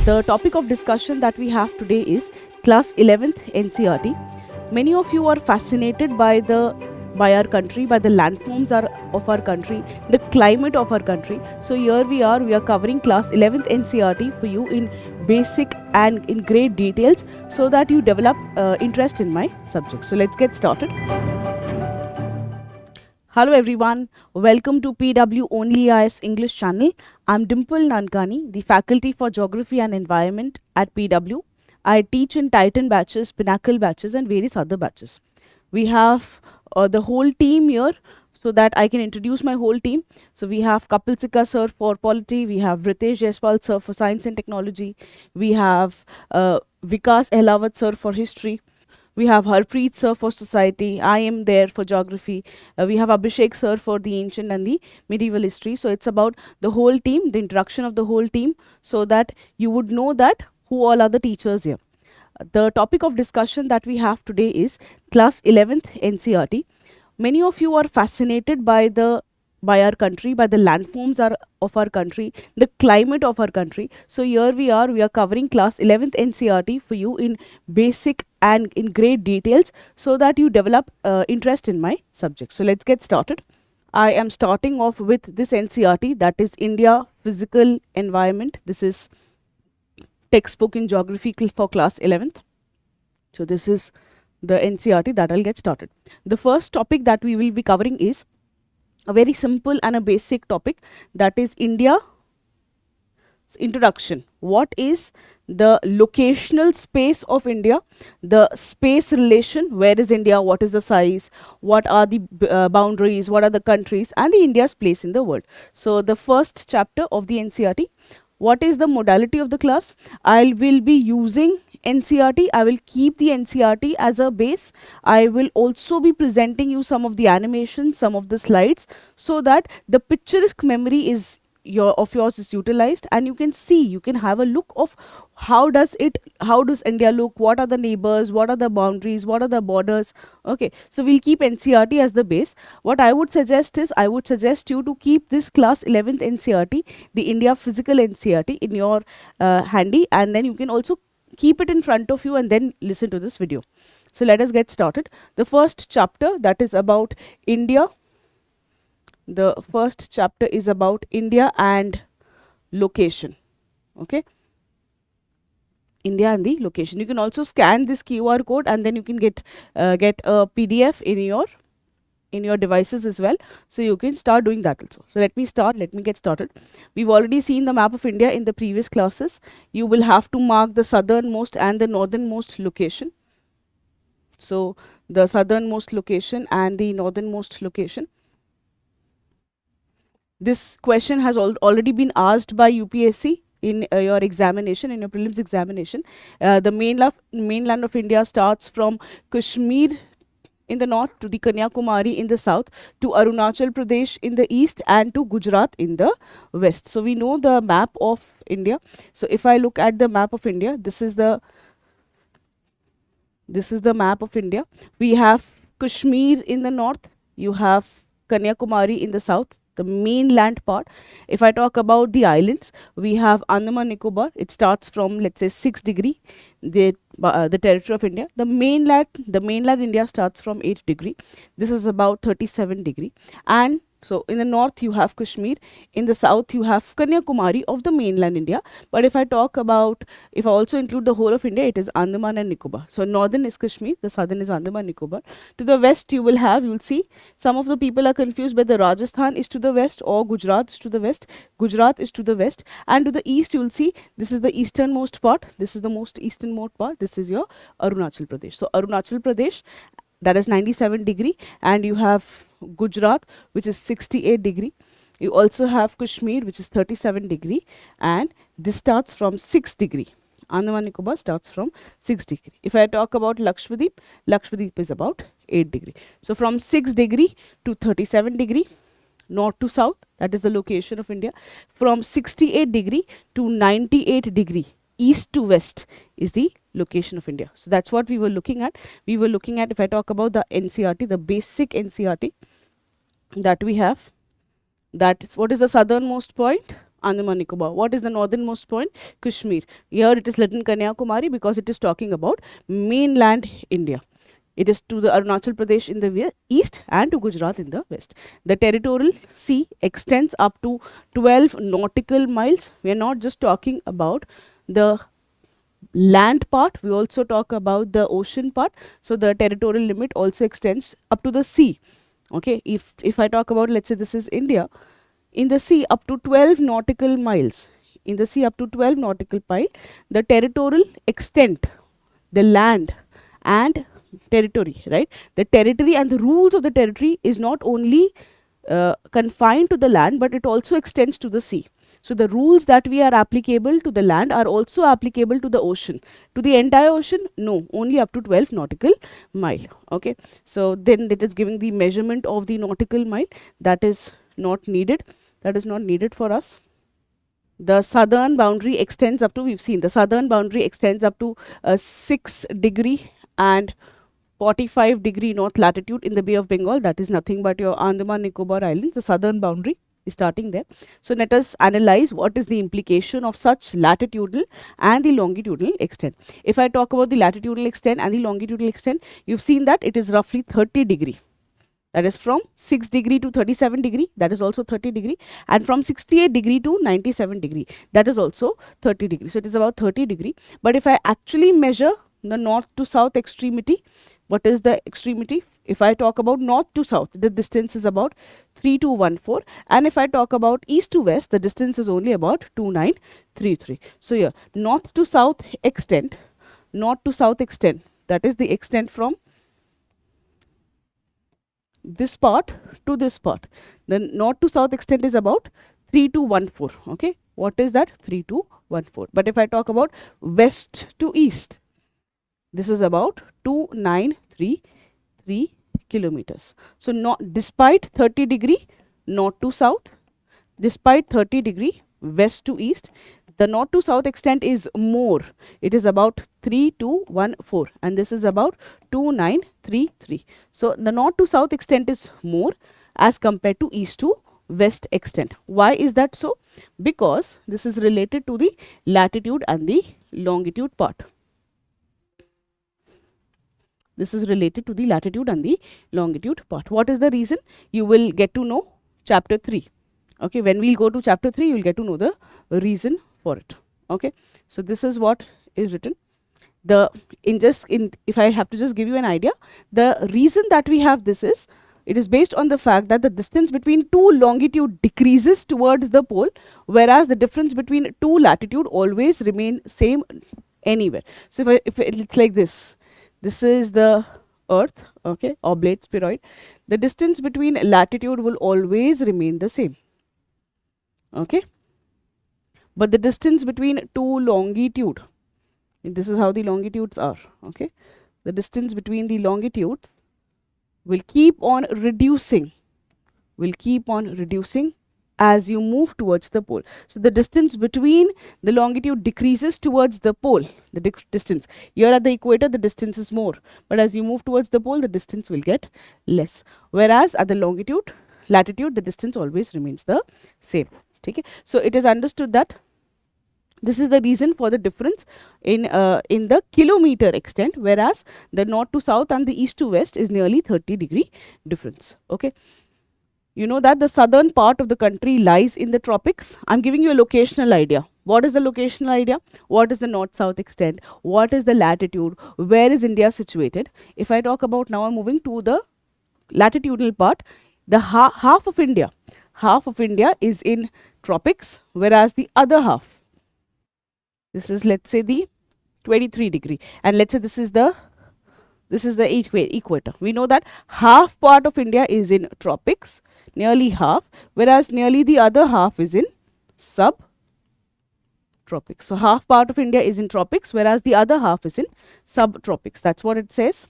The topic of discussion that we have today is class 11th NCERT. Many of you are fascinated by our country, by the landforms of our country, the climate of our country. So here we are covering class 11th NCERT for you in basic and in great details so that you develop interest in my subject. So let's get started. Hello everyone, welcome to PW OnlyIAS English channel. I'm Dimple Nankani, the faculty for Geography and Environment at PW. I teach in Titan batches, Pinnacle batches and various other batches. We have the whole team here so that I can introduce my whole team. So we have Kapil Sikka sir for Polity, we have Ritesh Jaiswal sir for Science and Technology, we have Vikas Ehlawat sir for History. We have Harpreet sir for Society, I am there for Geography, we have Abhishek sir for the Ancient and the Medieval History. So it's about the whole team, the introduction of the whole team so that you would know that who all are the teachers here. The topic of discussion that we have today is class 11th NCERT. Many of you are fascinated by our country, by the landforms of our country, the climate of our country. So here we are covering class 11th NCERT for you in basic and in great details so that you develop interest in my subject. So let's get started. I am starting off with this NCERT, that is India Physical Environment. This is textbook in geography for class 11th. So this is the NCERT that I'll get started. The first topic that we will be covering is a very simple and a basic topic, that is India's introduction. What is the locational space of India, the space relation, where is India, what is the size, what are the boundaries, what are the countries, and the India's place in the world. So the first chapter of the NCERT. What is the modality of the class? I will be using NCERT. I will keep the NCERT as a base. I will also be presenting you some of the animations, some of the slides, so that the picturesque memory is yours is utilized, and you can see, you can have a look of how does India look, what are the neighbors, what are the boundaries, what are the borders. Okay, so we'll keep NCERT as the base. What I would suggest is, I would suggest you to keep this class 11th NCERT, the India Physical NCERT, in your handy, and then you can also keep it in front of you and then listen to this video. So let us get started. The first chapter, that is about India. The first chapter is about India and location. Okay, India and the location. You can also scan this QR code and then you can get a PDF in your devices as well. So you can start doing that also. So let me get started. We've already seen the map of India in the previous classes. You will have to mark the southernmost and the northernmost location. So the southernmost location and the northernmost location. This question has already been asked by UPSC in your examination, in your prelims examination. The mainland of India starts from Kashmir in the north to the Kanyakumari in the south, to Arunachal Pradesh in the east, and to Gujarat in the west. So we know the map of India. So if I look at the map of India, this is the map of India. We have Kashmir in the north, you have Kanyakumari in the south, the mainland part. If I talk about the islands, we have Andaman Nicobar. It starts from, let's say, 6 degree, the territory of India. The mainland India starts from 8 degree. This is about 37 degree. And so in the north you have Kashmir, in the south you have Kanyakumari of the mainland India. But if I also include the whole of India, it is Andaman and Nicobar. So northern is Kashmir, the southern is Andaman Nicobar. To the west you'll see some of the people are confused whether Rajasthan is to the west or Gujarat is to the west. Gujarat is to the west, and to the east you'll see this is the easternmost part. This is the most easternmost part. This is your Arunachal Pradesh. So Arunachal Pradesh, that is 97 degree, and you have Gujarat, which is 68 degree. You also have Kashmir, which is 37 degree, and this starts from 6 degree. Andaman Nicobar starts from 6 degree. If I talk about Lakshadweep is about 8 degree. So from 6 degree to 37 degree, north to south, that is the location of India. From 68 degree to 98 degree, east to west, is the location of India. So that's what we were looking at. We were looking at, if I talk about the NCERT, the basic NCERT that we have, that is, what is the southernmost point? Andaman Nicobar. What is the northernmost point? Kashmir. Here it is written Kanyakumari because it is talking about mainland India. It is to the Arunachal Pradesh in the east and to Gujarat in the west. The territorial sea extends up to 12 nautical miles. We are not just talking about the land part, we also talk about the ocean part. So the territorial limit also extends up to the sea. Okay, if I talk about, let's say this is India, in the sea up to 12 nautical miles, in the sea up to 12 nautical miles, the territorial extent, the land and territory, right? The territory and the rules of the territory is not only confined to the land, but it also extends to the sea. So the rules that we are applicable to the land are also applicable to the ocean. To the entire ocean, no, only up to 12 nautical mile. Okay, so then it is giving the measurement of the nautical mile. That is not needed. That is not needed for us. The southern boundary extends up to, we've seen, the southern boundary extends up to 6 degree and 45 degree north latitude in the Bay of Bengal. That is nothing but your Andaman Nicobar Islands. The southern boundary is starting there. So let us analyze what is the implication of such latitudinal and the longitudinal extent. If I talk about the latitudinal extent and the longitudinal extent, you've seen that it is roughly 30 degree. That is from 6 degree to 37 degree, that is also 30 degree, and from 68 degree to 97 degree, that is also 30 degree. So it is about 30 degree. But if I actually measure the north to south extremity, what is the extremity? If I talk about north to south, the distance is about 3214, and if I talk about east to west, the distance is only about 2933. So here, north to south extent, that is the extent from this part to this part. The north to south extent is about 3214. Okay, what is that? 3214. But if I talk about west to east, this is about 2933 kilometers. So not, despite 30 degree north to south, despite 30 degree west to east, the north to south extent is more. It is about 3214 and this is about 2933. So the north to south extent is more as compared to east to west extent. Why is that so? Because this is related to the latitude and the longitude part. This is related to the latitude and the longitude part. What is the reason? You will get to know chapter 3. Okay, when we'll go to chapter 3, you will get to know the reason for it. Okay, so this is what is written. If I have to just give you an idea, the reason that we have this is, it is based on the fact that the distance between two longitude decreases towards the pole, whereas the difference between two latitude always remain same anywhere. So if it's like this. This is the earth, okay, oblate spheroid. The distance between latitude will always remain the same, okay. But the distance between two longitude, this is how the longitudes are, okay. The distance between the longitudes will keep on reducing, as you move towards the pole. So the distance between the longitude decreases towards the pole, the distance. Here at the equator, the distance is more, but as you move towards the pole, the distance will get less. Whereas at the latitude, the distance always remains the same. Okay? So it is understood that this is the reason for the difference in the kilometer extent, whereas the north to south and the east to west is nearly 30 degree difference. Okay. You know that the southern part of the country lies in the tropics. I'm giving you a locational idea. What is the locational idea? What is the north-south extent? What is the latitude? Where is India situated? If I talk about now, I'm moving to the latitudinal part. The half of India is in tropics, whereas the other half, this is, let's say, the 23 degree, and let's say this is the equator. We know that half part of India is in tropics, nearly half, whereas nearly the other half is in subtropics. So half part of India is in tropics, whereas the other half is in subtropics. That's what it says.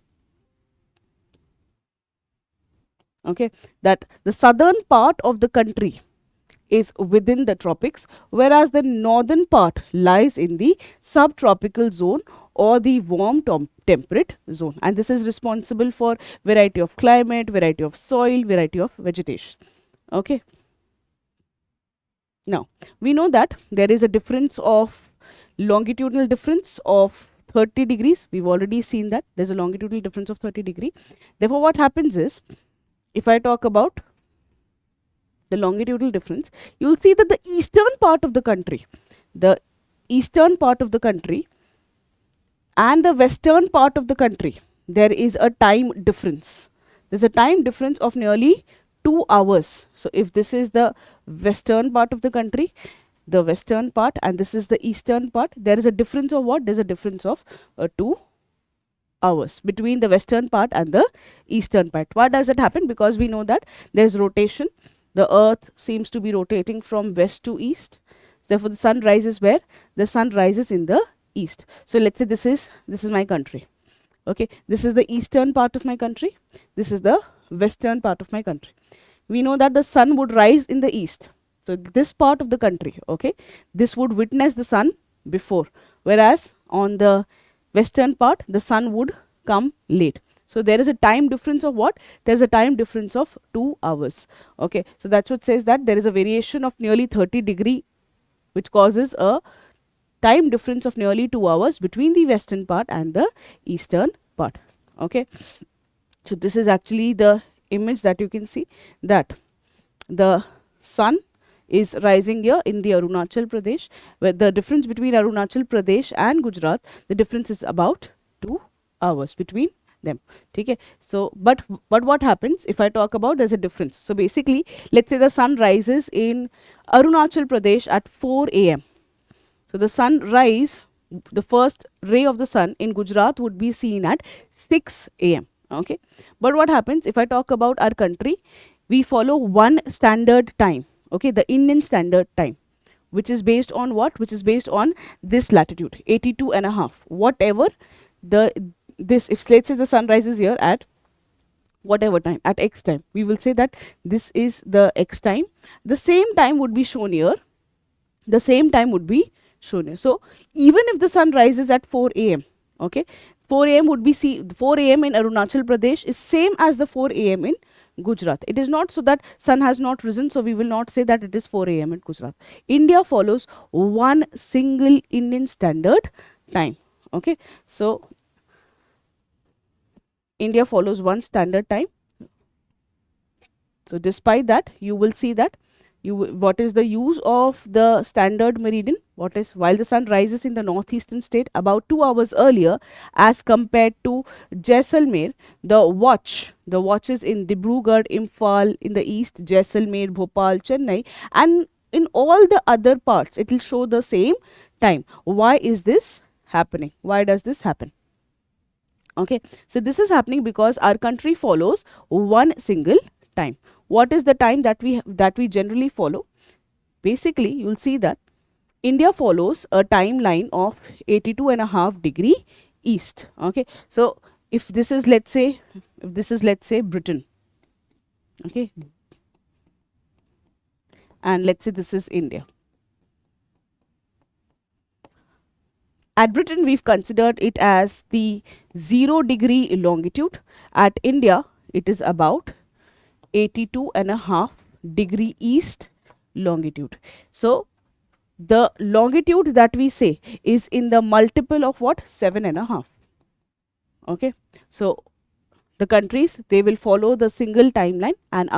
Okay, that the southern part of the country is within the tropics, whereas the northern part lies in the subtropical zone or the warm temperate zone, and this is responsible for variety of climate, variety of soil, variety of vegetation. Okay. Now, we know that there is a difference of longitudinal difference of 30 degrees. We've already seen that there's a longitudinal difference of 30 degree. Therefore, what happens is, if I talk about the longitudinal difference, you'll see that the eastern part of the country, the eastern part of the country and the western part of the country, there is a time difference. There's a time difference of nearly 2 hours. So if this is the western part of the country, the western part, and this is the eastern part, there is a difference of what? There's a difference of 2 hours between the western part and the eastern part. Why does it happen? Because we know that there's rotation. The earth seems to be rotating from west to east. Therefore, the sun rises where? The sun rises in the east. So let's say this is my country. Okay, this is the eastern part of my country. This is the western part of my country. We know that the sun would rise in the east. So this part of the country, okay, this would witness the sun before, whereas on the western part, the sun would come late. So there is a time difference of what? There is a time difference of 2 hours. Okay, so that's what says that there is a variation of nearly 30 degree, which causes a time difference of nearly 2 hours between the western part and the eastern part. Okay, so this is actually the image that you can see, that the sun is rising here in the Arunachal Pradesh, where the difference between Arunachal Pradesh and Gujarat, the difference is about 2 hours between them. Okay, so but what happens if I talk about there's a difference? So basically, let's say the sun rises in Arunachal Pradesh at 4 a.m. So the sunrise, the first ray of the sun in Gujarat would be seen at 6 a.m. Okay, but what happens if I talk about our country? We follow one standard time. Okay, the Indian standard time, which is based on what? Which is based on this latitude, 82.5. Whatever this, if let's say the sun rises here at whatever time, at X time, we will say that this is the X time. The same time would be shown here. The same time would be shown here. So even if the sun rises at 4 a.m., okay, 4 a.m. would be 4 a.m. in Arunachal Pradesh is same as the 4 a.m. in Gujarat. It is not so that sun has not risen, so we will not say that it is 4 a.m. in Gujarat. India follows one single Indian standard time. Okay, so India follows one standard time. So despite that, you will see that what is the use of the standard meridian? What is, while the sun rises in the northeastern state about 2 hours earlier as compared to Jaisalmer, the watch is in Dibrugarh, Imphal in the east, Jaisalmer, Bhopal, Chennai, and in all the other parts it will show the same time. Why is this happening? Why does this happen? Okay, so this is happening because our country follows one single time. What is the time that we generally follow? Basically, you'll see that India follows a timeline of 82.5 degree east. Okay, so if this is let's say Britain, okay, and let's say this is India. At Britain, we've considered it as the 0 degree longitude. At India, it is about 82.5 degree east longitude. So the longitude that we say is in the multiple of what? 7.5. Okay, so the countries, they will follow the single timeline, and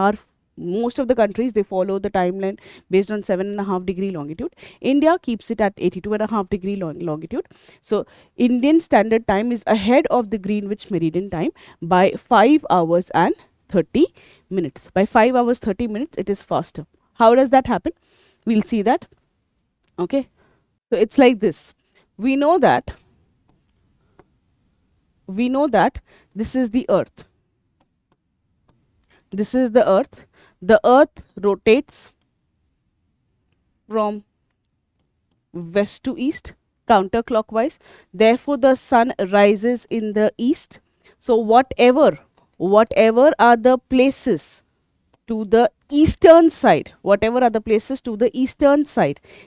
most of the countries, they follow the timeline based on 7.5 degree longitude. India keeps it at 82.5 degree longitude. So Indian standard time is ahead of the Greenwich Meridian time by 5 hours and 30 minutes. By 5 hours 30 minutes, it is faster. How does that happen? We'll see that. Okay, so it's like this. We know that this is the earth. This is the earth. The earth rotates from west to east counterclockwise. Therefore, the sun rises in the east. So whatever are the places to the eastern side,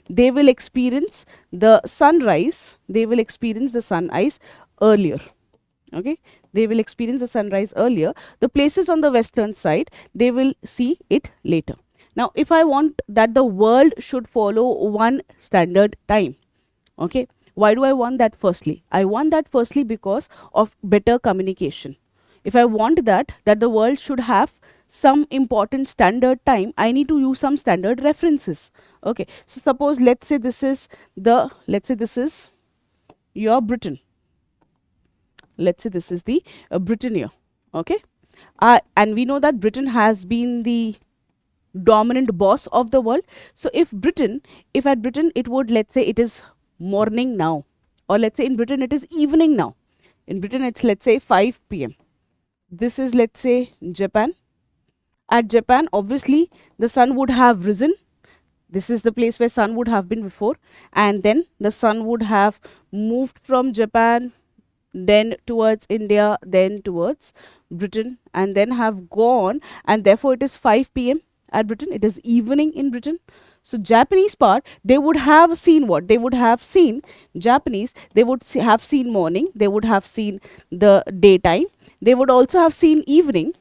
they will experience the sunrise. They will experience the sunrise earlier. Okay, they will experience the sunrise earlier. The places on the western side, they will see it later. Now, if I want that the world should follow one standard time, okay, why do I want that? Firstly, I want that firstly because of better communication. If I want that the world should have some important standard time, I need to use some standard references. Okay, so suppose let's say this is your Britain. Let's say this is the Britannia. Okay, and we know that Britain has been the dominant boss of the world. So if at Britain it would, let's say it is morning now, or let's say in Britain it is evening now. In Britain it's, let's say, 5 p.m. This is, let's say, Japan. At Japan, obviously the sun would have risen. This is the place where sun would have been before, and then the sun would have moved from Japan, then towards India, then towards Britain, and then have gone, and therefore it is 5 p.m. at Britain. It is evening in Britain. So Japanese part, they would have seen what? They would have seen, Japanese, they would have seen morning, they would have seen the daytime, they would also have seen evening,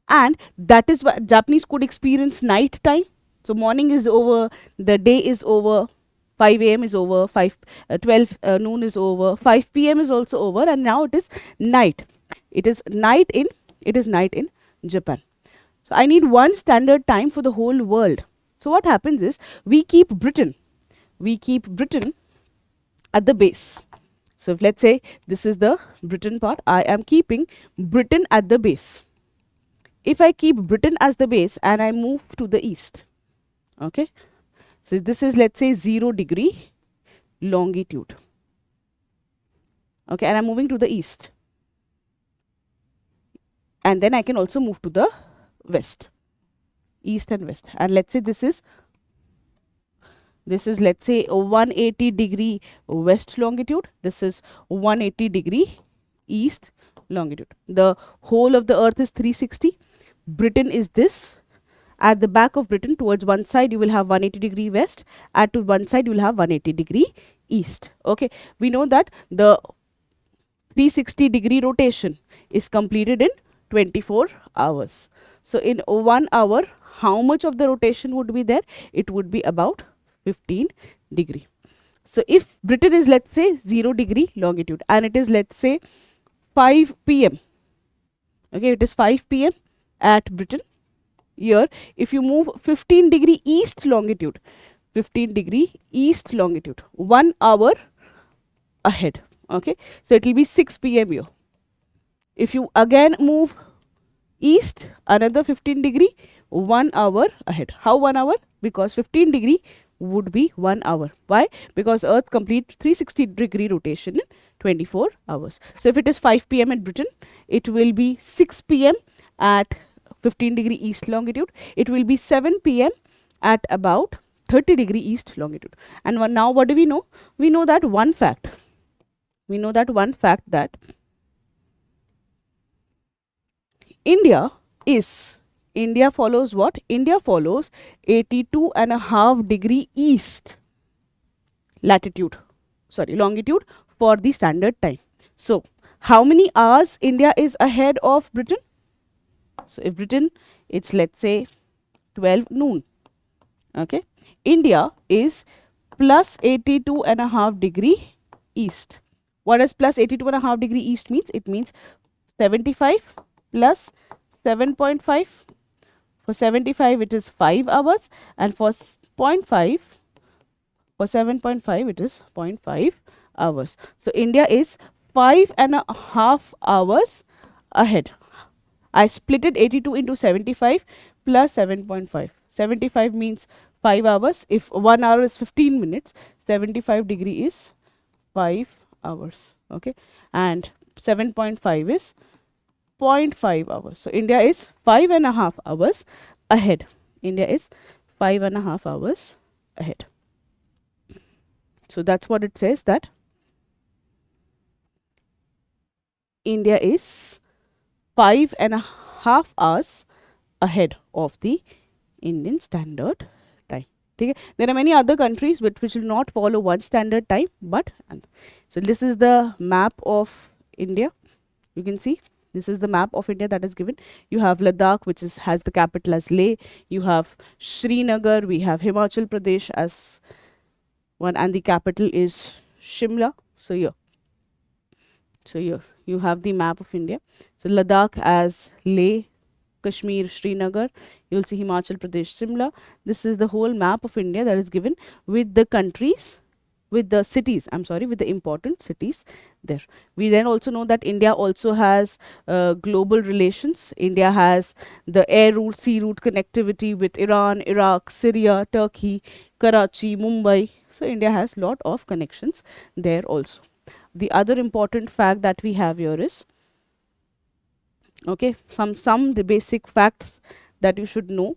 and that is why Japanese could experience night time. So morning is over, the day is over, 5 a.m. is over, 12 noon is over, 5 p.m. is also over, and now it is night. It is night in Japan. So I need one standard time for the whole world. So what happens is we keep Britain at the base. So if, let's say, this is the Britain part, I am keeping Britain at the base. If I keep Britain as the base and I move to the east, okay, so this is, let's say, 0 degree longitude, okay, and I'm moving to the east, and then I can also move to the west, east and west, and let's say this is let's say a 180 degree west longitude, this is 180 degree east longitude. The whole of the earth is 360. Britain is this. At the back of Britain, towards one side you will have 180 degree west, at to one side you will have 180 degree east. Okay, we know that the 360 degree rotation is completed in 24 hours. So in 1 hour, how much of the rotation would be there? It would be about 15 degree. So if Britain is, let's say, 0 degree longitude, and it is, let's say, 5 p.m. okay, it is 5 p.m. at Britain. Here, if you move 15 degree east longitude, 1 hour ahead, okay, so it will be 6 p.m. here. If you again move east another 15 degree, 1 hour ahead. How 1 hour? Because 15 degree would be 1 hour. Why? Because Earth completes 360 degree rotation in 24 hours. So if it is 5 p.m. at Britain, it will be 6 p.m. at 15 degree east longitude. It will be 7 p.m. at about 30 degree east longitude. And now what do we know? We know that one fact. That India follows what? India follows 82.5 degree east longitude for the standard time. So how many hours India is ahead of Britain? So if Britain, it's, let's say, 12 noon, okay, India is plus 82.5 degree east. What does plus 82.5 degree east means? It means 75 plus 7.5. For 75 it is 5 hours, and for 0.5, for 7.5 it is 0.5 hours. So India is 5.5 hours ahead. I split it 82 into 75 plus 7.5. 75 means 5 hours. If 1 hour is 15 minutes, 75 degree is 5 hours. Okay, and 7.5 is 0.5 hours. So India is 5.5 hours ahead. India is 5.5 hours ahead. So that's what it says, that India is 5.5 hours ahead of the Indian standard time. Okay? There are many other countries which will not follow one standard time, but so this is the map of India. You can see This is the map of India that is given. You have Ladakh, which has the capital as Leh. You have Srinagar. We have Himachal Pradesh as one, and the capital is Shimla. So here you have the map of India. So Ladakh as Leh, Kashmir, Srinagar. You'll see Himachal Pradesh, Shimla. This is the whole map of India that is given with the countries, with the cities, with the important cities there. We then also know that India also has global relations. India has the air route, sea route connectivity with Iran, Iraq, Syria, Turkey, Karachi, Mumbai. So India has lot of connections there also. The other important fact that we have here is, okay, the basic facts that you should know,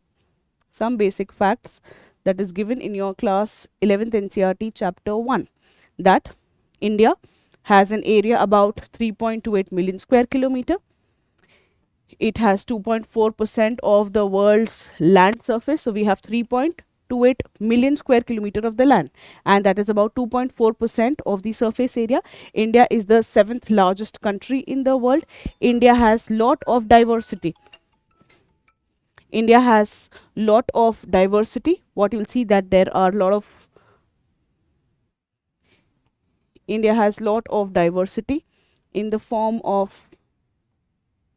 some basic facts that is given in your class 11th NCERT chapter 1, that India has an area about 3.28 million square kilometer. It has 2.4% of the world's land surface. So we have 3.28 million square kilometer of the land, and that is about 2.4% of the surface area. India is the 7th largest country in the world. India has lot of diversity. India has lot of diversity. What you'll see that there are India has lot of diversity in the form of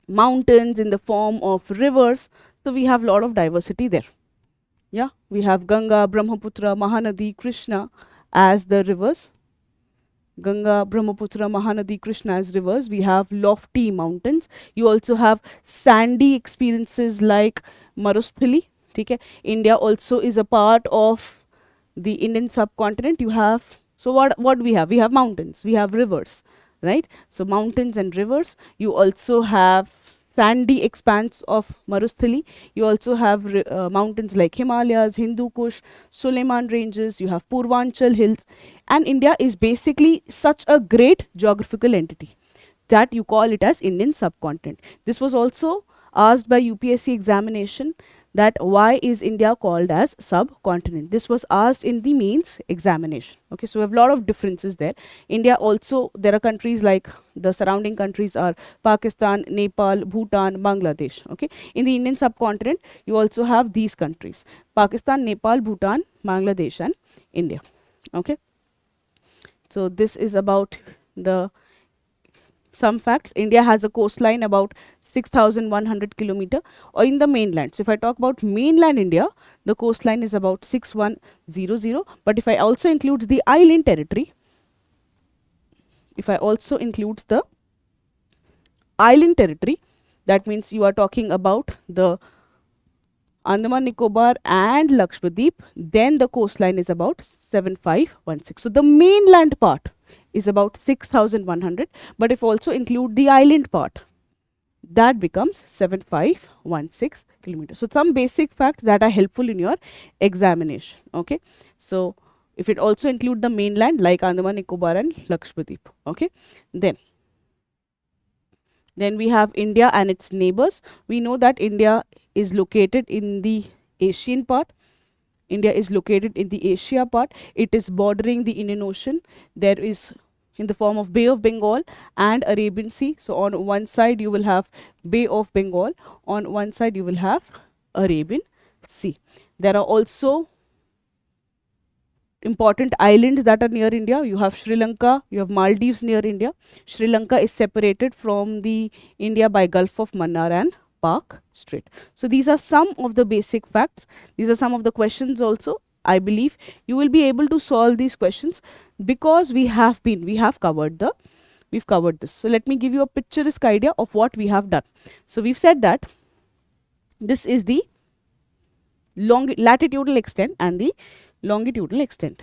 mountains, in the form of rivers. So we have lot of diversity there. Yeah, we have Ganga, Brahmaputra, Mahanadi, Krishna as the rivers. Ganga, Brahmaputra, Mahanadi, Krishna as rivers. We have lofty mountains. You also have sandy experiences like Marusthali. Okay. India also is a part of the Indian subcontinent. You have, so what we have? We have mountains, we have rivers, right? So mountains and rivers. You also have sandy expanse of Marusthali. You also have mountains like Himalayas, Hindu Kush, Suleiman ranges. You have Purvanchal hills, and India is basically such a great geographical entity that you call it as Indian subcontinent. This was also asked by UPSC examination, that why is India called as subcontinent? This was asked in the mains examination. Okay, so we have a lot of differences there. India also, there are countries like the surrounding countries are Pakistan, Nepal, Bhutan, Bangladesh. Okay, in the Indian subcontinent, you also have these countries: Pakistan, Nepal, Bhutan, Bangladesh, and India. Okay, so this is about the some facts. India has a coastline about 6,100 kilometer, or in the mainland. So if I talk about mainland India, the coastline is about 6,100. But if I also include the island territory, that means you are talking about the Andaman Nicobar and Lakshadweep, then the coastline is about 7,516. So the mainland part is about 6,100, but if also include the island part, that becomes 7,516 kilometers. So some basic facts that are helpful in your examination. Okay, so if it also include the mainland like Andaman Nicobar and Lakshadweep. Okay, then we have India and its neighbors. We know that India is located in the Asian part. India is located in the Asia part. It is bordering the Indian Ocean. There is in the form of Bay of Bengal and Arabian Sea. So on one side you will have Bay of Bengal, on one side you will have Arabian Sea. There are also important islands that are near India. You have Sri Lanka, you have Maldives near India. Sri Lanka is separated from the India by Gulf of Mannar and Park Strait. So these are some of the basic facts. These are some of the questions also. I believe you will be able to solve these questions because we've covered this. So let me give you a picturesque idea of what we have done. So we've said that this is the latitudinal extent and the longitudinal extent.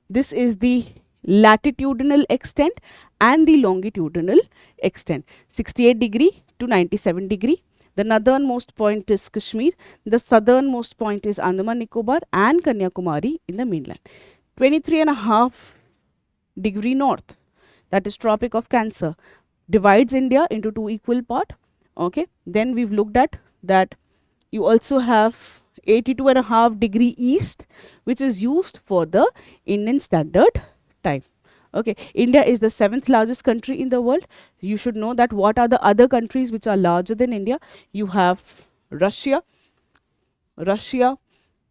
This is the latitudinal extent and the longitudinal extent, 68 degree to 97 degree. The northernmost point is Kashmir. The southernmost point is Andaman Nicobar and Kanyakumari in the mainland. 23.5 degree north, that is Tropic of Cancer, divides India into two equal parts. Okay, then we've looked at that you also have 82.5 degree east, which is used for the Indian Standard Time. Okay, India is the 7th largest country in the world. You should know that what are the other countries which are larger than India. You have Russia,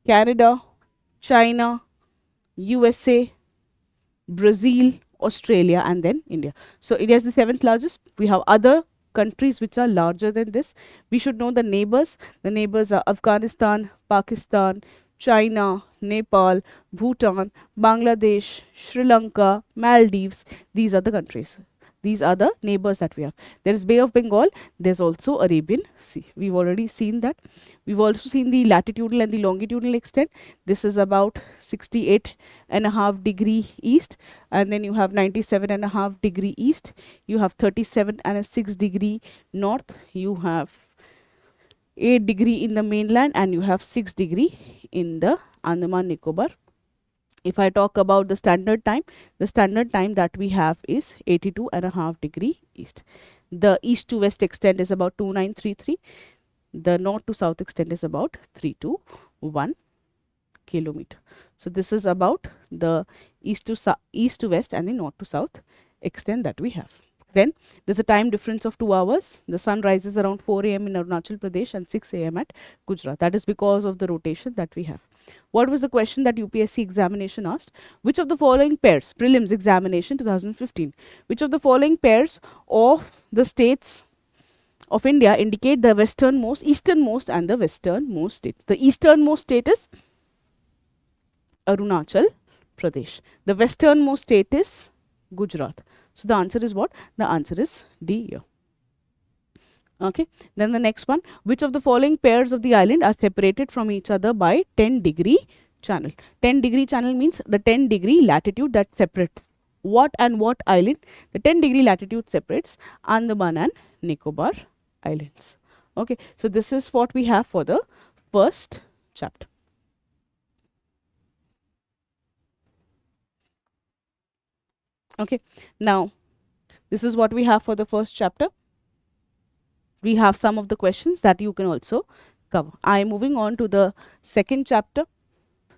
Canada, China, USA, Brazil, Australia, and then India. So India is the 7th largest. We have other countries which are larger than this. We should know the neighbors. The neighbors are Afghanistan, Pakistan, China, Nepal, Bhutan, Bangladesh, Sri Lanka, Maldives. These are the countries. These are the neighbors that we have. There is Bay of Bengal. There's also Arabian Sea. We've already seen that. We've also seen the latitudinal and the longitudinal extent. This is about 68.5 degree east, and then you have 97.5 degree east. You have 37.6 degree north. You have 8 degree in the mainland, and you have 6 degree in the Andaman Nicobar. If I talk about the standard time that we have is 82.5 degree east. The east to west extent is about 2933. The north to south extent is about 321 kilometer. So this is about the east to west and the north to south extent that we have. Then there's a time difference of 2 hours. The sun rises around 4 a.m. in Arunachal Pradesh and 6 a.m. at Gujarat. That is because of the rotation that we have. What was the question that UPSC examination asked? Which of the following pairs, prelims examination 2015, which of the following pairs of the states of India indicate the westernmost, easternmost and the westernmost states? The easternmost state is Arunachal Pradesh. The westernmost state is Gujarat. So the answer is what? The answer is D here. Okay, then the next one, which of the following pairs of the island are separated from each other by 10 degree channel? 10 degree channel means the 10 degree latitude that separates what and what island? The 10 degree latitude separates Andaman and Nicobar Islands. Okay, so this is what we have for the first chapter. Okay, now this is what we have for the first chapter. We have some of the questions that you can also cover. I am moving on to the second chapter.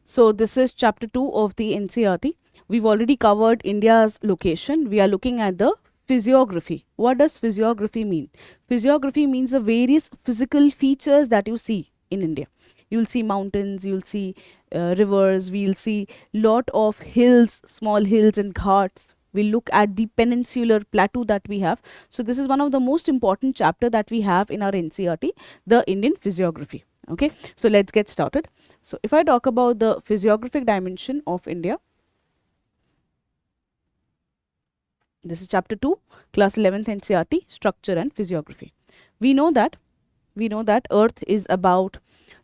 So this is chapter 2 of the NCERT. We've already covered India's location. We are looking at the physiography. What does physiography mean? Physiography means the various physical features that you see in India. You'll see mountains, you'll see rivers, we'll see lot of hills, small hills and ghats. We'll look at the peninsular plateau that we have. So this is one of the most important chapter that we have in our NCERT, the Indian physiography. Okay, so let's get started. So if I talk about the physiographic dimension of India, this is chapter 2, class 11th NCERT, structure and physiography. We know that Earth is about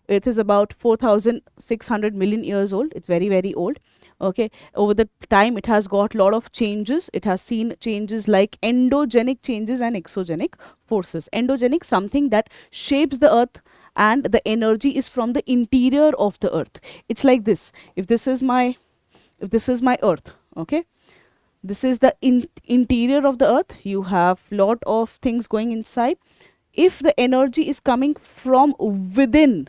4,600 million years old. It's very, very old. Okay, over the time it has got lot of changes. It has seen changes like endogenic changes and exogenic forces. Endogenic, something that shapes the earth, and the energy is from the interior of the earth. It's like this. If this is my earth, okay, this is the interior of the earth. You have lot of things going inside. If the energy is coming from within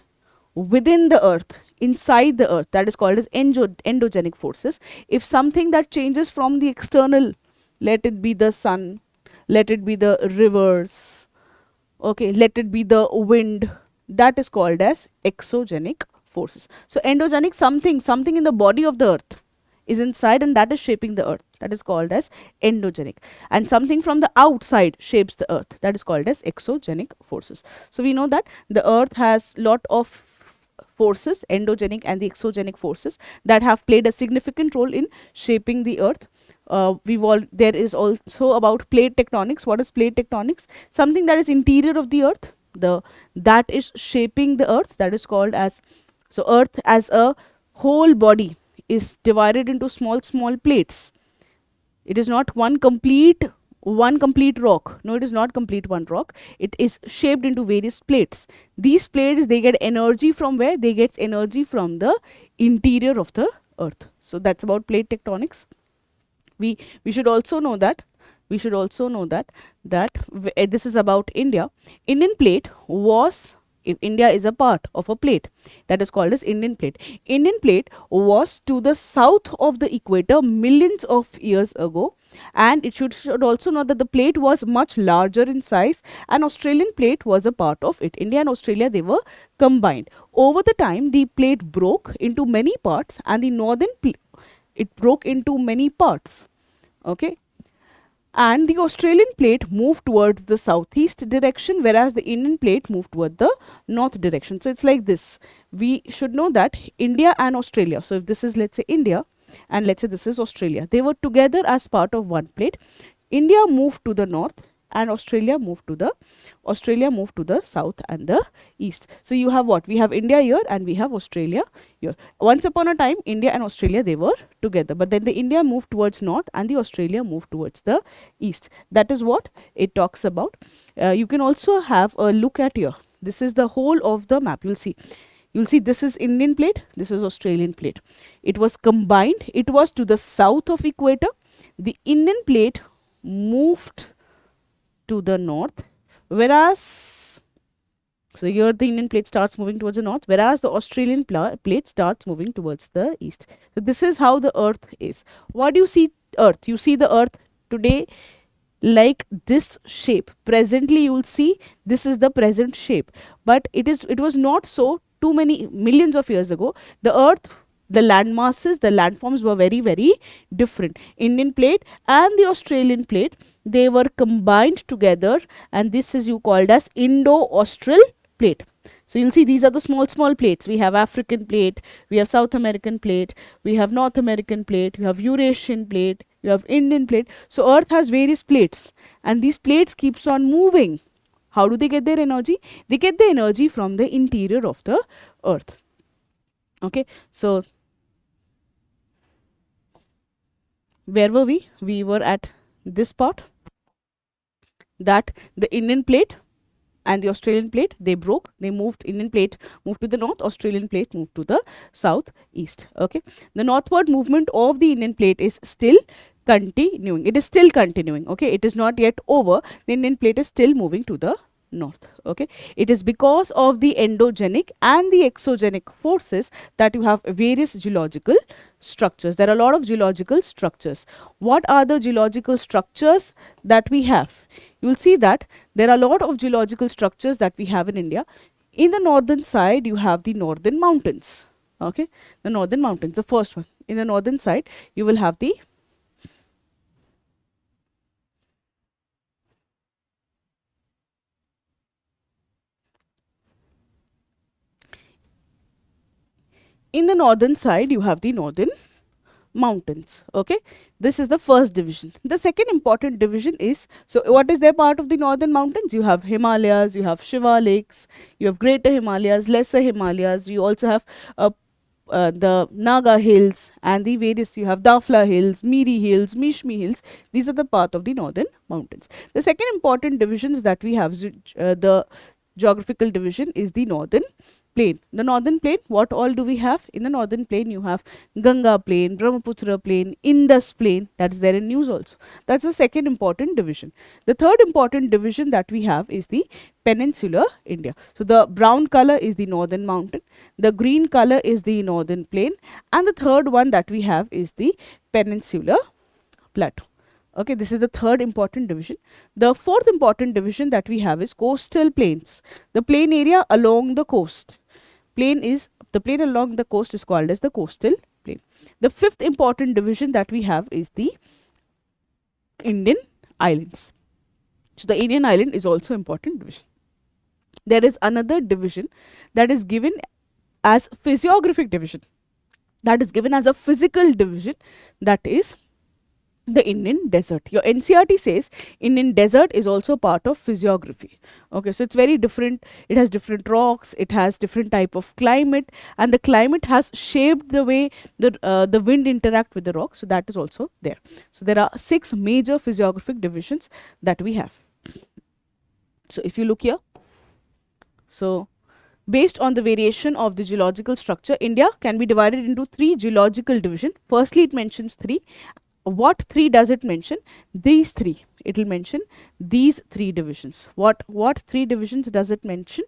the earth, inside the earth, that is called as endogenic forces. If something that changes from the external, let it be the sun, let it be the rivers, okay, let it be the wind, that is called as exogenic forces. So endogenic, something in the body of the earth is inside and that is shaping the earth, that is called as endogenic. And something from the outside shapes the earth, that is called as exogenic forces. So we know that the earth has lot of forces, endogenic and the exogenic forces, that have played a significant role in shaping the earth. There is also about plate tectonics. What is plate tectonics? Something that is interior of the earth, that is shaping the earth, that is called as, so earth as a whole body is divided into small plates. It is not one complete rock. No, it is not complete one rock. It is shaped into various plates. These plates, they get energy from where? They get energy from the interior of the earth. So that's about plate tectonics. We should also know that this is about India. Indian plate was If India is a part of a plate that is called as Indian plate. Indian plate was to the south of the equator millions of years ago, and it should also know that the plate was much larger in size, and Australian plate was a part of it. India and Australia, they were combined. Over the time, the plate broke into many parts, and the northern it broke into many parts. Okay, and the Australian plate moved towards the southeast direction, whereas the Indian plate moved toward the north direction. So it's like this. We should know that India and Australia, so if this is, let's say, India, and let's say this is Australia, they were together as part of one plate. India moved to the north, and Australia moved to the south and the east. So you have what? We have India here and we have Australia here. Once upon a time, India and Australia, they were together, but then the India moved towards north and the Australia moved towards the east. That is what it talks about. You can also have a look at here. This is the whole of the map. You'll see this is Indian plate, this is Australian plate. It was combined. It was to the south of equator. The Indian plate moved to the north, whereas, so here the Indian plate starts moving towards the north, whereas the Australian plate starts moving towards the east. So this is how the earth is. What do you see earth? You see the earth today like this shape. Presently you will see this is the present shape, but it was not so too many millions of years ago. The earth, the land masses, the landforms were very, very different. Indian plate and the Australian plate, they were combined together, and this is you called as Indo-Austral plate. So you'll see these are the small plates. We have African plate, we have South American plate, we have North American plate, we have Eurasian plate, you have Indian plate. So earth has various plates, and these plates keeps on moving. How do they get their energy? They get the energy from the interior of the earth. Okay, so where were we? We were at this part, that the Indian plate and the Australian plate, they broke, they moved. Indian plate moved to the north, Australian plate moved to the southeast. Okay, the northward movement of the Indian plate is still continuing. It is still continuing. Okay, it is not yet over. The Indian plate is still moving to the north. Okay, it is because of the endogenic and the exogenic forces that you have various geological structures. There are a lot of geological structures. What are the geological structures that we have? You will see that there are a lot of geological structures that we have in India. In the northern side, you have the northern mountains. Okay, the northern mountains, the first one. In the northern side, you will have the northern mountains. Okay, this is the first division. The second important division is, so what is their part of the northern mountains? You have Himalayas, you have Shivaliks, you have greater Himalayas, lesser Himalayas. You also have the Naga hills and the various, you have Dafla hills, Miri hills, Mishmi hills. These are the part of the northern mountains. The second important divisions that we have, the geographical division, is the northern plain. The northern plain, what all do we have? In the northern plain, you have Ganga plain, Brahmaputra plain, Indus plain. That's there in news also. That's the second important division. The third important division that we have is the peninsular India. So the brown color is the northern mountain, the green color is the northern plain, and the third one that we have is the peninsular plateau. Okay, this is the third important division. The fourth important division that we have is coastal plains. The plain area along the coast. The plain along the coast is called as the coastal plain. The fifth important division that we have is the Indian islands. So the Indian island is also important division. There is another division that is given as physiographic division. That is given as a physical division, that is the Indian desert. Your NCERT says Indian desert is also part of physiography. Okay, so it's very different. It has different rocks, it has different type of climate, and the climate has shaped the way the wind interact with the rock. So that is also there. So there are 6 major physiographic divisions that we have. So if you look here, so based on the variation of the geological structure, India can be divided into 3 geological divisions. Firstly, it mentions 3. What 3 does it mention? These 3. It will mention these 3 divisions. What 3 divisions does it mention?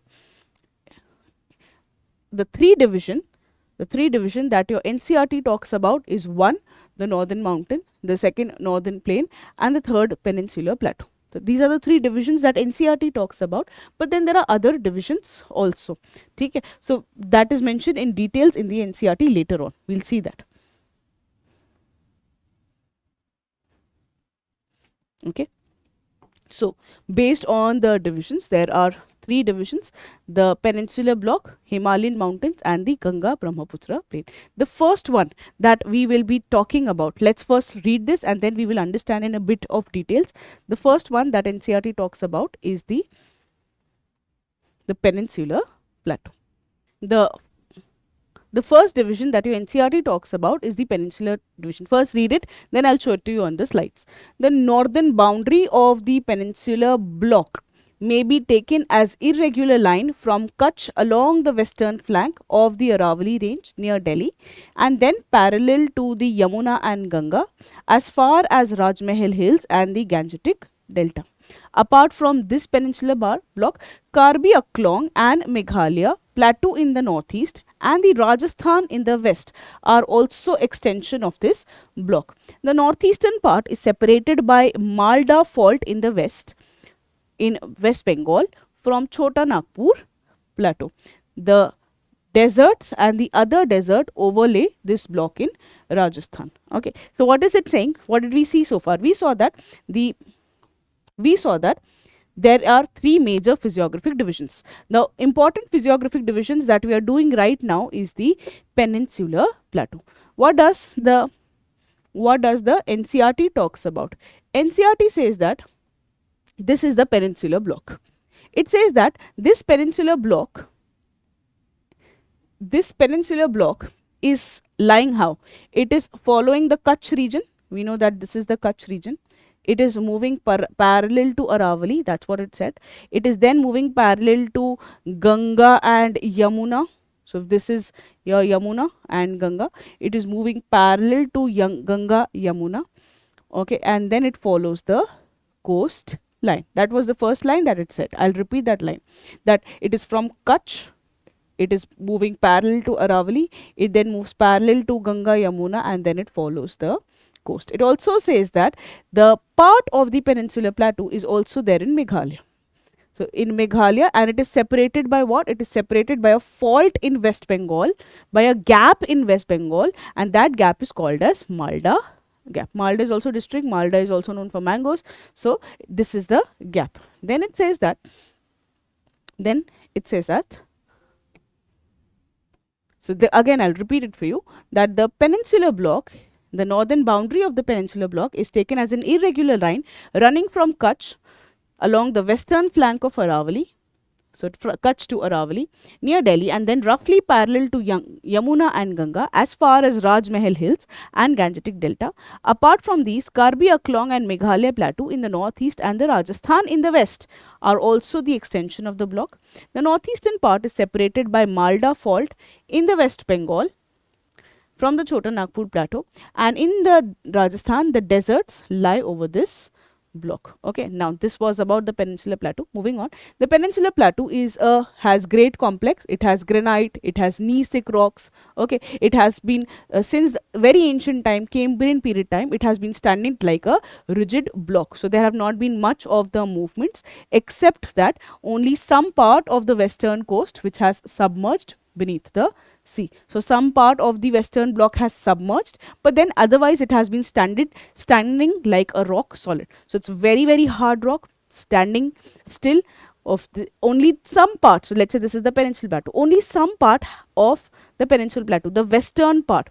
the three division that your NCERT talks about is one, the northern mountain, the second northern plain, and the third peninsular plateau. So these are the three divisions that NCERT talks about, but then there are other divisions also. Okay? So that is mentioned in details in the NCERT later on. We'll see that. Okay. So based on the divisions, there are three divisions: the peninsular block, Himalayan mountains, and the Ganga Brahmaputra plain. The first one that we will be talking about, let's first read this and then we will understand in a bit of details. The first one that NCERT talks about is the peninsular plateau. The first division that your NCERT talks about is the peninsular division. First read it, then I'll show it to you on the slides. The northern boundary of the peninsular block may be taken as irregular line from Kutch along the western flank of the Aravalli range near Delhi, and then parallel to the Yamuna and Ganga as far as Rajmahal Hills and the Gangetic Delta. Apart from this peninsular block, Karbi Anklong and Meghalaya plateau in the northeast and the Rajasthan in the west are also extension of this block. The northeastern part is separated by Malda fault in the west, in West Bengal, from Chota Nagpur plateau. The deserts and the other desert overlay this block in Rajasthan. Okay, so what is it saying? What did we see so far? We saw that there are three major physiographic divisions. The important physiographic divisions that we are doing right now is the peninsular plateau. What does the NCERT talks about? NCERT says that this is the peninsular block. It says that this peninsular block is lying how? It is following the Kutch region. We know that this is the Kutch region. It is moving parallel to Aravalli, that's what it said. It is then moving parallel to Ganga and Yamuna. So this is your Yamuna and Ganga. It is moving parallel to Ganga, Yamuna. Okay, and then it follows the coast line. That was the first line that it said. I'll repeat that line. That it is from Kutch. It is moving parallel to Aravalli. It then moves parallel to Ganga, Yamuna, and then it follows the coast. It also says that the part of the peninsular plateau is also there in Meghalaya. So in Meghalaya, and it is separated by what? It is separated by a fault in West Bengal, by a gap in West Bengal, and that gap is called as Malda gap. Malda is also district. Malda is also known for mangoes. So this is the gap. Then it says that. So again, I'll repeat it for you, that the peninsular block, the northern boundary of the peninsular block, is taken as an irregular line running from Kutch along the western flank of Aravalli, so Kutch to Aravalli, near Delhi, and then roughly parallel to Yamuna and Ganga as far as Rajmahal Hills and Gangetic Delta. Apart from these, Karbi Anklong and Meghalaya plateau in the northeast and the Rajasthan in the west are also the extension of the block. The northeastern part is separated by Malda fault in the West Bengal from the Chota Nagpur plateau, and in the Rajasthan the deserts lie over this block. Okay, now this was about the peninsular plateau. Moving on, the peninsular plateau has great complex. It has granite, it has gneissic rocks. Okay, it has been since very ancient time, Cambrian period time, it has been standing like a rigid block. So there have not been much of the movements, except that only some part of the western coast which has submerged beneath the sea. So some part of the western block has submerged, but then otherwise it has been standing like a rock solid. So it's very, very hard rock standing still of the only some part. So let's say this is the peninsular plateau. Only some part of the peninsular plateau, the western part,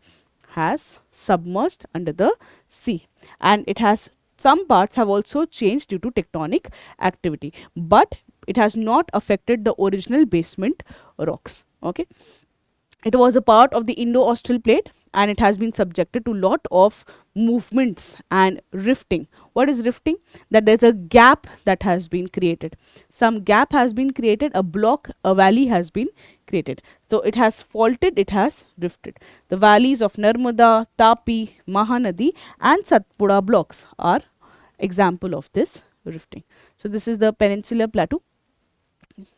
has submerged under the sea, and it has some parts have also changed due to tectonic activity, but it has not affected the original basement rocks. Okay, it was a part of the Indo-Austral plate, and it has been subjected to lot of movements and rifting. What is rifting? That there's a gap that has been created. Some gap has been created, a block, a valley has been created. So it has faulted, it has rifted. The valleys of Narmada, Tapi, Mahanadi and Satpura blocks are example of this rifting. So this is the peninsular plateau.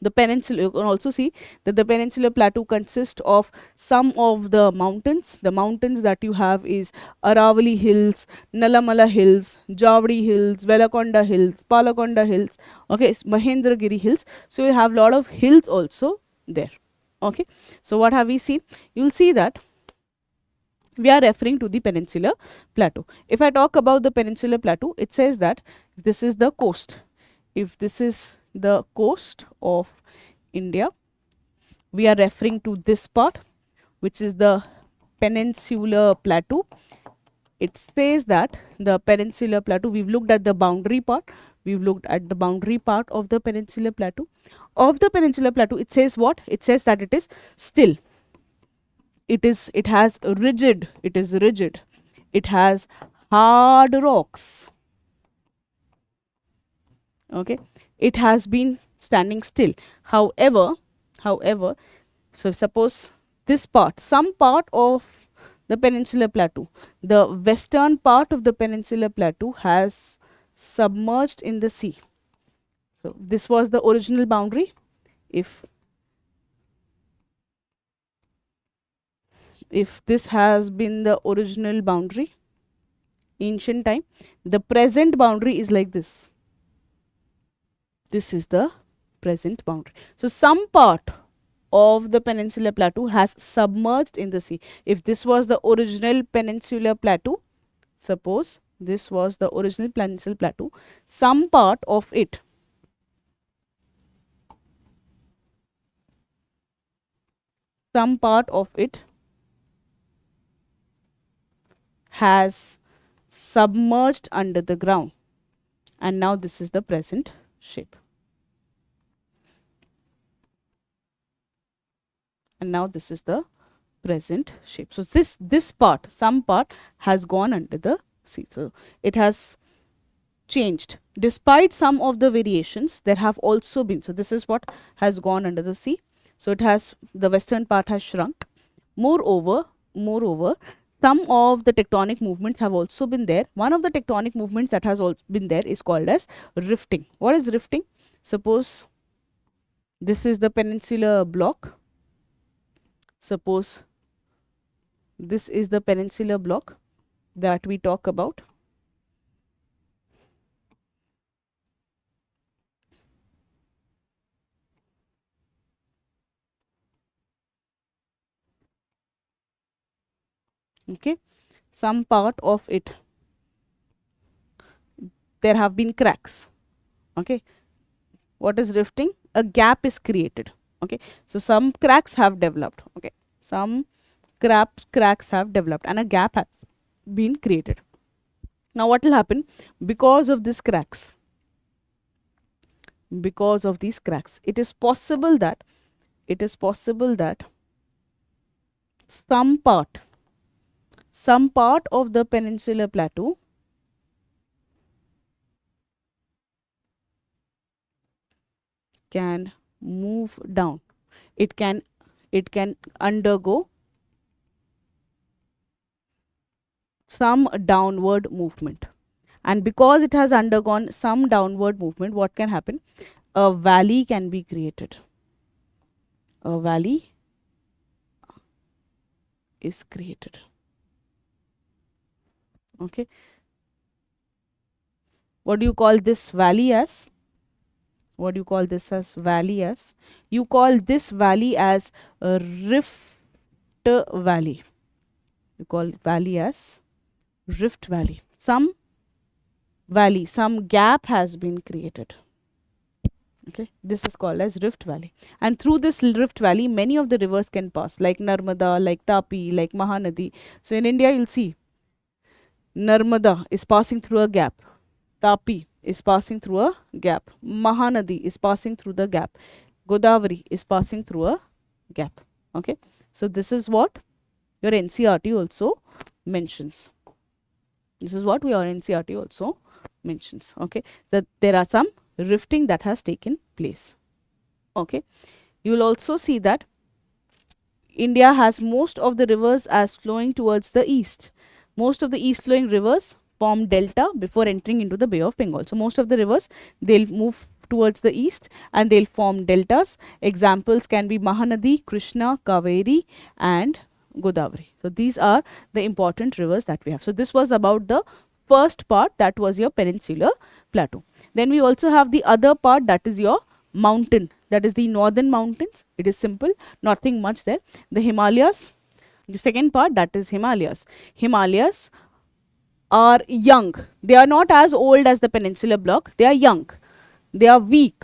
the peninsula, you can also see that the peninsular plateau consists of some of the mountains. The mountains that you have is Aravali Hills, Nalamala Hills, Javadi Hills, Velakonda Hills, Palakonda Hills, okay, Mahendragiri Hills. So you have a lot of hills also there. Okay, so what have we seen? You will see that we are referring to the peninsular plateau. If I talk about the peninsular plateau, it says that this is the coast. If this is the coast of India, we are referring to this part, which is the peninsular plateau. It says that the peninsular plateau, we've looked at the boundary part, we've looked at the boundary part of the peninsular plateau. Of the peninsular plateau, it says what? It says that it is still. It is rigid, it has hard rocks. Okay, it has been standing still. However, so suppose this part, some part of the peninsular plateau, the western part of the peninsular plateau has submerged in the sea. So this was the original boundary. If this has been the original boundary, ancient time, the present boundary is like this. This is the present boundary. So some part of the peninsular plateau has submerged in the sea. If this was the original peninsular plateau, suppose this was the original peninsular plateau, some part of it has submerged under the ground, and now this is the present shape. And now this is the present shape. So this part, some part has gone under the sea. So it has changed. Despite some of the variations, there have also been. So this is what has gone under the sea. So it has, the western part has shrunk. Moreover, some of the tectonic movements have also been there. One of the tectonic movements that has also been there is called as rifting. What is rifting? Suppose this is the peninsular block. Suppose this is the peninsular block that we talk about. Okay, some part of it, there have been cracks. Okay, what is rifting? A gap is created. Okay, so some cracks have developed. Okay, some cracks have developed and a gap has been created. Now what will happen? Because of these cracks, it is possible that some part of the peninsular plateau can move down. It can undergo some downward movement, and because it has undergone some downward movement, what can happen? A valley can be created. A valley is created. Okay, what do you call this valley as? What do you call this as valley as? You call this valley as a rift valley. You call valley as rift valley. Some valley, some gap has been created. Okay, this is called as rift valley, and through this rift valley many of the rivers can pass, like Narmada, like Tapi, like Mahanadi. So in India you'll see Narmada is passing through a gap, Tapi is passing through a gap, Mahanadi is passing through the gap, Godavari is passing through a gap. Okay, so this is what your NCERT also mentions. This is what your NCERT also mentions. Okay, that there are some rifting that has taken place. Okay, you will also see that India has most of the rivers as flowing towards the east. Most of the east flowing rivers form delta before entering into the Bay of Bengal. So most of the rivers, they'll move towards the east, and they'll form deltas. Examples can be Mahanadi, Krishna, Kaveri, and Godavari. So these are the important rivers that we have. So this was about the first part, that was your peninsular plateau. Then we also have the other part, that is your mountain, that is the northern mountains. It is simple, nothing much there. The Himalayas, the second part, that is Himalayas. Himalayas are young. They are not as old as the peninsular block. They are young. They are weak.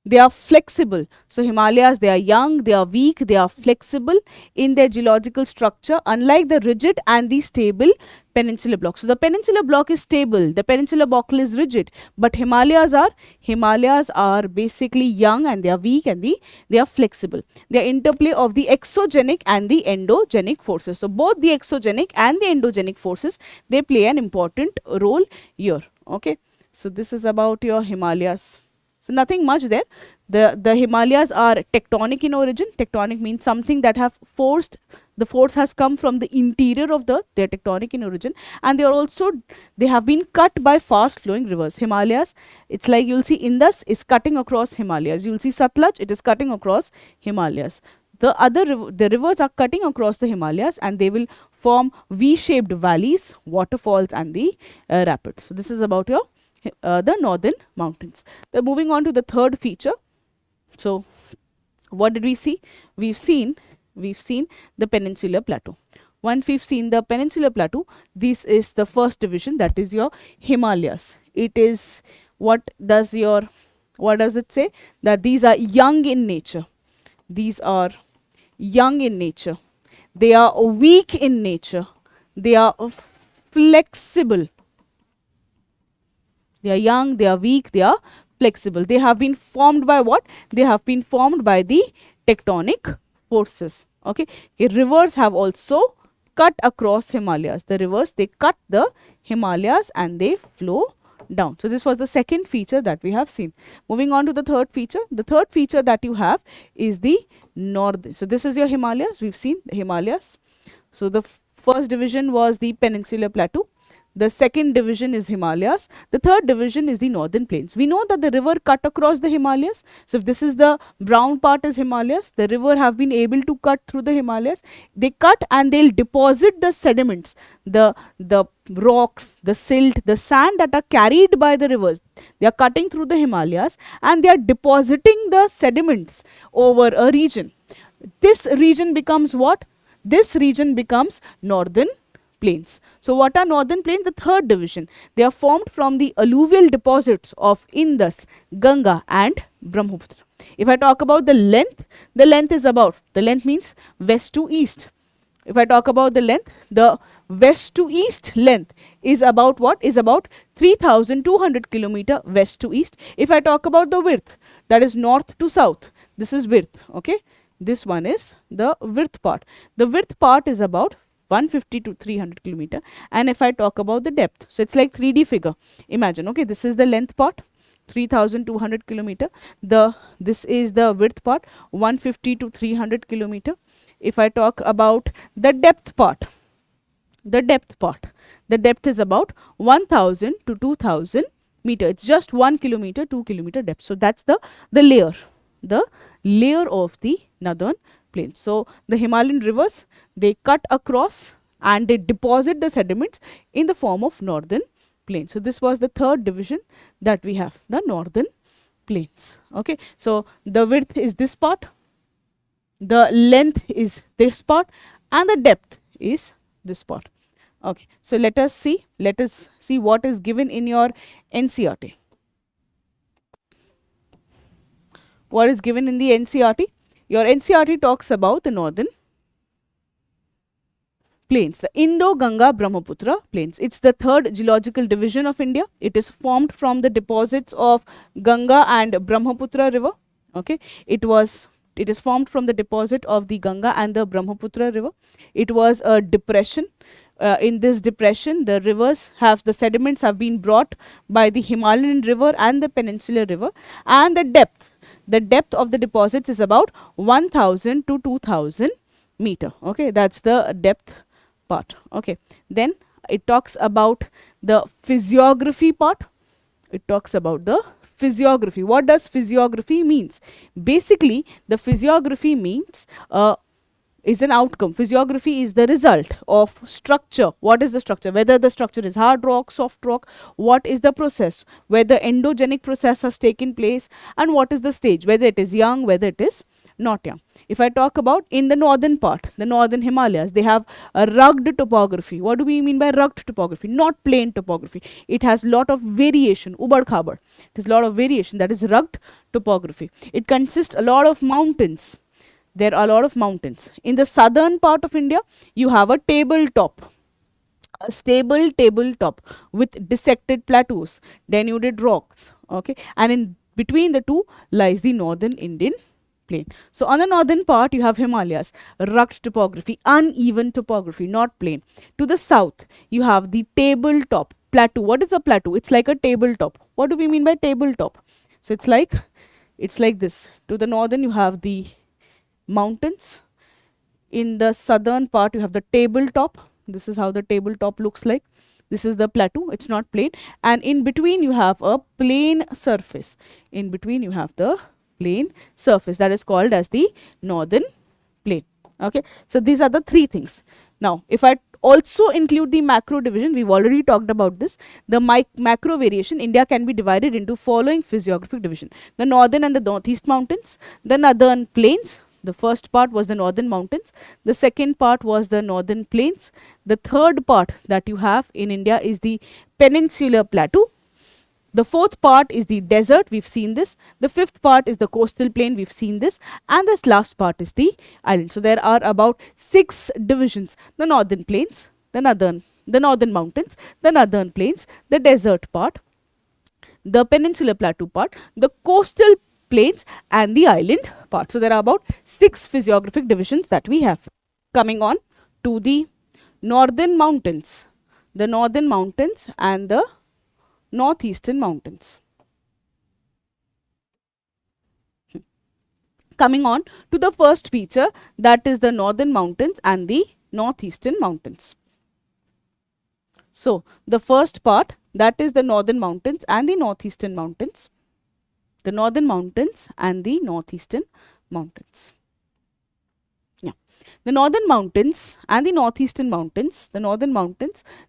They are flexible. So Himalayas, they are young, they are weak, they are flexible in their geological structure, unlike the rigid and the stable peninsular block. So the peninsular block is stable, the peninsular buckle is rigid, but Himalayas are basically young, and they are weak, and they are flexible. They are interplay of the exogenic and the endogenic forces. So both the exogenic and the endogenic forces, they play an important role here. Okay, so this is about your Himalayas. So nothing much there. The Himalayas are tectonic in origin. Tectonic means something that have forced, the force has come from the interior of the earth. They are tectonic in origin, and they have been cut by fast flowing rivers. Himalayas, it's like you'll see Indus is cutting across Himalayas. You'll see Satluj, it is cutting across Himalayas. The rivers are cutting across the Himalayas, and they will form V-shaped valleys, waterfalls, and the rapids. So this is about your the northern mountains. Then moving on to the third feature. So what did we see? We've seen the peninsular plateau. Once we've seen the peninsular plateau, this is the first division, that is your Himalayas. It is, what does it say? That these are young in nature. These are young in nature. They are weak in nature. They are flexible. They are young, they are weak, they are flexible. They have been formed by what? They have been formed by the tectonic forces. Okay. Rivers have also cut across Himalayas. The rivers, they cut the Himalayas and they flow down. So this was the second feature that we have seen. Moving on to the third feature. The third feature that you have is the north. So this is your Himalayas. We've seen the Himalayas. So the first division was the peninsular plateau. The second division is Himalayas. The third division is the northern plains. We know that the river cut across the Himalayas. So if this is the brown part is Himalayas, the river have been able to cut through the Himalayas. They cut and they'll deposit the sediments, the rocks, the silt, the sand that are carried by the rivers. They are cutting through the Himalayas and they are depositing the sediments over a region. This region becomes what? This region becomes northern plains. So what are northern plains? The third division. They are formed from the alluvial deposits of Indus, Ganga, and Brahmaputra. If I talk about the length is about, the length means west to east. If I talk about the west to east length is about what? Is about 3,200 kilometer west to east. If I talk about the width, that is north to south. This is width. Okay. This one is the width part. The width part is about 150 to 300 kilometer. And if I talk about the depth, so it's like 3D figure. Imagine, okay, this is the length part, 3,200 kilometer. This is the width part, 150 to 300 kilometer. If I talk about the depth part, the depth is about 1,000 to 2,000 meter. It's just 1 kilometer, 2 kilometer depth. So that's the layer of the northern plains. So the Himalayan rivers, they cut across and they deposit the sediments in the form of northern plains. So this was the third division that we have, the northern plains. Okay. So the width is this part, the length is this part, and the depth is this part. Okay. So let us see what is given in your NCERT. What is given in the NCERT? Your NCERT talks about the northern plains, the Indo-Ganga-Brahmaputra plains. It's the third geological division of India. It is formed from the deposits of Ganga and Brahmaputra river. Okay, it is formed from the deposit of the Ganga and the Brahmaputra river. It was a depression. In this depression, the sediments have been brought by the Himalayan river and the Peninsular river, and the depth of the deposits is about 1,000 to 2,000 meter. Okay, that's the depth part. Okay, then It talks about the physiography part. It talks about the physiography. What does physiography means? Basically, the physiography means is an outcome. Physiography is the result of structure. What is the structure? Whether the structure is hard rock, soft rock, what is the process, whether endogenic process has taken place, and what is the stage, whether it is young, whether it is not young. If I talk about in the northern part, the northern Himalayas, they have a rugged topography. What do we mean by rugged topography? Not plain topography. It has lot of variation, ubad khabar. It has lot of variation, that is rugged topography. It consists a lot of mountains. There are a lot of mountains. In the southern part of India, you have a tabletop, a stable tabletop with dissected plateaus, denuded rocks, okay, and in between the two lies the northern Indian plain. So on the northern part, you have Himalayas, rugged topography, uneven topography, not plain. To the south, you have the tabletop plateau. What is a plateau? It's like a tabletop. What do we mean by tabletop? So it's like this. To the northern, you have the mountains. In the southern part, you have the tabletop. This is how the tabletop looks like. This is the plateau. It's not plain. And in between, you have a plain surface. In between, you have the plain surface, that is called as the northern plain. Okay, so these are the three things. Now, if I also include the macro division, we've already talked about this. The macro variation, India can be divided into following physiographic division: the northern and the northeast mountains, the northern plains. The first part was the northern mountains. The second part was the northern plains. The third part that you have in India is the peninsular plateau. The fourth part is the desert. We've seen this. The fifth part is the coastal plain. We've seen this. And this last part is the island. So there are about 6 divisions: the northern plains, the northern mountains, the northern plains, the desert part, the peninsular plateau part, the coastal plains, and the island part. So there are about 6 physiographic divisions that we have. Coming on to the northern mountains and the northeastern mountains. Coming on to the first feature, that is the northern mountains and the northeastern mountains. So the first part, that is the northern mountains and the northeastern mountains. The northern mountains and the northeastern mountains. Yeah. The northern mountains and the northeastern mountains,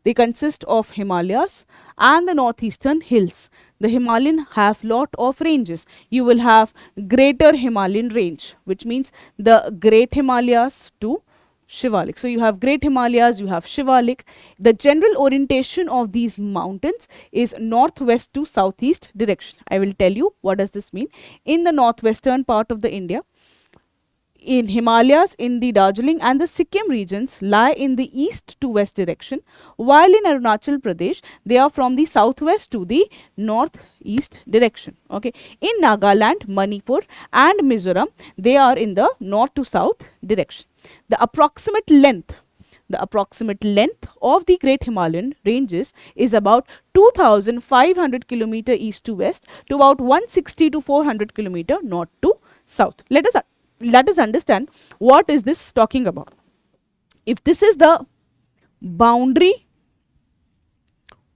they consist of Himalayas and the northeastern hills. The Himalayan have lot of ranges. You will have greater Himalayan range, which means the great Himalayas to Shivalik. So you have Great Himalayas, you have Shivalik. The general orientation of these mountains is northwest to southeast direction. I will tell you what does this mean. In the northwestern part of the India, in Himalayas, in the Darjeeling and the Sikkim regions lie in the east to west direction, while in Arunachal Pradesh, they are from the southwest to the northeast direction. Okay. In Nagaland, Manipur and Mizoram, they are in the north to south direction. The approximate length of the Great Himalayan ranges is about 2,500 km east to west to about 160 to 400 km north to south. Let us understand what is this talking about. If this is the boundary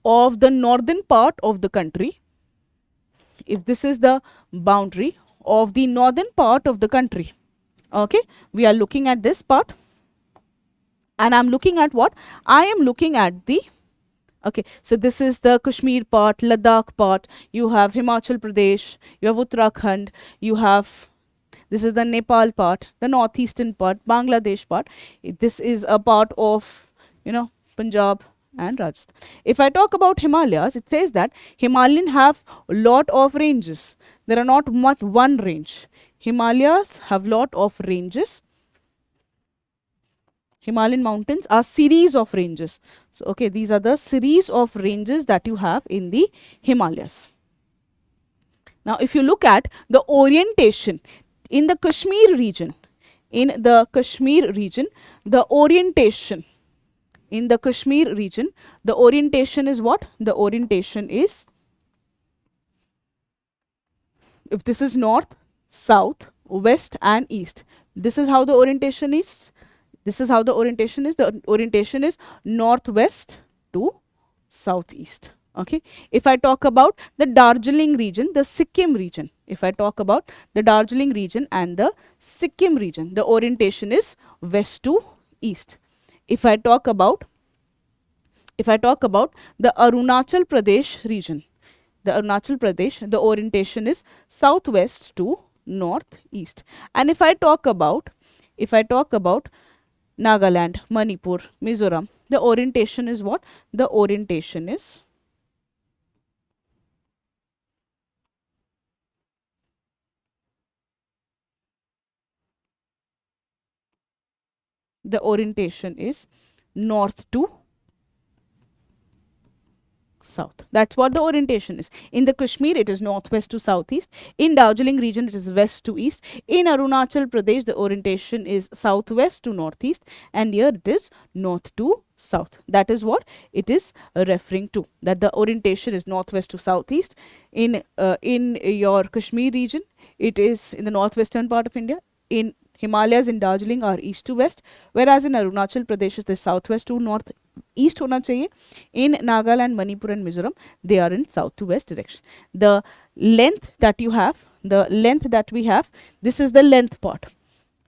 of the northern part of the country, okay, we are looking at this part, and I'm looking at what? I am looking at the, okay, so this is the Kashmir part, Ladakh part, you have Himachal Pradesh, you have Uttarakhand, you have, this is the Nepal part, the northeastern part, Bangladesh part. This is a part of, Punjab and Rajasthan. If I talk about Himalayas, it says that Himalayan have a lot of ranges. There are not much one range. Himalayas have lot of ranges. Himalayan mountains are series of ranges. So, okay, these are the series of ranges that you have in the Himalayas. Now, if you look at the orientation in the Kashmir region, the orientation is what? The orientation is, if this is north, south, west and east, this is how the orientation is. The orientation is northwest, to southeast. Okay, if I talk about the Darjeeling region, the Sikkim region, if I talk about the Darjeeling region and the Sikkim region, the orientation is west to east. If I talk about the Arunachal Pradesh region, the orientation is southwest to northeast. And if I talk about Nagaland, Manipur, Mizoram, the orientation is what? The orientation is north to south. That's what the orientation is. In the Kashmir, it is northwest to southeast. In Darjeeling region, it is west to east. In Arunachal Pradesh, the orientation is southwest to northeast, and here it is north to south. That is what it is referring to, that the orientation is northwest to southeast. In your Kashmir region, it is in the northwestern part of India. In Himalayas in Darjeeling are east to west, whereas in Arunachal Pradesh it is southwest to north east hona chahiye. In Nagaland, Manipur and Mizoram, they are in south to west direction. The length that we have, this is the length part.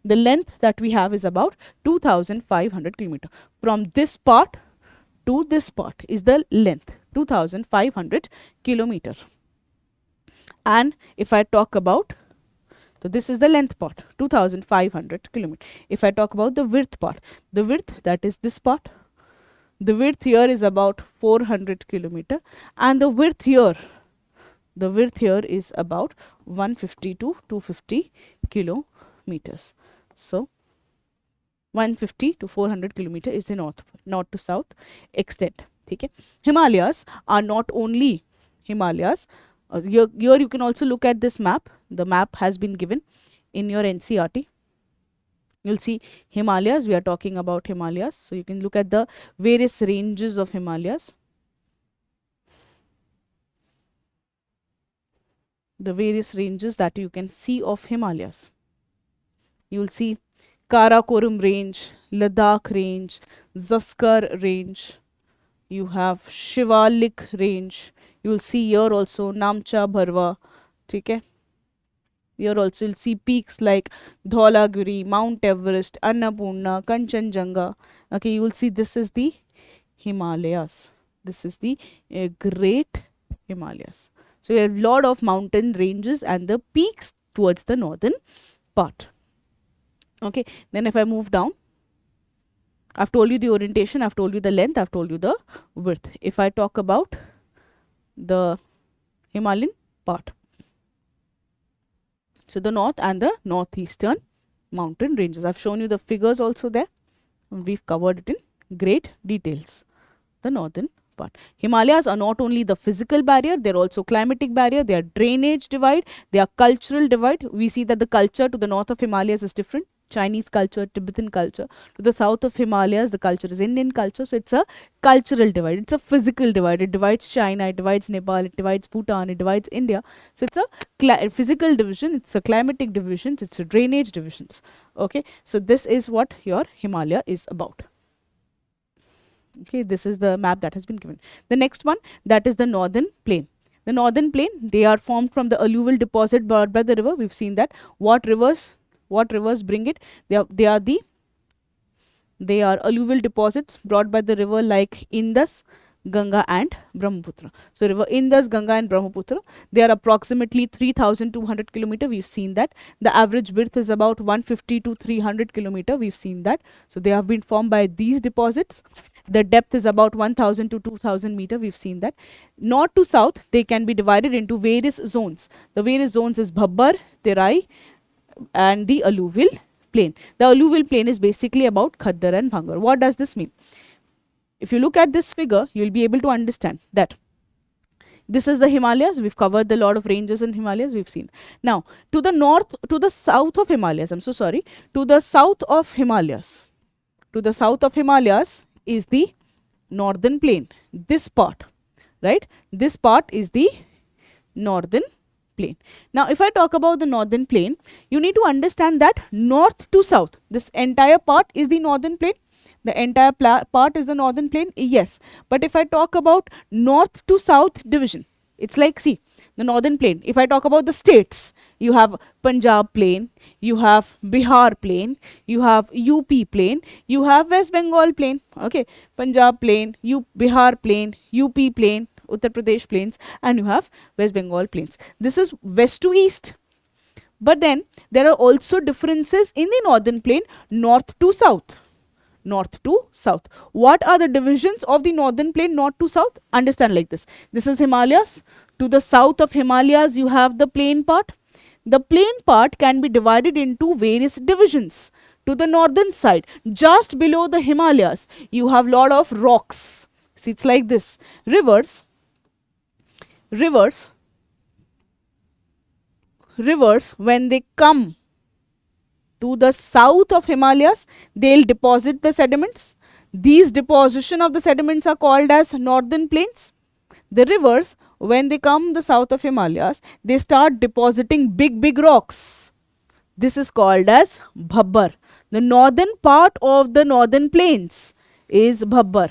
The length that we have is about 2,500 km. From this part to this part is the length, 2,500 km. And if I talk about, so this is the length part, 2,500 km. If I talk about the width part, the width, that is this part, the width here is about 400 km, and the width here is about 150 to 250 kilometers. So 150 to 400 kilometer is the north to south extent. Okay. Himalayas are not only Himalayas. Here you can also look at this map. The map has been given in your NCERT. You'll see Himalayas. We are talking about Himalayas. So you can look at the various ranges of Himalayas. The various ranges that you can see of Himalayas. You will see Karakoram range, Ladakh range, Zaskar range. You have Shivalik range. You will see here also Namcha Bharwa. Okay. Here also you'll see peaks like Dhaulagiri, Mount Everest, Annapurna, Kanchenjunga. Okay, you will see this is the Himalayas. This is the Great Himalayas. So you have a lot of mountain ranges and the peaks towards the northern part. Okay, then if I move down, I've told you the orientation, I've told you the length, I've told you the width. If I talk about the Himalayan part, so the north and the northeastern mountain ranges. I've shown you the figures also there. We've covered it in great details. The northern part. Himalayas are not only the physical barrier, they're also climatic barrier, they are drainage divide, they are cultural divide. We see that the culture to the north of Himalayas is different. Chinese culture, Tibetan culture. To the south of Himalayas, the culture is Indian culture. So it's a cultural divide. It's a physical divide. It divides China, it divides Nepal, it divides Bhutan, it divides India. So it's a physical division, it's a climatic division, it's a drainage divisions. Okay. So this is what your Himalaya is about. Okay. This is the map that has been given. The next one, that is the northern plain. The northern plain, they are formed from the alluvial deposit brought by the river. We've seen that. What rivers bring it? They are alluvial deposits brought by the river like Indus, Ganga and Brahmaputra. So river Indus, Ganga and Brahmaputra, they are approximately 3,200 km. We've seen that. The average width is about 150 to 300 km. We've seen that. So they have been formed by these deposits. The depth is about 1,000 to 2,000 meter. We've seen that. North to south, they can be divided into various zones. The various zones is Bhabbar, Terai, and the alluvial plain. The alluvial plain is basically about Khaddar and Bhangar. What does this mean? If you look at this figure, you will be able to understand that this is the Himalayas. We've covered a lot of ranges in Himalayas. We've seen. Now, to the north, to the south of Himalayas, to the south of Himalayas, is the northern plain. This part, right? This part is the northern plain. Now, if I talk about the northern plain, you need to understand that north to south, this entire part is the northern plain. The entire part is the northern plain? Yes. But if I talk about north to south division, it's like, see, the northern plain. If I talk about the states, you have Punjab plain, you have Bihar plain, you have UP plain, you have West Bengal plain. Okay, Punjab plain, Bihar plain, UP plain, Uttar Pradesh plains, and you have West Bengal plains. This is west to east. But then there are also differences in the northern plain, north to south. North to south. What are the divisions of the northern plain, north to south? Understand like this. This is Himalayas. To the south of Himalayas, you have the plain part. The plain part can be divided into various divisions. To the northern side, just below the Himalayas, you have lot of rocks. See, it's like this. Rivers, when they come to the south of Himalayas, they'll deposit the sediments. These deposition of the sediments are called as northern plains. The rivers, when they come the south of Himalayas, they start depositing big rocks. This is called as bhabbar. The northern part of the northern plains is bhabbar.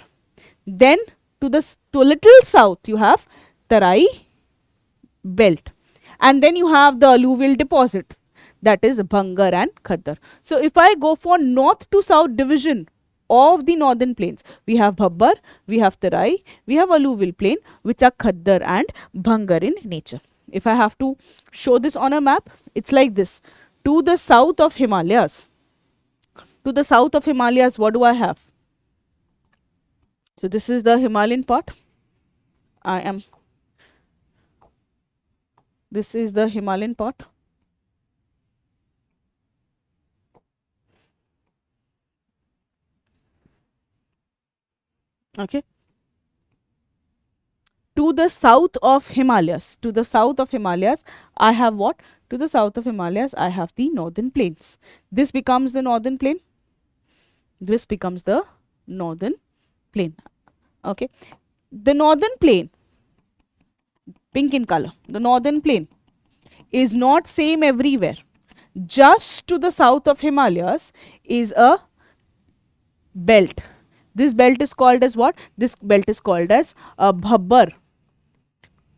Then to little south, you have Tarai belt. And then you have the alluvial deposits, that is Bhangar and Khaddar. So if I go for north to south division of the northern plains, we have Bhabbar, we have Tarai, we have alluvial plain, which are Khaddar and Bhangar in nature. If I have to show this on a map, it's like this. To the south of Himalayas, what do I have? So this is the Himalayan part. This is the Himalayan part. Okay. To the south of Himalayas, I have what? To the south of Himalayas, I have the northern plains. This becomes the northern plain. This becomes the northern plain. Okay. The northern plain, pink in color, the northern plain is not same everywhere. Just to the south of Himalayas is a belt. This belt is called as what? This belt is called as a Bhabbar.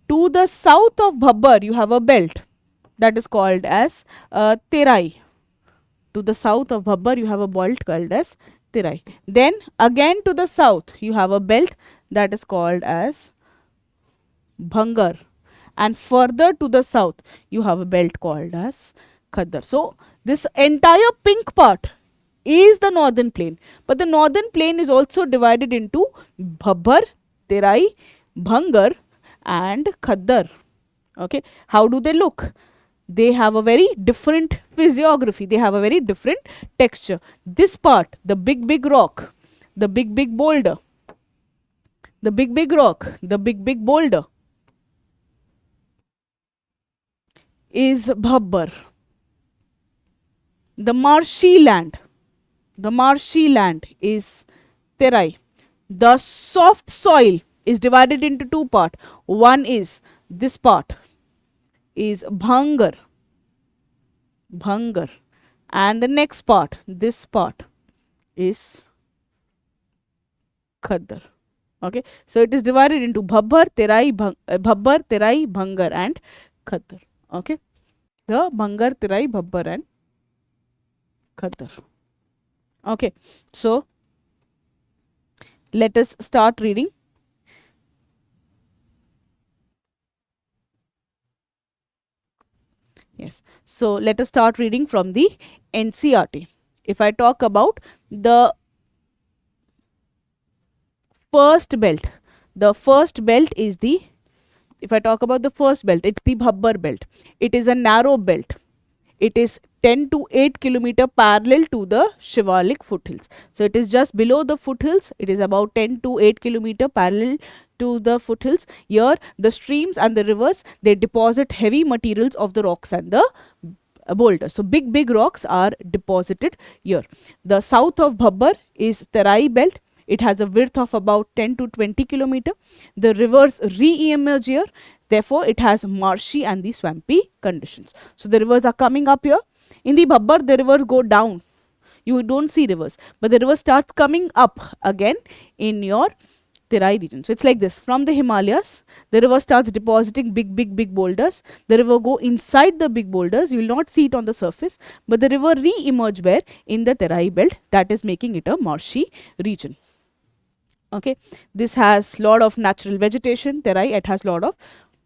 To the south of Bhabbar, you have a belt that is called as Terai. To the south of Bhabbar, you have a belt called as Terai. Then again to the south, you have a belt that is called as Bhangar. And further to the south, you have a belt called as Khaddar. So this entire pink part is the northern plain. But the northern plain is also divided into Bhabbar, Terai, Bhangar and Khaddar. Okay. How do they look? They have a very different physiography. They have a very different texture. This part, the big rock, the big boulder, the big rock, the big boulder is Bhabbar. The marshy land is Terai. The soft soil is divided into two parts. One is this part is Bhangar, and the next part, this part is Khaddar. Okay, so it is divided into Bhabbar, Terai, Bhangar and Khaddar. Okay, the Bhangar, Terai, Bhabbar and Khaddar. Okay, so let us start reading. Yes, so let us start reading from the NCERT. If I talk about the first belt, is the, if I talk about the first belt, it's the Bhabbar belt. It is a narrow belt. It is 10 to 8 kilometer parallel to the Shivalik foothills. So it is just below the foothills. It is about 10 to 8 kilometer parallel to the foothills. Here the streams and the rivers, they deposit heavy materials of the rocks and the boulders. So big rocks are deposited here. The south of Bhabbar is Terai belt. It has a width of about 10 to 20 kilometer. The rivers re-emerge here. Therefore, it has marshy and the swampy conditions. So the rivers are coming up here. In the Bhabbar, the rivers go down. You don't see rivers, but the river starts coming up again in your Terai region. So it's like this. From the Himalayas, the river starts depositing big boulders. The river go inside the big boulders. You will not see it on the surface, but the river re-emerge where? In the Terai belt. That is making it a marshy region. Okay, this has lot of natural vegetation. Terai, it has lot of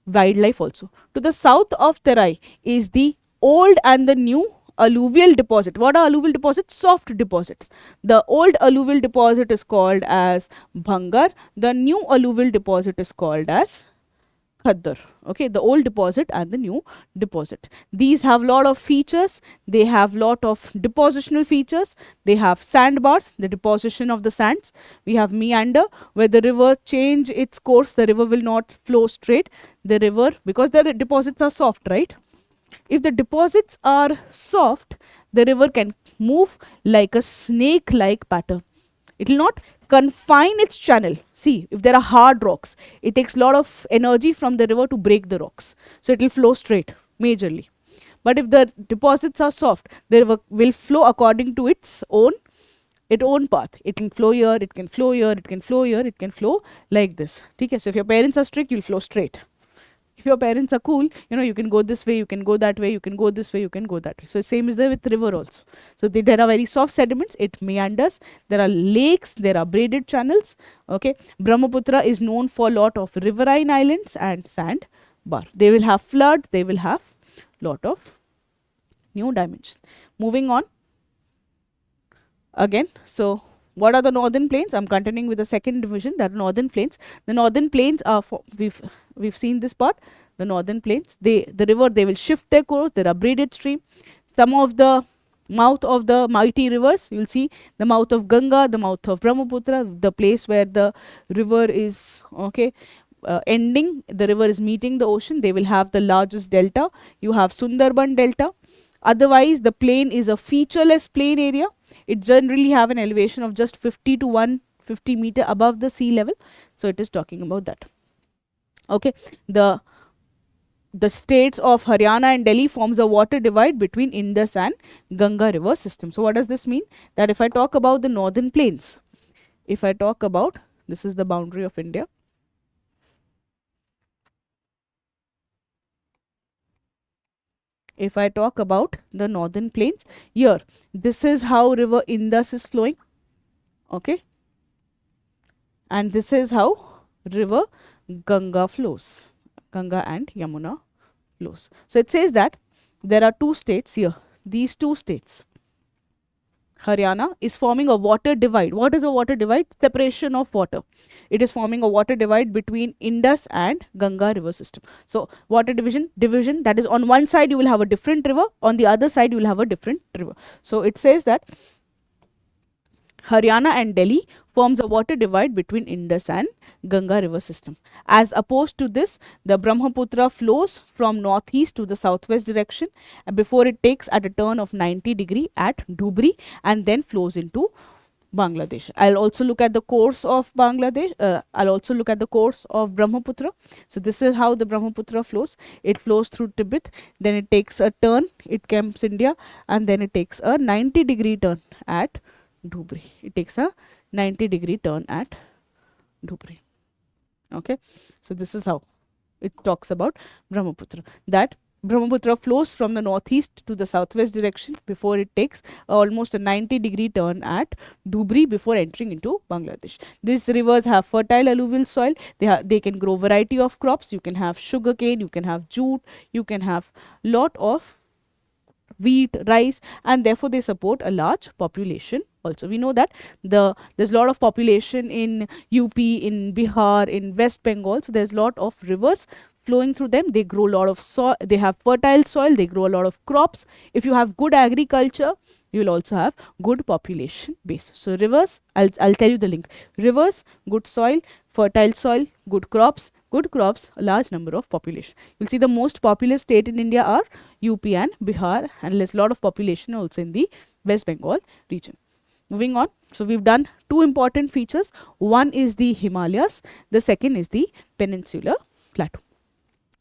wildlife also. To the south of Terai is the old and the new alluvial deposit. What are alluvial deposits? Soft deposits. The old alluvial deposit is called as Bhangar. The new alluvial deposit is called as Khaddar. Okay, the old deposit and the new deposit. These have lot of features. They have lot of depositional features. They have sandbars, the deposition of the sands. We have meander, where the river change its course. The river will not flow straight. The river, because the deposits are soft, right? If the deposits are soft, the river can move like a snake-like pattern. It will not confine its channel. See, if there are hard rocks, it takes a lot of energy from the river to break the rocks. So it will flow straight, majorly. But if the deposits are soft, the river will flow according to its own path. It can flow here, it can flow here, it can flow here, it can flow like this. Okay? So if your parents are strict, you'll flow straight. If your parents are cool, you can go this way, you can go that way, you can go this way, you can go that way. So same is there with river also. So there are very soft sediments, it meanders, there are lakes, there are braided channels. Okay, Brahmaputra is known for a lot of riverine islands and sand bar. They will have flood, they will have lot of new dimensions. Moving on again. So what are the northern plains? I'm continuing with the second division, that are northern plains. The northern plains are we've seen this part. The northern plains, the river, they will shift their course. There are braided stream. Some of the mouth of the mighty rivers, you'll see the mouth of Ganga, the mouth of Brahmaputra, the place where the river is ending, the river is meeting the ocean. They will have the largest delta. You have Sundarban delta. Otherwise, the plain is a featureless plain area. It generally have an elevation of just 50 to 150 meter above the sea level. So it is talking about that. Okay, the states of Haryana and Delhi forms a water divide between Indus and Ganga river system. So what does this mean? That if I talk about the northern plains, if I talk about, this is the boundary of India. If I talk about the northern plains, here, this is how river Indus is flowing. Okay. And this is how river Ganga flows. Ganga and Yamuna flows. So it says that there are two states here. These two states, Haryana is forming a water divide. What is a water divide? Separation of water. It is forming a water divide between Indus and Ganga river system. So water division, that is on one side you will have a different river, on the other side you will have a different river. So it says that Haryana and Delhi forms a water divide between Indus and Ganga river system. As opposed to this, the Brahmaputra flows from northeast to the southwest direction before it takes at a turn of 90 degree at Dhubri and then flows into Bangladesh. I'll also look at the course of Bangladesh. I'll also look at the course of Brahmaputra. So this is how the Brahmaputra flows. It flows through Tibet, then it takes a turn, it comes India, and then it takes a 90 degree turn at Dhubri. It takes a 90 degree turn at Dhubri. Okay, so this is how it talks about Brahmaputra. That Brahmaputra flows from the northeast to the southwest direction before it takes almost a 90 degree turn at Dhubri before entering into Bangladesh. These rivers have fertile alluvial soil. They can grow variety of crops. You can have sugarcane, you can have jute, you can have lot of wheat, rice, and therefore they support a large population. Also, we know that there's a lot of population in UP, in Bihar, in West Bengal. So there's a lot of rivers flowing through them. They grow a lot of soil. They have fertile soil. They grow a lot of crops. If you have good agriculture, you will also have good population base. So rivers, I'll tell you the link. Rivers, good soil, fertile soil, good crops, a large number of population. You'll see the most populous state in India are UP and Bihar, and there's a lot of population also in the West Bengal region. Moving on, so we've done two important features. One is the Himalayas, the second is the peninsular plateau.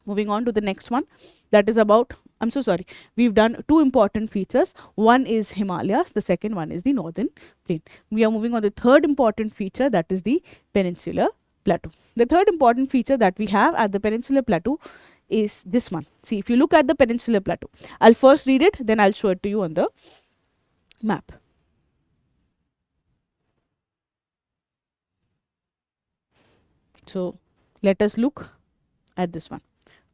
Moving on to the next one, that is about, I'm so sorry, we've done two important features. One is Himalayas, the second one is the northern plain. We are moving on the third important feature, that is the peninsular plateau. The third important feature that we have at the peninsular plateau is this one. See, if you look at the peninsular plateau, I'll first read it, then I'll show it to you on the map. So let us look at this one.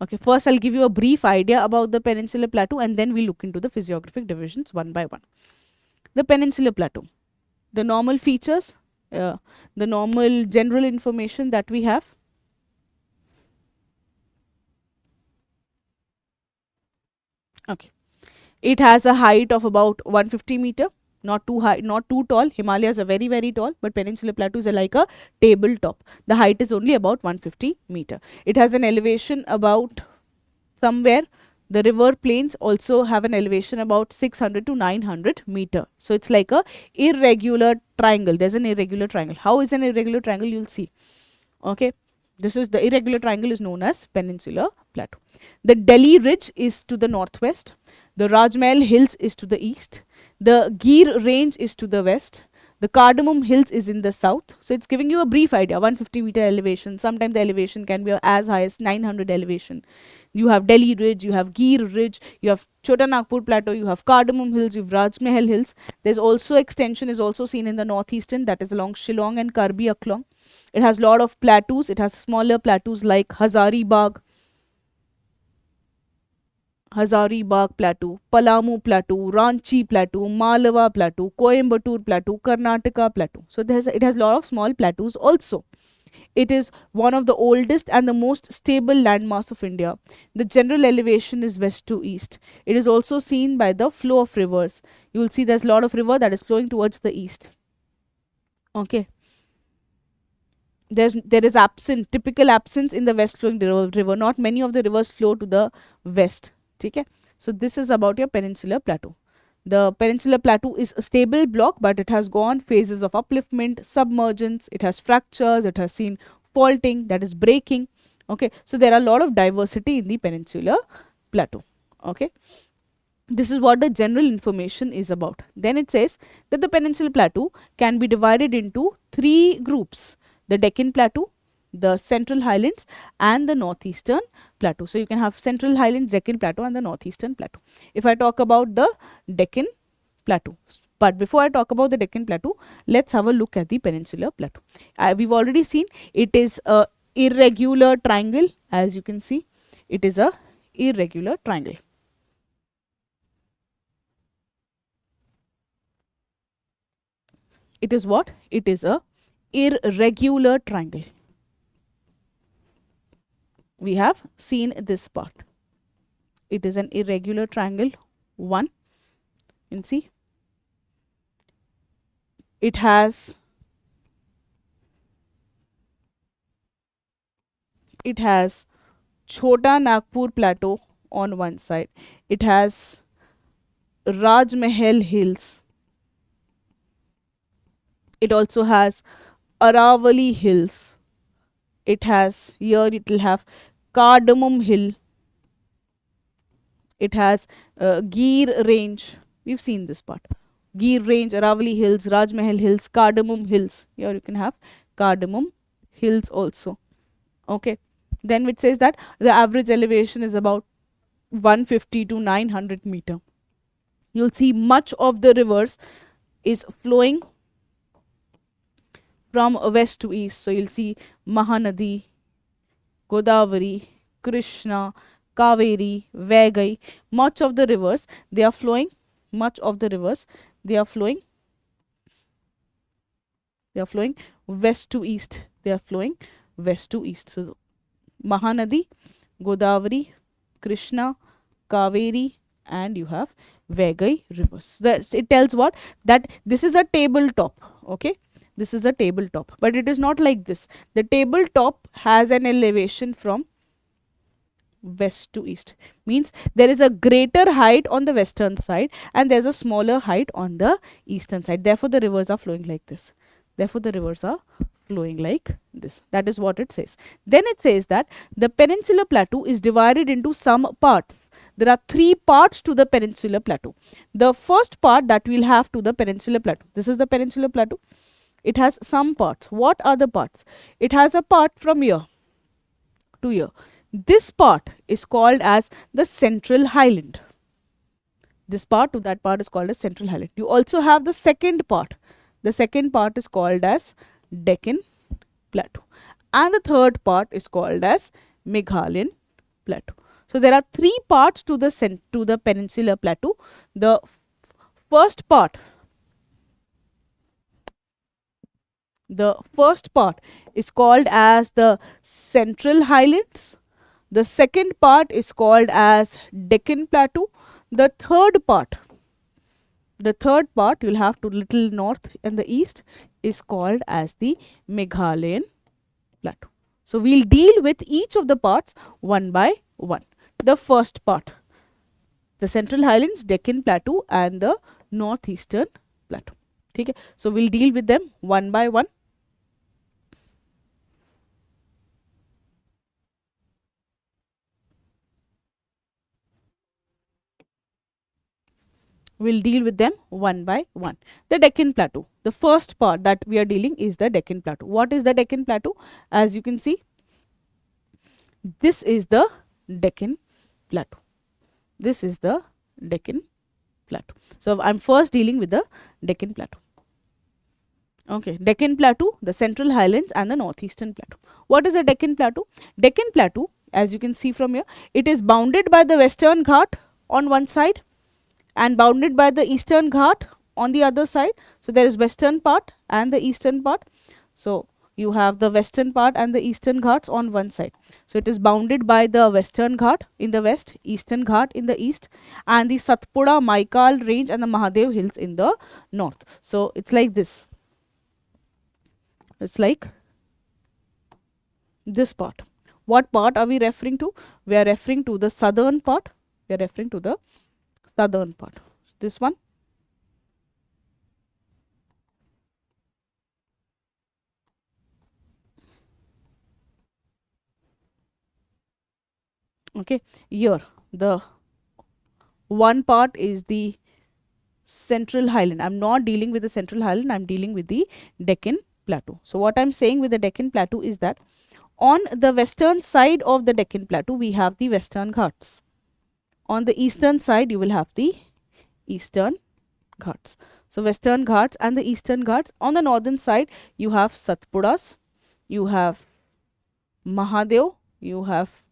Okay, first I'll give you a brief idea about the peninsular plateau, and then we look into the physiographic divisions one by one. The peninsular plateau, the normal features, the normal general information that we have. Okay, it has a height of about 150 meter, not too high, not too tall. Himalayas are very, very tall, but peninsular plateaus are like a tabletop. The height is only about 150 meter. It has an elevation about somewhere, the river plains also have an elevation about 600 to 900 meter. So it's like a irregular triangle. There's an irregular triangle. How is an irregular triangle? You'll see. Okay, this is the irregular triangle is known as peninsular plateau. The Delhi ridge is to the northwest. The Rajmahal hills is to the east. The Gir range is to the west. The Cardamom hills is in the south. So it's giving you a brief idea. 150 meter elevation. Sometimes the elevation can be as high as 900 elevation. You have Delhi ridge, you have Gir ridge, you have Chota Nagpur plateau, you have Cardamom hills, you have Rajmahal hills. There's also extension is also seen in the northeastern, that is along Shillong and Karbi Anklong. It has lot of plateaus. It has smaller plateaus like Hazaribagh Plateau, Palamu Plateau, Ranchi Plateau, Malwa Plateau, Coimbatore Plateau, Karnataka Plateau. So it has a lot of small plateaus also. It is one of the oldest and the most stable landmass of India. The general elevation is west to east. It is also seen by the flow of rivers. You will see there's a lot of river that is flowing towards the east. Okay. There is typical absence in the west flowing river. Not many of the rivers flow to the west. Okay. So this is about your peninsular plateau. The peninsular plateau is a stable block, but it has gone phases of upliftment, submergence, it has fractures, it has seen faulting, that is breaking. Okay, so there are a lot of diversity in the peninsular plateau. Okay, this is what the general information is about. Then it says that the peninsular plateau can be divided into three groups: the Deccan Plateau, the Central Highlands, and the Northeastern Plateau. So you can have Central Highlands, Deccan Plateau, and the Northeastern Plateau. If I talk about the Deccan Plateau, but before I talk about the Deccan Plateau, let's have a look at the Peninsular Plateau. We've already seen it is a irregular triangle. As you can see, it is a irregular triangle. It is what? It is a irregular triangle. We have seen this part. It is an irregular triangle. One, you can see it has Chota Nagpur Plateau on one side. It has Rajmahal Hills. It also has Aravali Hills. It has, here it will have Cardamom Hill. It has Gir Range. We've seen this part. Gir Range, Aravali Hills, Rajmahal Hills, Cardamom Hills. Here you can have Cardamom Hills also. Okay. Then it says that the average elevation is about 150 to 900 meter. You'll see much of the rivers is flowing from west to east. So you'll see Mahanadi, Godavari, Krishna, Kaveri, Vaigai. Much of the rivers, they are flowing. Much of the rivers, they are flowing. They are flowing west to east. They are flowing west to east. So Mahanadi, Godavari, Krishna, Kaveri, and you have Vaigai rivers. That it tells what? That this is a tabletop. Okay. This is a tabletop, but it is not like this. The tabletop has an elevation from west to east. Means there is a greater height on the western side and there's a smaller height on the eastern side. Therefore, the rivers are flowing like this. Therefore, the rivers are flowing like this. That is what it says. Then it says that the peninsular plateau is divided into some parts. There are 3 parts to the peninsular plateau. The first part that we'll have to the peninsular plateau. This is the peninsular plateau. It has some parts. What are the parts? It has a part from here to here. This part is called as the central highland. This part to that part is called as central highland. You also have the second part. The second part is called as Deccan Plateau. And the third part is called as Meghalayan Plateau. So there are 3 parts to the peninsular plateau. The first part is called as the Central Highlands. The second part is called as Deccan Plateau. The third part you'll have to little north and the east is called as the Meghalayan Plateau. So we'll deal with each of the parts one by one. The first part, the Central Highlands, Deccan Plateau and the Northeastern Plateau. Okay? So we'll deal with them one by one. We'll deal with them one by one. The Deccan Plateau. The first part that we are dealing is the Deccan Plateau. What is the Deccan Plateau? As you can see, this is the Deccan Plateau. This is the Deccan Plateau. So I'm first dealing with the Deccan Plateau. Okay, Deccan Plateau, the Central Highlands and the Northeastern Plateau. What is a Deccan Plateau? Deccan Plateau, as you can see from here, it is bounded by the Western Ghat on one side and bounded by the Eastern Ghat on the other side. So there is Western part and the Eastern part. So you have the Western part and the Eastern Ghats on one side. So it is bounded by the Western Ghat in the west, Eastern Ghat in the east, and the Satpura, Maikal range and the Mahadev hills in the north. So it's like this. It's like this part. What part are we referring to? We are referring to the southern part. We are referring to the southern part. This one. Okay, here the one part is the Central Highland. I'm not dealing with the Central Highland, I'm dealing with the Deccan Plateau. So what I'm saying with the Deccan Plateau is that on the western side of the Deccan Plateau, we have the Western Ghats. On the eastern side, you will have the Eastern Ghats. So Western Ghats and the Eastern Ghats. On the northern side, you have Satpuras, you have Mahadev, you have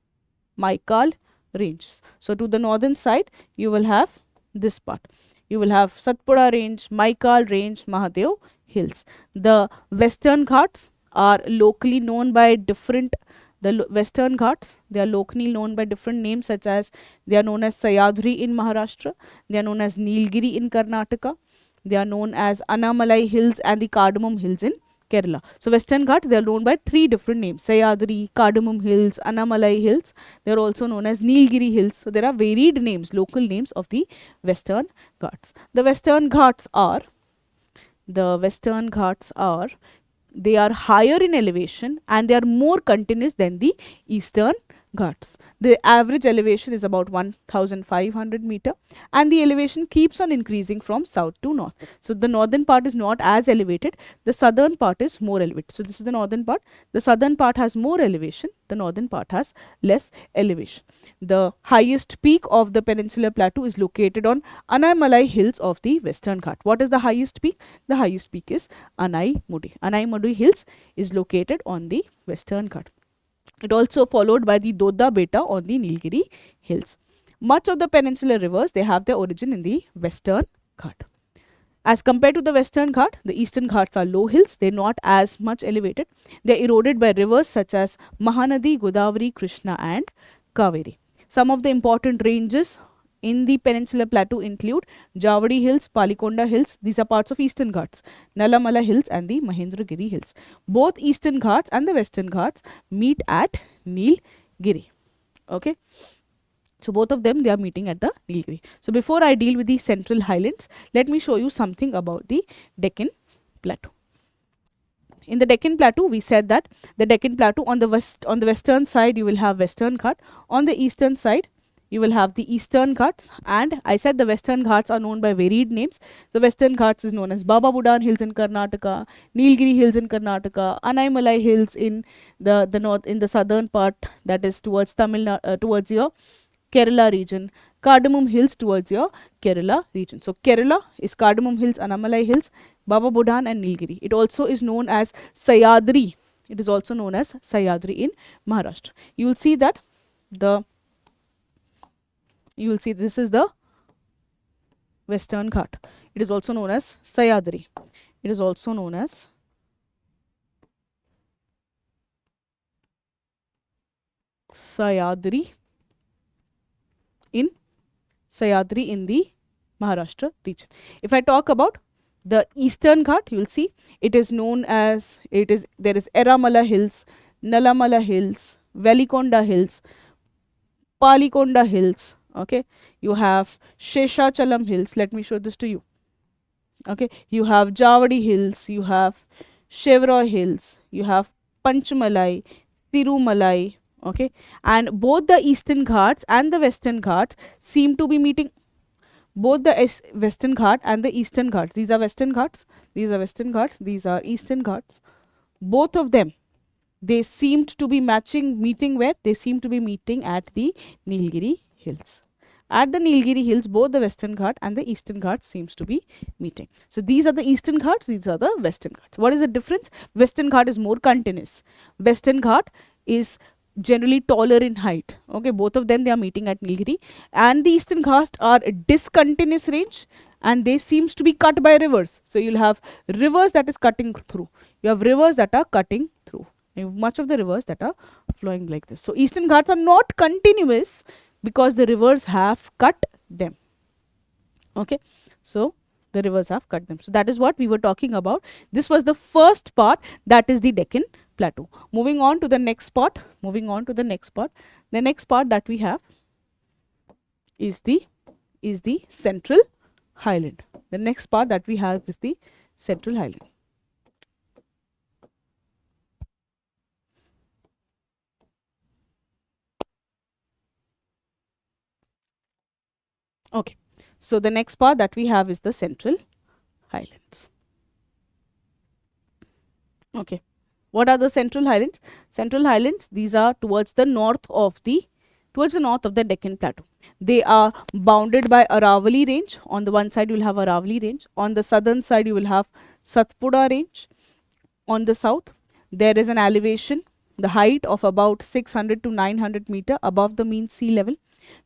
Maikal ranges. So to the northern side, you will have this part. You will have Satpura range, Maikal range, Mahadev hills. The Western Ghats are locally known by different, Western Ghats, they are locally known by different names, such as they are known as Sahyadri in Maharashtra, they are known as Nilgiri in Karnataka, they are known as Annamalai hills and the Cardamom hills in Kerala. So Western Ghats, they are known by 3 different names: Sahyadri, Cardamom hills, Annamalai hills. They are also known as Nilgiri hills. So there are varied names, local names of the Western Ghats. The Western Ghats are, they are higher in elevation and they are more continuous than the Eastern Ghats. The average elevation is about 1500 meter and the elevation keeps on increasing from south to north. So the northern part is not as elevated, the southern part is more elevated. So this is the northern part, the southern part has more elevation, the northern part has less elevation. The highest peak of the peninsular plateau is located on Anaimalai hills of the Western Ghat. What is the highest peak? The highest peak is Anaimudi. Anaimudi hills is located on the Western Ghat. It also followed by the Dodda Beta on the Nilgiri hills. Much of the peninsular rivers, they have their origin in the Western Ghat. As compared to the Western Ghat, the Eastern Ghats are low hills. They are not as much elevated. They are eroded by rivers such as Mahanadi, Godavari, Krishna and Kaveri. Some of the important ranges in the peninsular plateau include Javadi hills, Palikonda hills. These are parts of Eastern Ghats. Nalamala hills and the Mahendragiri hills. Both Eastern Ghats and the Western Ghats meet at Nilgiri. Okay. So both of them, they are meeting at the Nilgiri. So before I deal with the Central Highlands, let me show you something about the Deccan Plateau. in the Deccan Plateau, we said that the Deccan Plateau on the western side you will have Western Ghat, on the eastern side you will have the Eastern Ghats, and I said the Western Ghats are known by varied names. The Western Ghats is known as Baba Budan Hills in Karnataka, Nilgiri Hills in Karnataka, Anaimalai Hills in the north, in the southern part, that is towards towards your Kerala region, Cardamom Hills towards your Kerala region. So Kerala is Cardamom Hills, Anaimalai Hills, Baba Budan and Nilgiri. It also is known as Sahyadri. It is also known as Sahyadri in Maharashtra. You will see that this is the Western Ghat. It is also known as Sahyadri. It is also known as Sahyadri in the Maharashtra region. If I talk about the Eastern Ghat, you will see it is known as, there is Eramala Hills, Nalamala Hills, Velikonda Hills, Palikonda Hills. Okay, you have Sheshachalam Hills. Let me show this to you. Okay, you have Javadi Hills, you have Chevroy Hills, you have Panchamalai, Tirumalai. Okay, and both the Eastern Ghats and the Western Ghats seem to be meeting. Both the Western Ghat and the Eastern Ghats, these are Western Ghats, these are Western Ghats, these are Eastern Ghats. Both of them, they seemed to be meeting where? They seem to be meeting at the Nilgiri Hills. At the Nilgiri Hills, both the Western Ghat and the Eastern Ghats seems to be meeting. So these are the Eastern Ghats, these are the Western Ghats. What is the difference? Western Ghat is more continuous. Western Ghat is generally taller in height. Okay, both of them, they are meeting at Nilgiri, and the Eastern Ghats are a discontinuous range and they seems to be cut by rivers. So you'll have rivers that is cutting through. You have rivers that are cutting through. You have much of the rivers that are flowing like this. So Eastern Ghats are not continuous because the rivers have cut them. Okay, so the rivers have cut them. So that is what we were talking about. This was the first part, that is the Deccan Plateau. Moving on to the next part. The next part that we have is the Central Highland. The next part that we have is the Central Highland. Okay, so the next part that we have is the Central Highlands. Okay, what are the Central Highlands? Central Highlands, these are towards the north of the Deccan Plateau. They are bounded by Aravalli Range. On the one side you will have Aravalli Range, on the southern side you will have Satpura Range. On the south there is an elevation, the height of about 600 to 900 meter above the mean sea level.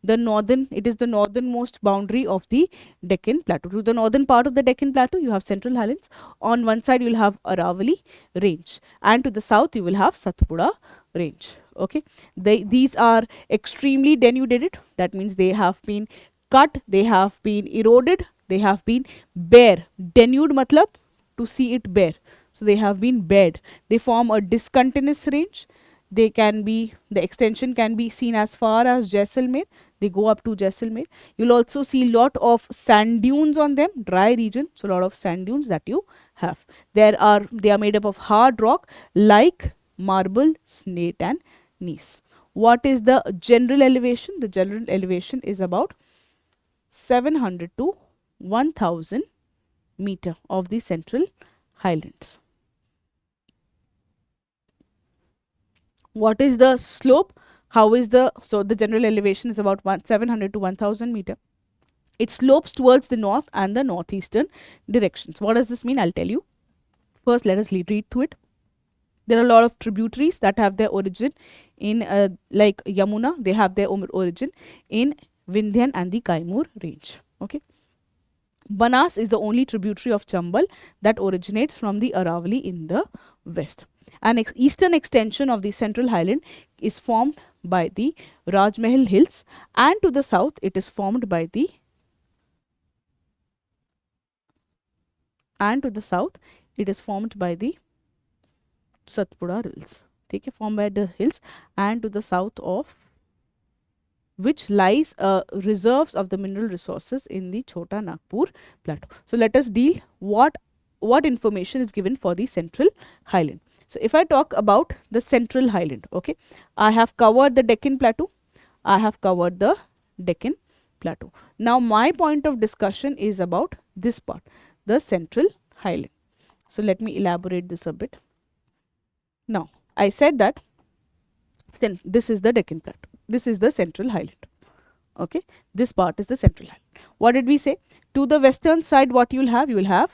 It is the northernmost boundary of the Deccan Plateau. To the northern part of the Deccan Plateau, you have Central Highlands. On one side, you will have Aravalli Range, and to the south, you will have Satpura Range. Okay, these are extremely denuded. That means they have been cut, they have been eroded, they have been bare. Denude matlab to see it bare. So they have been bared. They form a discontinuous range. The extension can be seen as far as Jaisalmer. They go up to Jaisalmer. You'll also see lot of sand dunes on them, dry region. So a lot of sand dunes that you have. They are made up of hard rock like marble, slate and gneiss. What is the general elevation? The general elevation is about 700 to 1000 meter of the Central Highlands. What is the slope? So the general elevation is about 700 to 1000 meter. It slopes towards the north and the northeastern directions. What does this mean? I'll tell you. First, let us read through it. There are a lot of tributaries that have their origin in like Yamuna. They have their origin in Vindhyan and the Kaimur range. Okay. Banas is the only tributary of Chambal that originates from the Aravalli in the west. An eastern extension of the Central Highland is formed by the Rajmahal Hills, and to the south it is formed by the Satpura Hills. Take formed by the hills, and to the south of which lies reserves of the mineral resources in the Chota Nagpur Plateau. So let us deal what what information is given for the Central Highland. So if I talk about the Central Highland, okay, I have covered the Deccan Plateau, I have covered the Deccan Plateau. Now my point of discussion is about this part, the Central Highland. So let me elaborate this a bit. Now I said that this is the Deccan Plateau, this is the Central Highland. Okay, this part is the Central Highland. What did we say? To the western side, what you will have? You will have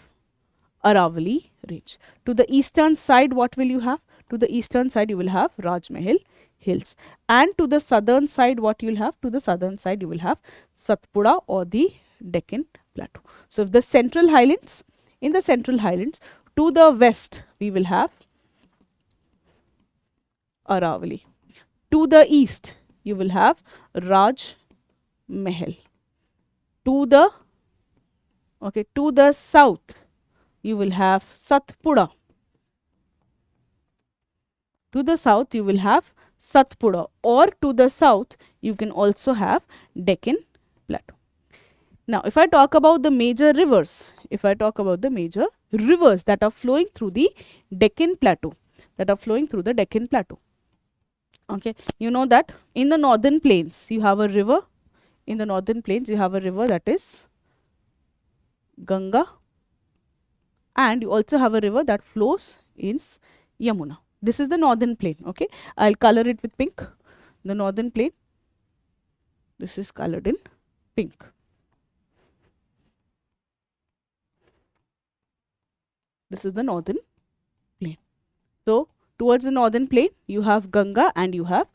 Aravalli range. To the eastern side, what will you have? To the eastern side, you will have Rajmahal hills. And to the southern side, what you will have? To the southern side, you will have Satpura or the Deccan Plateau. So the Central Highlands, in the Central Highlands, to the west, we will have Aravalli. To the east, you will have Raj Mahal. To the south, you will have Satpura. To the south, you will have Satpura, or to the south, you can also have Deccan Plateau. Now, if I talk about the major rivers, that are flowing through the Deccan Plateau, okay, you know that in the northern plains, you have a river. In the northern plains, you have a river, that is Ganga, and you also have a river that flows in Yamuna. This is the northern plain. Okay, I'll color it with pink. The northern plain, this is colored in pink. This is the northern plain. So towards the northern plain, you have Ganga and you have,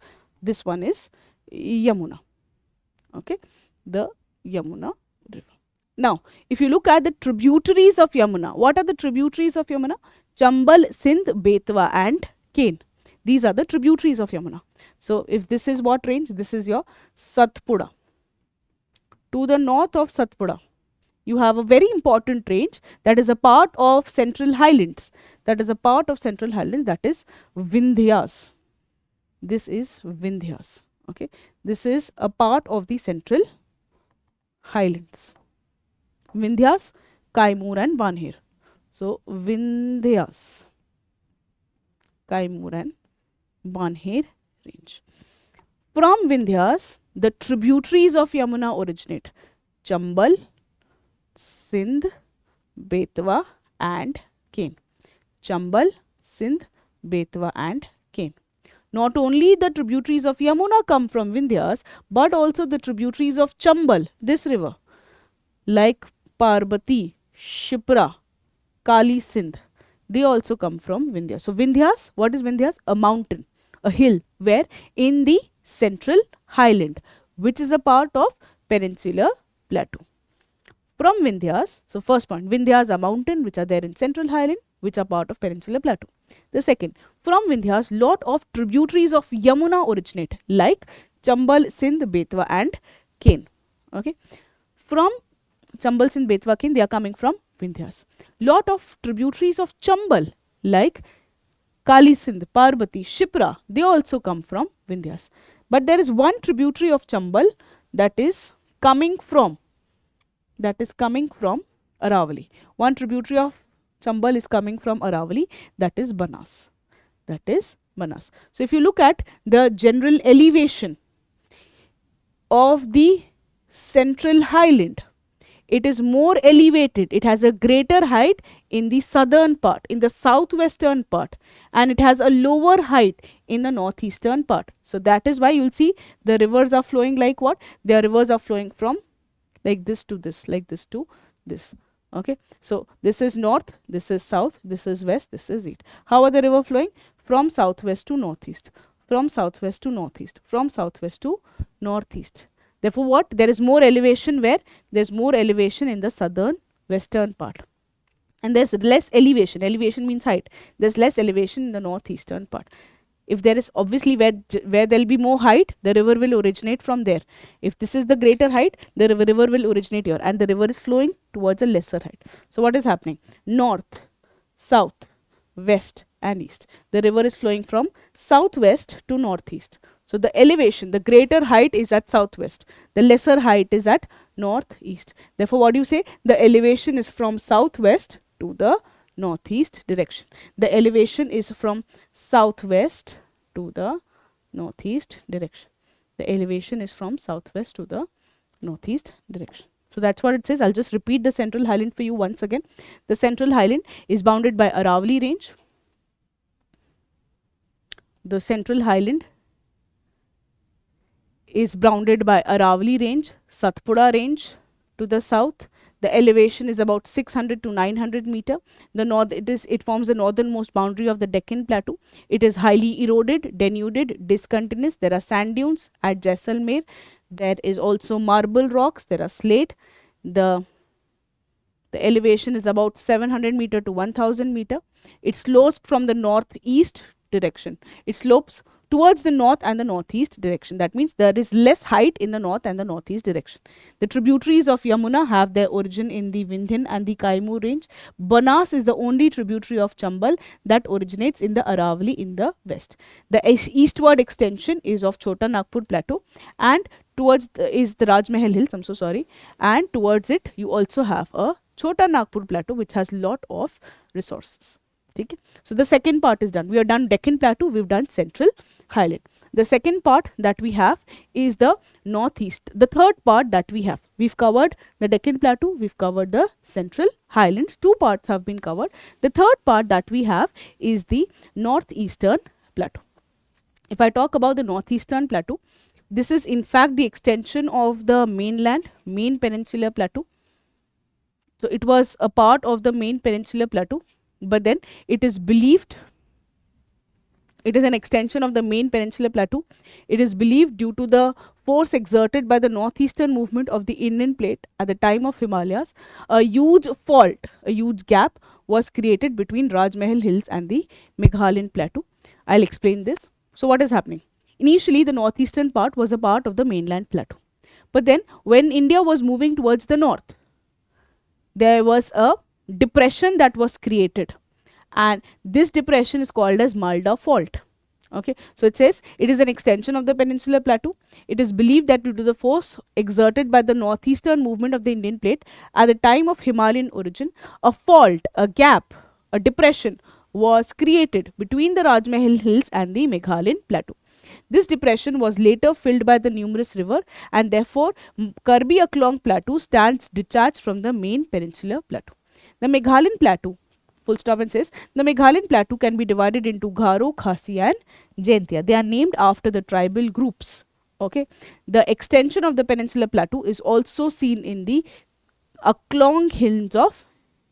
this one is Yamuna. Okay, the Yamuna river. Now, if you look at the tributaries of Yamuna, what are the tributaries of Yamuna? Chambal, Sindh, Betwa and Ken. These are the tributaries of Yamuna. So if this is what range? This is your Satpura. To the north of Satpura, you have a very important range that is a part of Central Highlands. That is Vindhyas. This is Vindhyas. Okay, this is a part of the Central Highlands. Vindhyas, Kaimur and Banher. So Vindhyas, Kaimur and Banher range. From Vindhyas, the tributaries of Yamuna originate. Chambal, Sindh, Betwa and Ken. Chambal, Sindh, Betwa and Ken. Not only the tributaries of Yamuna come from Vindhyas, but also the tributaries of Chambal, this river, like Parbati, Shipra, Kali Sindh, they also come from Vindhyas. So Vindhyas, what is Vindhyas? A mountain, a hill, where in the Central Highland, which is a part of Peninsular Plateau. From Vindhyas, so first point, Vindhyas are mountain which are there in Central Highland, which are part of Peninsular Plateau. The second, from Vindhyas, lot of tributaries of Yamuna originate, like Chambal, Sindh, Betwa and Ken. Okay, from Chambal, Sindh, Betwa, Ken, they are coming from Vindhyas. Lot of tributaries of Chambal, like Kali Sindh, Parbati, Shipra, they also come from Vindhyas. But there is one tributary of Chambal that is coming from Aravalli. One tributary of Chambal is coming from Aravalli, that is Banas. So if you look at the general elevation of the Central Highland, it is more elevated. It has a greater height in the southern part, in the southwestern part, and it has a lower height in the northeastern part. So that is why you will see the rivers are flowing like what? Their rivers are flowing from like this to this, like this to this. Okay, so this is north, this is south, this is west, this is east. How are the river flowing? From southwest to northeast, from southwest to northeast, from southwest to northeast. Therefore, what? There is more elevation where? There is more elevation in the southern western part. And there is less elevation. Elevation means height. There is less elevation in the northeastern part. If there is obviously where there will be more height, the river will originate from there. If this is the greater height, the river will originate here, and the river is flowing towards a lesser height. So what is happening? North, south, west and east. The river is flowing from southwest to northeast. So the elevation, the greater height is at southwest, the lesser height is at northeast. Therefore, what do you say? The elevation is from southwest to the northeast direction. The elevation is from southwest to the northeast direction. The elevation is from southwest to the northeast direction. So that's what it says. I'll just repeat the Central Highland for you once again. The Central Highland is bounded by Aravalli Range. The Central Highland is bounded by Aravalli Range, Satpura Range to the south. The elevation is about 600 to 900 meter. It forms the northernmost boundary of the Deccan Plateau. It is highly eroded, denuded, discontinuous. There are sand dunes at Jaisalmer. There is also marble rocks. There are slate. The elevation is about 700 meter to 1000 meter. It slopes from the northeast direction. It slopes towards the north and the northeast direction. That means there is less height in the north and the northeast direction. The tributaries of Yamuna have their origin in the Vindhyan and the Kaimur range. Banas is the only tributary of Chambal that originates in the Aravalli in the west. The eastward extension is of Chota Nagpur Plateau, and towards is the Rajmahal Hills, I'm so sorry, and towards it you also have a Chota Nagpur Plateau which has lot of resources. Okay. So the second part is done. We have done Deccan Plateau, we've done Central Highland. The second part that we have is the northeast. The third part that we have, we've covered the Deccan Plateau, we've covered the Central Highlands. Two parts have been covered. The third part that we have is the northeastern plateau. If I talk about the northeastern plateau, this is in fact the extension of the mainland, main peninsular plateau. So it was a part of the main peninsular plateau, but then it is believed it is an extension of the main peninsular plateau. It is believed due to the force exerted by the northeastern movement of the Indian plate at the time of Himalayas, a huge fault, a huge gap was created between Rajmahal Hills and the Meghalayan plateau. I'll explain this. So what is happening? Initially, the northeastern part was a part of the mainland plateau. But then when India was moving towards the north, there was a depression that was created, and this depression is called as Malda Fault. Okay, so it says it is an extension of the peninsular plateau. It is believed that due to the force exerted by the northeastern movement of the Indian plate at the time of Himalayan origin, a fault, a gap, a depression was created between the Rajmahal Hills and the Meghalayan plateau. This depression was later filled by the numerous river, and therefore Karbi-Aklong plateau stands detached from the main peninsular plateau. The Meghalayan plateau, full stop, and says the Meghalayan plateau can be divided into Garo, Khasi and Jaintia. They are named after the tribal groups. Okay, the extension of the peninsular plateau is also seen in the Aklong Hills of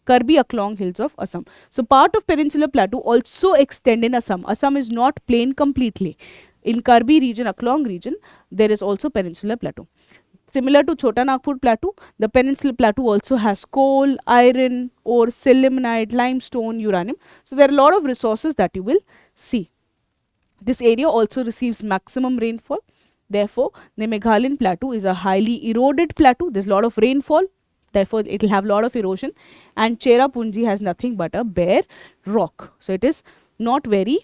Karbi-Aklong Hills of Assam. So part of peninsular plateau also extend in Assam. Assam is not plain completely. In Karbi region, Aklong region, there is also peninsular plateau. Similar to Chota Nagpur plateau, the peninsular plateau also has coal, iron, ore, sillimanite, limestone, uranium. So there are a lot of resources that you will see. This area also receives maximum rainfall. Therefore, the Meghalayan plateau is a highly eroded plateau. There's a lot of rainfall. Therefore, it will have a lot of erosion. And Cherrapunji has nothing but a bare rock. So it is not very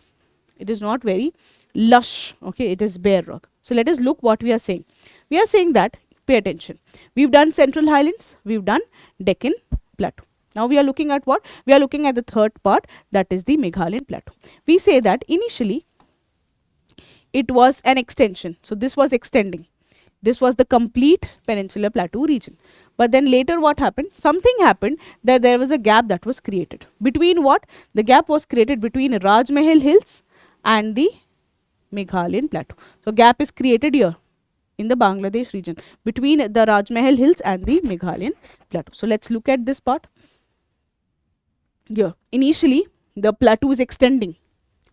lush. Okay, it is bare rock. So let us look what we are saying. We are saying that, pay attention, we've done Central Highlands, we've done Deccan Plateau. Now we are looking at what? We are looking at the third part, that is the Meghalayan Plateau. We say that initially it was an extension. So this was extending. This was the complete peninsular plateau region. But then later what happened? Something happened that there was a gap that was created. Between what? The gap was created between Rajmahal Hills and the Meghalayan Plateau. So gap is created here in the Bangladesh region between the Rajmahal Hills and the Meghalayan Plateau. So let's look at this part. Here, initially the plateau is extending.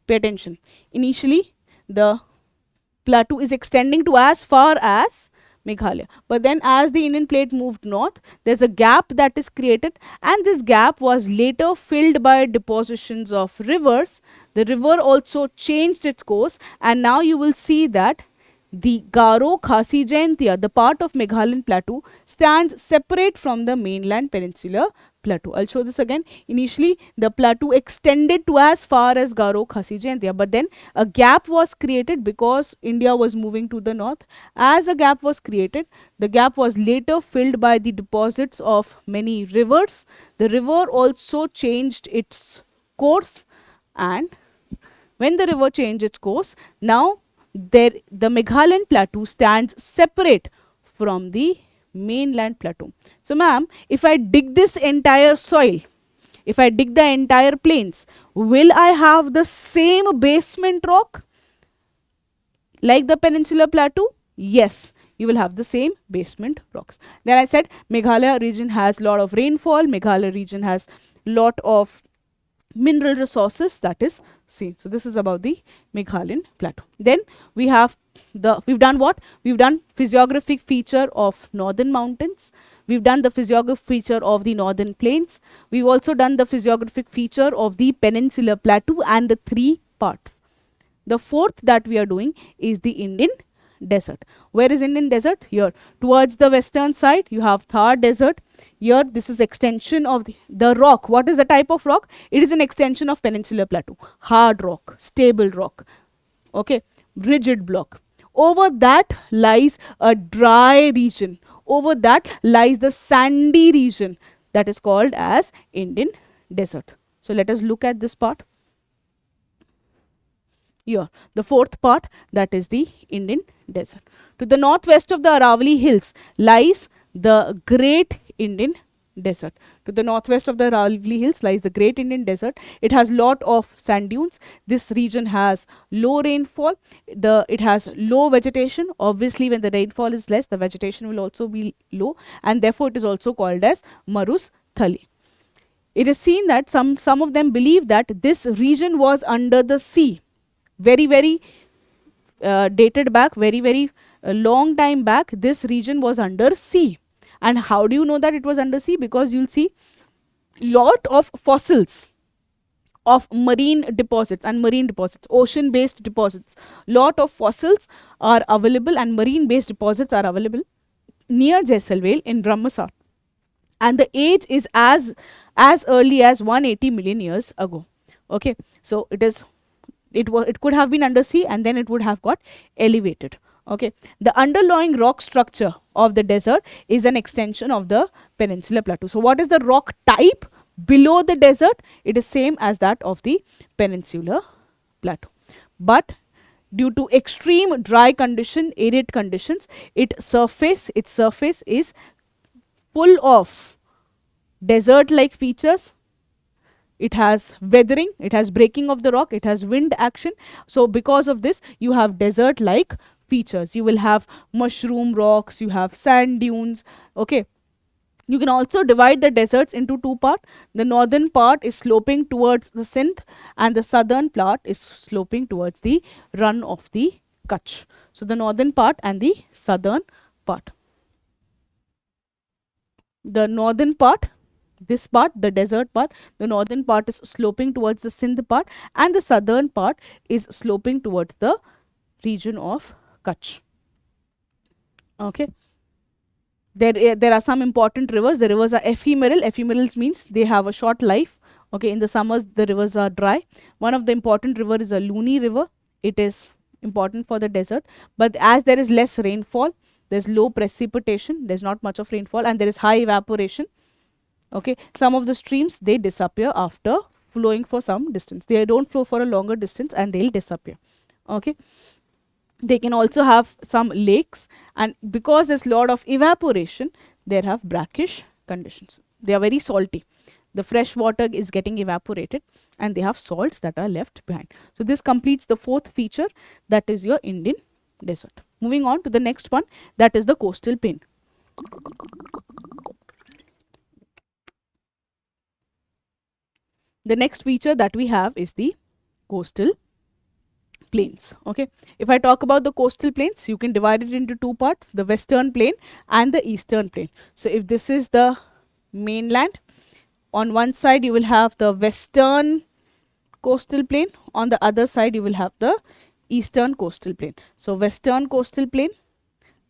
Pay attention. Initially the plateau is extending to as far as Meghalaya. But then as the Indian plate moved north, there's a gap that is created, and this gap was later filled by depositions of rivers. The river also changed its course, and now you will see that the 𝐑𝐄𝐂𝐏𝐶𝐃, the part of Meghalayan plateau, stands separate from the mainland peninsular plateau. I'll show this again. Initially, the plateau extended to as far as 𝐑𝐄𝐏𝐶𝐃, but then a gap was created because India was moving to the north. As a gap was created, the gap was later filled by the deposits of many rivers. The river also changed its course, and when the river changed its course, now the Meghalayan plateau stands separate from the mainland plateau. So ma'am, if I dig this entire soil, if I dig the entire plains, will I have the same basement rock like the peninsular plateau? Yes, you will have the same basement rocks. Then I said Meghalaya region has lot of rainfall, Meghalaya region has lot of mineral resources, that is seen. So this is about the Meghalayan plateau. Then we've done what? We've done physiographic feature of northern mountains. We've done the physiographic feature of the northern plains. We've also done the physiographic feature of the peninsular plateau and the three parts. The fourth that we are doing is the Indian desert. Where is Indian desert? Here. Towards the western side, you have Thar desert. Here, this is extension of the rock. What is the type of rock? It is an extension of peninsular plateau. Hard rock, stable rock, okay, rigid block. Over that lies a dry region. Over that lies the sandy region that is called as Indian desert. So let us look at this part. Here, the fourth part, that is the Indian desert. To the northwest of the Aravalli hills lies the Great Indian Desert. To the northwest of the Aravalli hills lies the Great Indian Desert. It has lot of sand dunes. This region has low rainfall. It has low vegetation. Obviously, when the rainfall is less, the vegetation will also be low, and therefore it is also called as Marusthali. It is seen that some of them believe that this region was under the sea. Very dated back, very long time back, this region was under sea. And how do you know that it was under sea? Because you'll see lot of fossils of marine deposits and marine deposits, ocean based deposits. Lot of fossils are available and marine based deposits are available near Jaisalmer in Brahmasar, and the age is as early as 180 million years ago. Okay, so it could have been undersea and then it would have got elevated. Okay, the underlying rock structure of the desert is an extension of the peninsular plateau. So what is the rock type below the desert? It is same as that of the peninsular plateau, but due to extreme dry condition, arid conditions, its surface is full of desert like features. It has weathering, it has breaking of the rock, it has wind action. So because of this, you have desert like features. You will have mushroom rocks, you have sand dunes. Okay, you can also divide the deserts into two parts. The northern part is sloping towards the Sindh and the southern part is sloping towards the run of the Kutch. So the northern part and the southern part. The northern part, this part, the desert part, the northern part is sloping towards the Sindh part and the southern part is sloping towards the region of Kutch. Okay, there are some important rivers. The rivers are ephemeral. Ephemerals means they have a short life. Okay, in the summers the rivers are dry. One of the important river is a Luni river. It is important for the desert, but as there is less rainfall, there's low precipitation, there's not much of rainfall, and there is high evaporation. Okay, some of the streams, they disappear after flowing for some distance. They don't flow for a longer distance and they'll disappear. Okay, they can also have some lakes, and because there's lot of evaporation, there have brackish conditions. They are very salty. The fresh water is getting evaporated and they have salts that are left behind. So this completes the fourth feature, that is your Indian desert. Moving on to the next one, that is the coastal plain. The next feature that we have is the coastal plains. Okay, if I talk about the coastal plains, you can divide it into two parts, the western plain and the eastern plain. So if this is the mainland, on one side you will have the western coastal plain, on the other side you will have the eastern coastal plain. So western coastal plain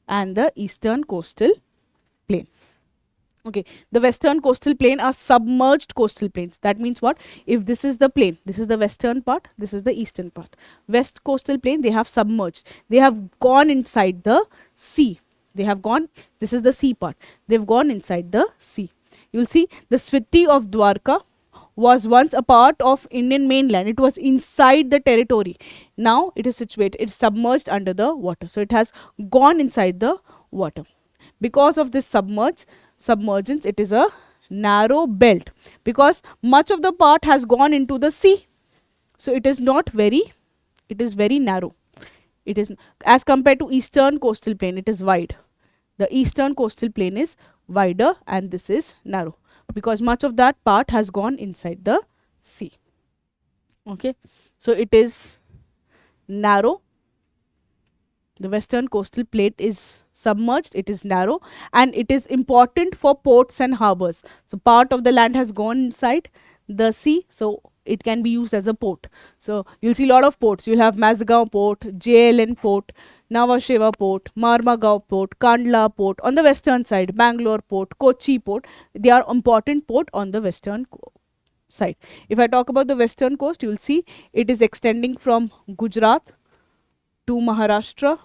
and the eastern coastal plain. Okay, the western coastal plain are submerged coastal plains. That means what? If this is the plain, this is the western part, this is the eastern part. West coastal plain, they have submerged. They have gone inside the sea. They have gone, this is the sea part. They've gone inside the sea. You'll see the city of Dwarka was once a part of Indian mainland. It was inside the territory. Now it is situated, it's submerged under the water. So it has gone inside the water. Because of this submergence, it is a narrow belt, because much of the part has gone into the sea. So it is not very, it is very narrow. It is, as compared to eastern coastal plain, it is wide. The eastern coastal plain is wider and this is narrow, because much of that part has gone inside the sea. Okay, so it is narrow. The western coastal plain is submerged, it is narrow, and it is important for ports and harbors. So part of the land has gone inside the sea, so it can be used as a port. So you'll see a lot of ports. You'll have Mazagaon port, JLN port, Nhava Sheva port, Marmagaon port, Kandla port. On the western side, Bangalore port, Kochi port, they are important port on the western side. If I talk about the western coast, you'll see it is extending from Gujarat to Maharashtra,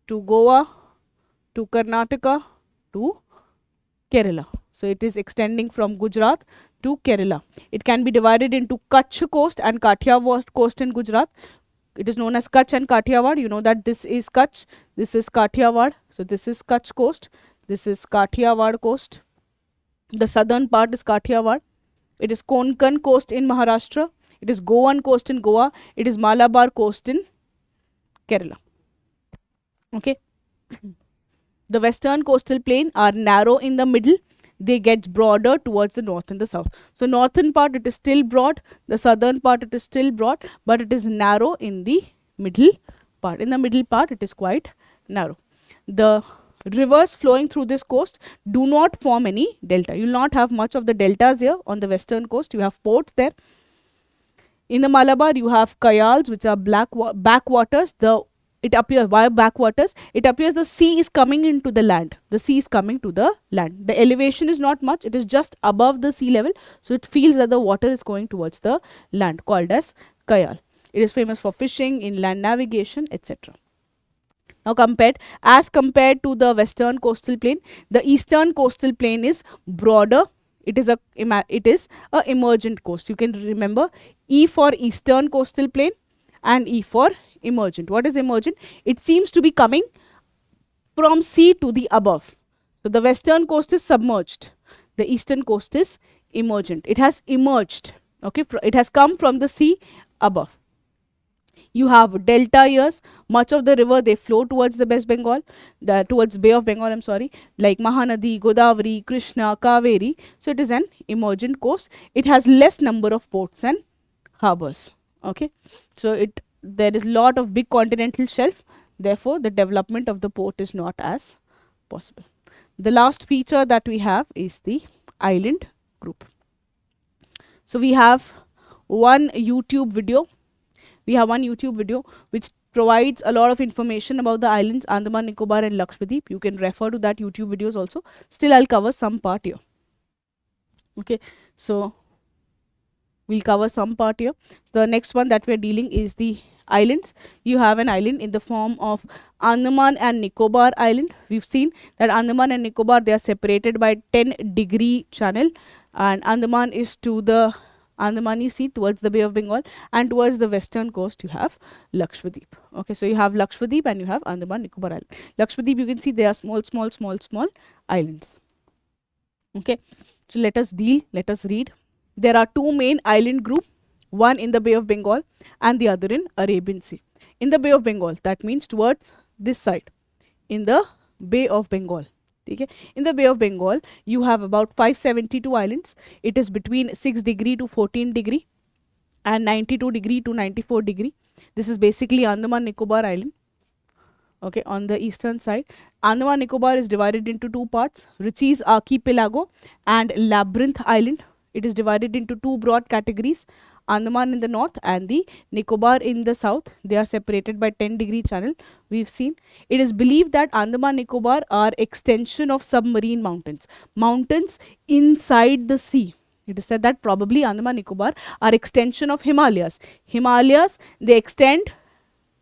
to Goa, to Karnataka, to Kerala. So it is extending from Gujarat to Kerala. It can be divided into Kutch coast and Kathiawar coast in Gujarat. It is known as Kutch and Kathiawar. You know that this is Kutch, this is Kathiawar. So this is Kutch coast, this is Kathiawar coast. The southern part is Kathiawar. It is Konkan coast in Maharashtra. It is Goan coast in Goa. It is Malabar coast in Kerala. Okay. The western coastal plain are narrow in the middle. They get broader towards the north and the south. So northern part, it is still broad. The southern part, it is still broad, but it is narrow in the middle part. In the middle part, it is quite narrow. The rivers flowing through this coast do not form any delta. You will not have much of the deltas here on the western coast. You have ports there. In the Malabar, you have kayals, which are backwaters. It appears, why backwaters? It appears the sea is coming into the land. The sea is coming to the land. The elevation is not much. It is just above the sea level. So it feels that the water is going towards the land, called as kayal. It is famous for fishing, inland navigation, etc. Now as compared to the western coastal plain, the eastern coastal plain is broader. It is a emergent coast. You can remember E for eastern coastal plain and E for emergent. What is emergent? It seems to be coming from sea to the above. So the western coast is submerged. The eastern coast is emergent. It has emerged. Okay, it has come from the sea above. You have delta years. Much of the river, they flow towards the West Bengal, towards Bay of Bengal, I'm sorry, like Mahanadi, Godavari, Krishna, Kaveri. So it is an emergent coast. It has less number of ports and harbors. Okay, so there is lot of big continental shelf. Therefore, the development of the port is not as possible. The last feature that we have is the island group. So we have one YouTube video. We have one YouTube video which provides a lot of information about the islands Andaman, Nicobar and Lakshadweep. You can refer to that YouTube videos also. Still, I'll cover some part here. Okay, so we'll cover some part here. The next one that we're dealing is the islands. You have an island in the form of Andaman and Nicobar Island. We've seen that Andaman and Nicobar, they are separated by 10-degree channel, and Andaman is to the Andamani Sea towards the Bay of Bengal, and towards the western coast you have Lakshadweep. Okay, so you have Lakshadweep and you have Andaman Nicobar Island. Lakshadweep, you can see they are small islands. Okay, so let us read. There are two main island group, one in the Bay of Bengal and the other in Arabian Sea. In the Bay of Bengal, that means towards this side, in the Bay of Bengal. Okay. In the Bay of Bengal, you have about 572 islands. It is between 6 degree to 14 degree and 92 degree to 94 degree. This is basically Andaman Nicobar Island. Okay, on the eastern side, Andaman Nicobar is divided into two parts, Ritchie's Archipelago and Labyrinth Island. It is divided into two broad categories, Andaman in the north and the Nicobar in the south. They are separated by 10-degree channel. We've seen. It is believed that Andaman Nicobar are extension of submarine mountains. Mountains inside the sea. It is said that probably Andaman Nicobar are extension of Himalayas. Himalayas, they extend,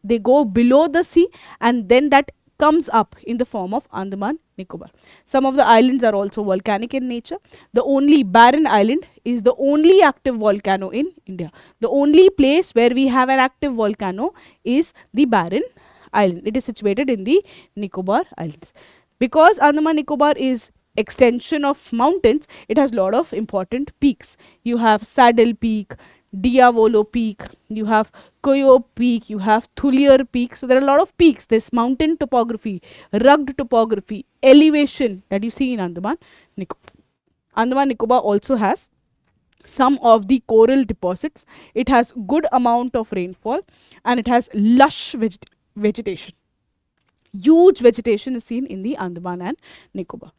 they go below the sea, and then that comes up in the form of Andaman Nicobar. Some of the islands are also volcanic in nature. The only barren island is the only active volcano in India. The only place where we have an active volcano is the barren island. It is situated in the Nicobar Islands. Because Andaman Nicobar is extension of mountains, it has lot of important peaks. You have Saddle Peak, Diavolo Peak, you have Koyo Peak, you have Thulier Peak. So there are a lot of peaks. This mountain topography, rugged topography, elevation that you see in Andaman Nicobar. Andaman Nicobar also has some of the coral deposits. It has good amount of rainfall and it has lush vegetation. Huge vegetation is seen in the Andaman and Nicobar.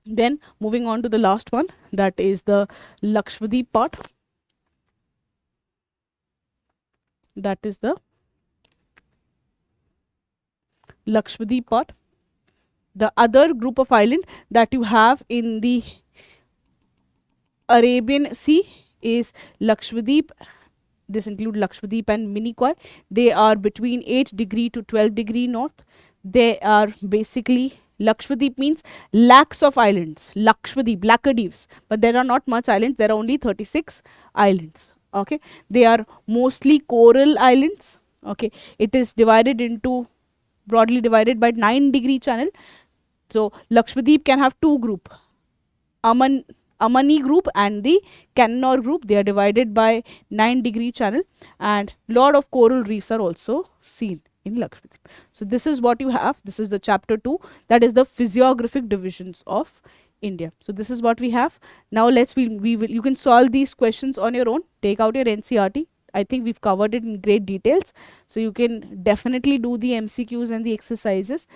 Then moving on to the last one, that is the Lakshadweep part. That is the Lakshadweep part. The other group of island that you have in the Arabian Sea is Lakshadweep. This includes Lakshadweep and Minicoy. They are between 8° to 12° north. They are basically, Lakshadweep means lakhs of islands. Lakshadweep, Laccadives. But there are not much islands. There are only 36 islands. Okay, they are mostly coral islands. Okay, it is divided into, broadly divided by 9-degree channel. So Lakshadweep can have two group, Amani group and the Kannur group. They are divided by 9-degree channel, and lot of coral reefs are also seen in Lakshadweep. So this is what you have. This is the chapter 2, that is the physiographic divisions of India. So this is what we have. Now you can solve these questions on your own. Take out your NCERT. I think we've covered it in great details. So you can definitely do the MCQs and the exercises.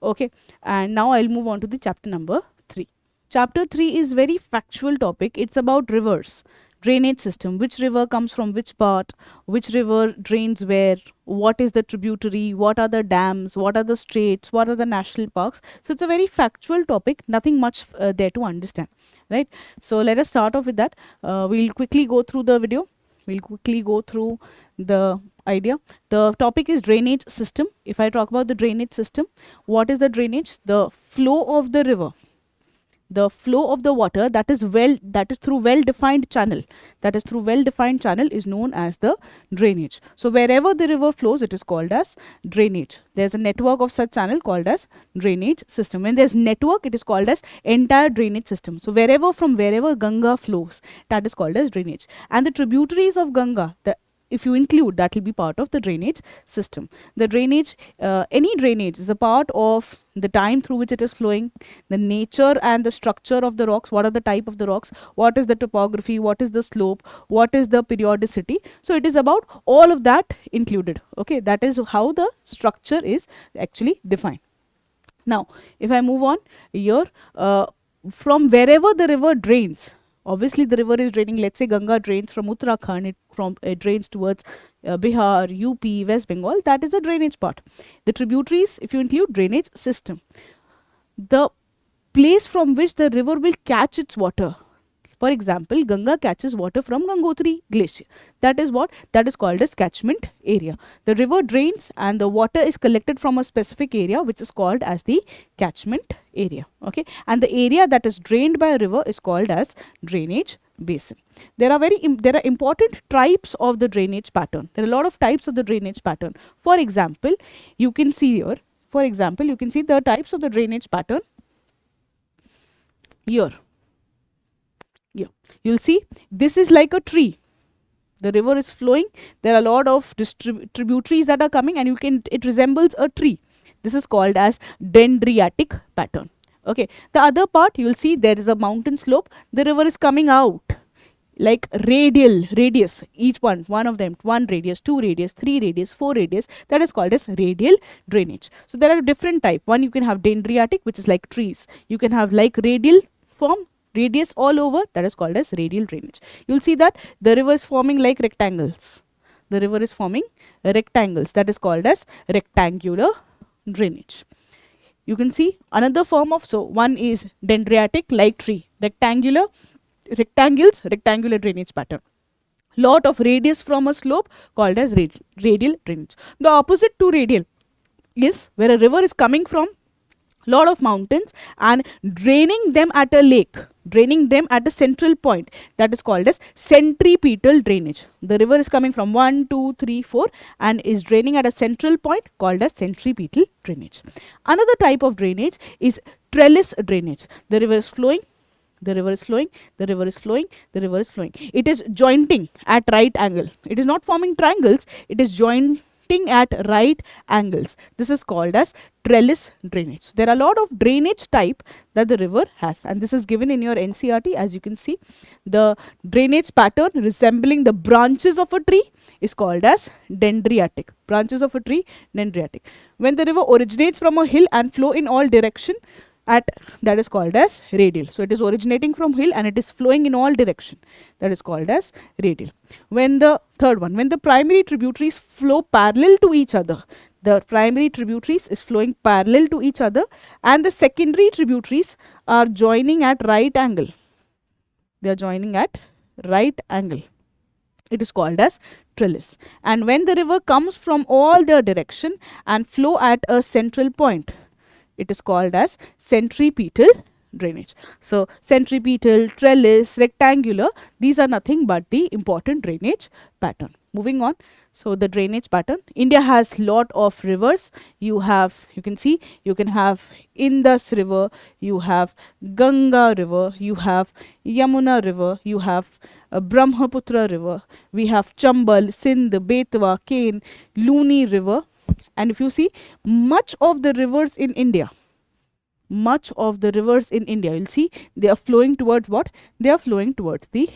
Okay. And now I'll move on to the chapter number 3. Chapter 3 is very factual topic. It's about rivers, drainage system, which river comes from which part, which river drains where, what is the tributary, what are the dams, what are the straits, what are the national parks. So it's a very factual topic, nothing much there to understand, right? So let us start off with that. We'll quickly go through the video. We'll quickly go through the idea. The topic is drainage system. If I talk about the drainage system, what is the drainage? The flow of the river. The flow of the water that is through well-defined channel. That is through well-defined channel is known as the drainage. So wherever the river flows, it is called as drainage. There's a network of such channel called as drainage system. When there's network, it is called as entire drainage system. So from wherever Ganga flows, that is called as drainage. And the tributaries of Ganga, if you include, that will be part of the drainage system. The drainage, any drainage is a part of the time through which it is flowing, the nature and the structure of the rocks, what are the type of the rocks, what is the topography, what is the slope, what is the periodicity. So it is about all of that included. Okay, that is how the structure is actually defined. Now, if I move on here, from wherever the river drains, obviously the river is draining, let's say Ganga drains from Uttarakhand, it drains towards Bihar, UP, West Bengal, that is a drainage part. The tributaries, if you include, drainage system. The place from which the river will catch its water. For example, Ganga catches water from Gangotri Glacier. That is what? That is called as catchment area. The river drains and the water is collected from a specific area which is called as the catchment area. Okay, and the area that is drained by a river is called as drainage basin. There are important types of the drainage pattern. There are a lot of types of the drainage pattern. For example, you can see here. For example, you can see the types of the drainage pattern here. Yeah, you'll see this is like a tree. The river is flowing. There are a lot of tributaries that are coming, and it resembles a tree. This is called as dendritic pattern. Okay, the other part, you'll see there is a mountain slope. The river is coming out like radius, each one of them, 1 radius, 2 radius, 3 radius, 4 radius, that is called as radial drainage. So there are different type. One, you can have dendritic, which is like trees. You can have like radial form, radius all over, that is called as radial drainage. You'll see that the river is forming like rectangles. The river is forming rectangles, that is called as rectangular drainage. You can see another form of, so one is dendritic, like tree, rectangular, rectangles, rectangular drainage pattern. Lot of radius from a slope called as radial drainage. The opposite to radial is where a river is coming from lot of mountains and draining them at a lake, draining them at a central point, that is called as centripetal drainage. The river is coming from 1, 2, 3, 4 and is draining at a central point called as centripetal drainage. Another type of drainage is trellis drainage. The river is flowing, the river is flowing, the river is flowing, the river is flowing. It is jointing at right angle. It is not forming triangles, it is jointing at right angles. This is called as trellis drainage. There are a lot of drainage type that the river has, and this is given in your NCERT. As you can see, the drainage pattern resembling the branches of a tree is called as dendritic. Branches of a tree, dendritic. When the river originates from a hill and flow in all direction, that is called as radial. So it is originating from hill and it is flowing in all direction, that is called as radial. When the third one, when the primary tributaries flow parallel to each other, the primary tributaries is flowing parallel to each other and the secondary tributaries are joining at right angle. They are joining at right angle. It is called as trellis. And when the river comes from all the direction and flow at a central point, it is called as centripetal drainage. So centripetal, trellis, rectangular, these are nothing but the important drainage pattern. Moving on, so the drainage pattern. India has lot of rivers. You can see, you can have Indus river, you have Ganga river, you have Yamuna river, you have Brahmaputra river, we have Chambal, Sindh, Betwa, Ken, Luni river. And if you see, much of the rivers in India, you'll see they are flowing towards what? They are flowing towards the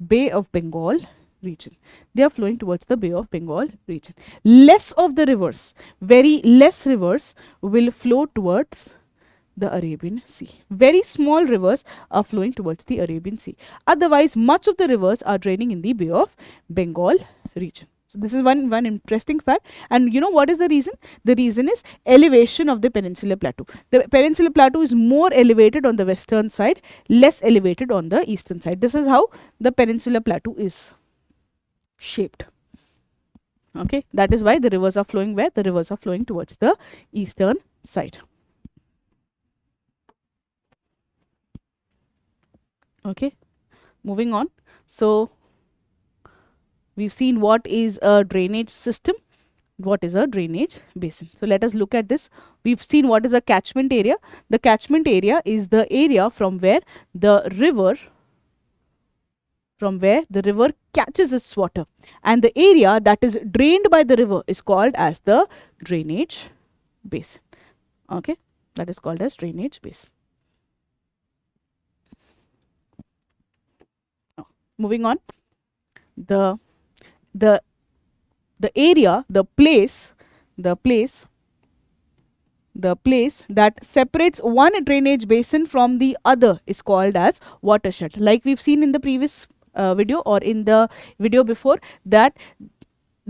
Bay of Bengal region. They are flowing towards the Bay of Bengal region. Less of the rivers, very less rivers will flow towards the Arabian Sea. Very small rivers are flowing towards the Arabian Sea. Otherwise, much of the rivers are draining in the Bay of Bengal region. So this is one interesting fact. And you know what is the reason? The reason is elevation of the Peninsular Plateau. The Peninsular Plateau is more elevated on the western side, less elevated on the eastern side. This is how the Peninsular Plateau is shaped. Okay, that is why the rivers are flowing where? The rivers are flowing towards the eastern side. Okay, moving on. So we've seen what is a drainage system, what is a drainage basin. So let us look at this. We've seen what is a catchment area. The catchment area is the area from where the river catches its water, and the area that is drained by the river is called as the drainage basin. Okay, that is called as drainage basin. Moving on, the area, the place that separates one drainage basin from the other is called as watershed. Like we've seen in the previous video or in the video before, that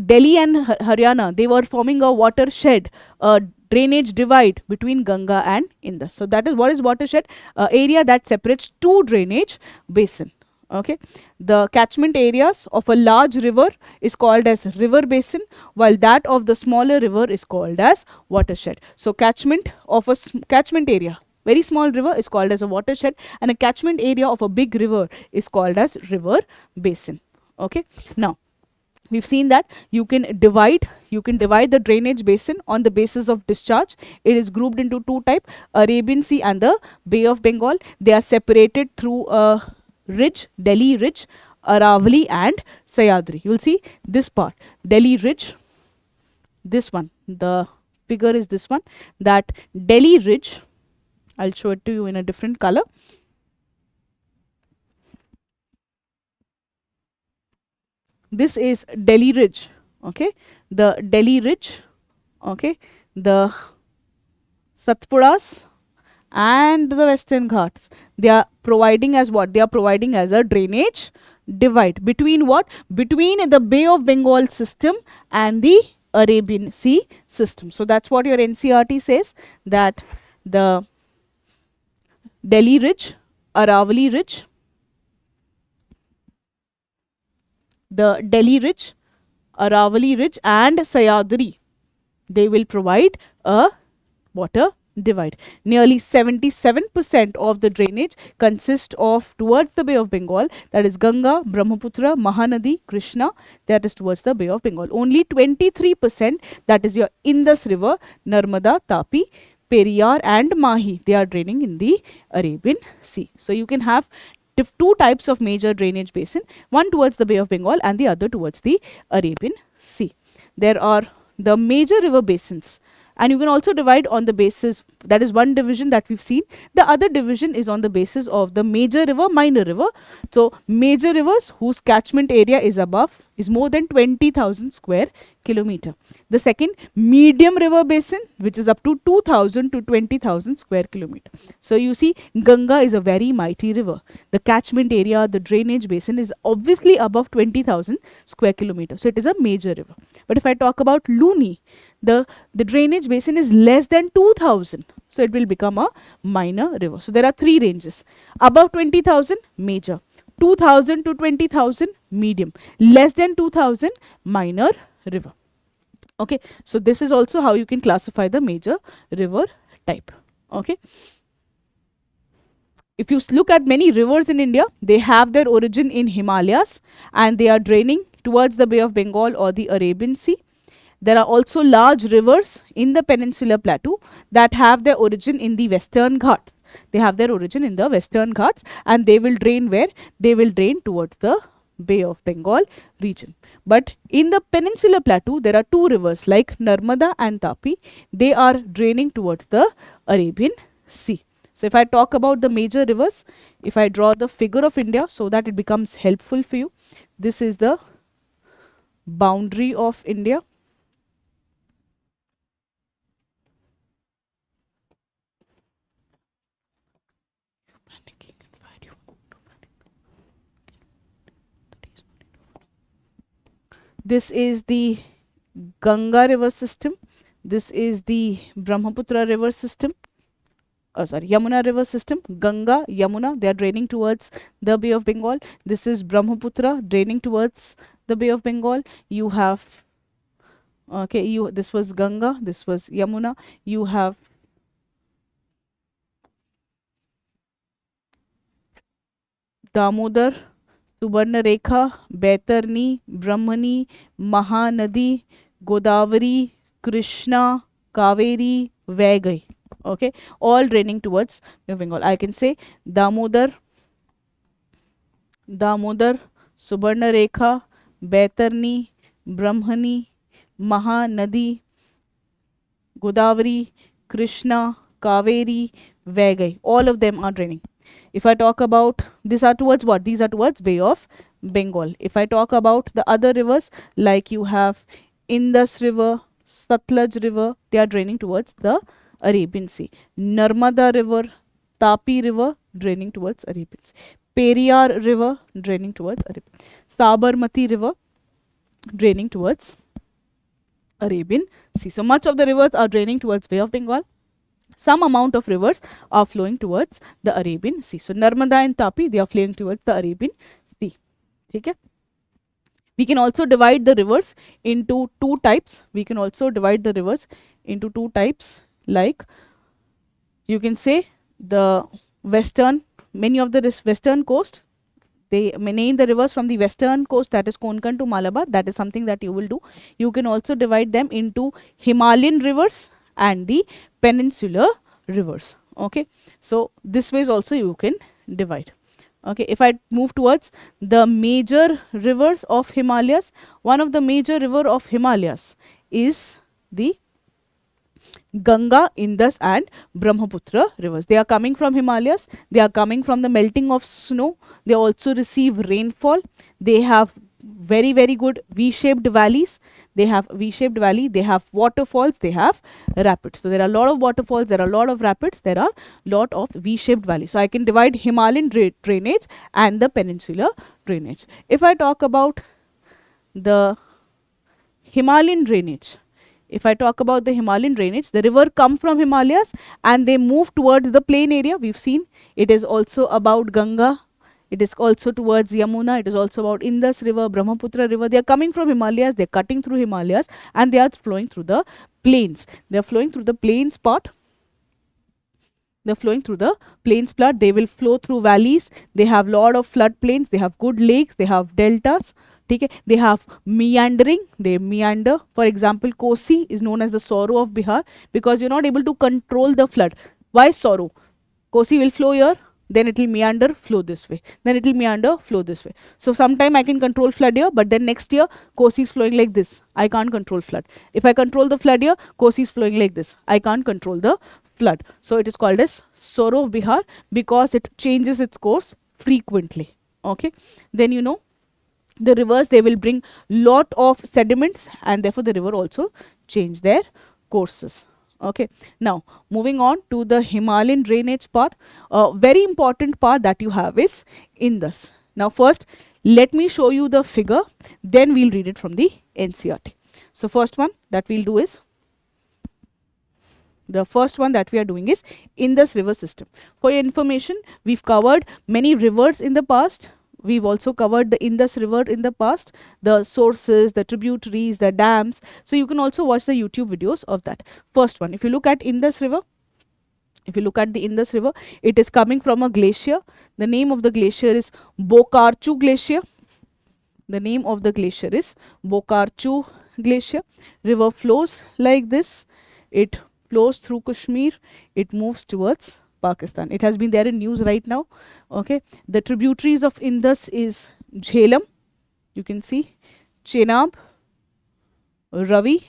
Delhi and Haryana, they were forming a watershed, a drainage divide between Ganga and Indus. So that is what is watershed, area that separates two drainage basin. Okay, the catchment areas of a large river is called as river basin, while that of the smaller river is called as watershed. So catchment of a catchment area, very small river, is called as a watershed, and a catchment area of a big river is called as river basin. Okay, now we've seen that you can divide the drainage basin on the basis of discharge. It is grouped into two types, Arabian Sea and the Bay of Bengal. They are separated through a ridge, Delhi ridge, Aravalli and Sahyadri. You will see this part, Delhi ridge, this one, the figure is this one, that Delhi ridge, I'll show it to you in a different color. This is Delhi ridge, okay, the Delhi ridge, okay, the Satpuras and the Western Ghats. They are providing as what? They are providing as a drainage divide between what? Between the Bay of Bengal system and the Arabian Sea system. So that's what your NCERT says, that the Delhi Ridge, Aravalli Ridge, the Delhi Ridge, Aravalli Ridge and Sahyadri, they will provide a water divide. Nearly 77% of the drainage consists of towards the Bay of Bengal, that is Ganga, Brahmaputra, Mahanadi, Krishna, that is towards the Bay of Bengal. Only 23%, that is your Indus River, Narmada, Tapi, Periyar and Mahi, they are draining in the Arabian Sea. So you can have two types of major drainage basin, one towards the Bay of Bengal and the other towards the Arabian Sea. There are the major river basins, and you can also divide on the basis, that is one division that we've seen. The other division is on the basis of the major river, minor river. So major rivers whose catchment area is more than 20,000 square kilometer. The second, medium river basin, which is up to 2,000 to 20,000 square kilometer. So you see, Ganga is a very mighty river. The catchment area, the drainage basin is obviously above 20,000 square kilometer. So it is a major river. But if I talk about Luni, the drainage basin is less than 2,000. So it will become a minor river. So there are three ranges. Above 20,000, major. 2,000 to 20,000, medium. Less than 2,000, minor river. Okay, so this is also how you can classify the major river type. Okay, if you look at many rivers in India, they have their origin in Himalayas and they are draining towards the Bay of Bengal or the Arabian Sea. There are also large rivers in the Peninsular Plateau that have their origin in the Western Ghats. They have their origin in the Western Ghats and they will drain where? They will drain towards the Bay of Bengal region. But in the Peninsular Plateau, there are two rivers like Narmada and Tapi. They are draining towards the Arabian Sea. So if I talk about the major rivers, if I draw the figure of India so that it becomes helpful for you, this is the boundary of India. This is the Ganga river system. This is the Brahmaputra river system. Yamuna river system. Ganga, Yamuna, they are draining towards the Bay of Bengal. This is Brahmaputra draining towards the Bay of Bengal. You have, this was Ganga, this was Yamuna. You have Damodar, Subarnarekha, Baitarni, Brahmani, Mahanadi, Godavari, Krishna, Kaveri, Vaigai. Okay, all draining towards Bengal. I can say Damodar, Subarnarekha, Baitarni, Brahmani, Mahanadi, Godavari, Krishna, Kaveri, Vaigai. All of them are draining. If I talk about, these are towards what? These are towards Bay of Bengal. If I talk about the other rivers, like you have Indus River, Satluj River, they are draining towards the Arabian Sea. Narmada River, Tapi River, draining towards Arabian Sea. Periyar River, draining towards Arabian Sea. Sabarmati River, draining towards Arabian Sea. So much of the rivers are draining towards Bay of Bengal. Some amount of rivers are flowing towards the Arabian Sea. So Narmada and Tapi, they are flowing towards the Arabian Sea. Okay? We can also divide the rivers into two types. Like you can say the western, many of the western coast, they name the rivers from the western coast, that is Konkan to Malabar. That is something that you will do. You can also divide them into Himalayan rivers and the peninsular rivers. Okay, so this ways also you can divide. Okay, if I move towards the major rivers of Himalayas, one of the major river of Himalayas is the Ganga, Indus and Brahmaputra rivers. They are coming from Himalayas. They are coming from the melting of snow. They also receive rainfall. They have very, very good V-shaped valleys. they have V-shaped valley, they have waterfalls, they have rapids. So there are a lot of waterfalls, there are a lot of rapids, there are a lot of V-shaped valley. So I can divide Himalayan drainage and the peninsular drainage. If I talk about the Himalayan drainage, the river come from Himalayas and they move towards the plain area. We've seen it is also about Ganga, it is also towards Yamuna, it is also about Indus river, Brahmaputra river. They are coming from Himalayas, they are cutting through Himalayas and they are flowing through the plains. They are flowing through the plains part. They will flow through valleys. They have lot of floodplains. They have good lakes. They have deltas. They have meandering. They meander. For example, Kosi is known as the sorrow of Bihar because you're not able to control the flood. Why sorrow? Kosi will flow here, then it will meander, flow this way. Then it will meander, flow this way. So sometime I can control flood here, but then next year Kosi is flowing like this. I can't control flood. If I control the flood here, Kosi is flowing like this. I can't control the flood. So it is called as sorrow of Bihar because it changes its course frequently. Okay. Then you know, the rivers, they will bring lot of sediments and therefore the river also change their courses. Okay. Now moving on to the Himalayan drainage part. A very important part that you have is Indus. Now first let me show you the figure, then we'll read it from the NCERT. So first one that we'll do is, the first one that we are doing is Indus river system. For your information, we've covered many rivers in the past. We've also covered the Indus river in the past, the sources, the tributaries, the dams. So you can also watch the YouTube videos of that. First one, if you look at Indus river, it is coming from a glacier. The name of the glacier is Bokarchu glacier. River flows like this. It flows through Kashmir. It moves towards Pakistan. It has been there in news right now. Okay. The tributaries of Indus is Jhelum. You can see Chenab, Ravi,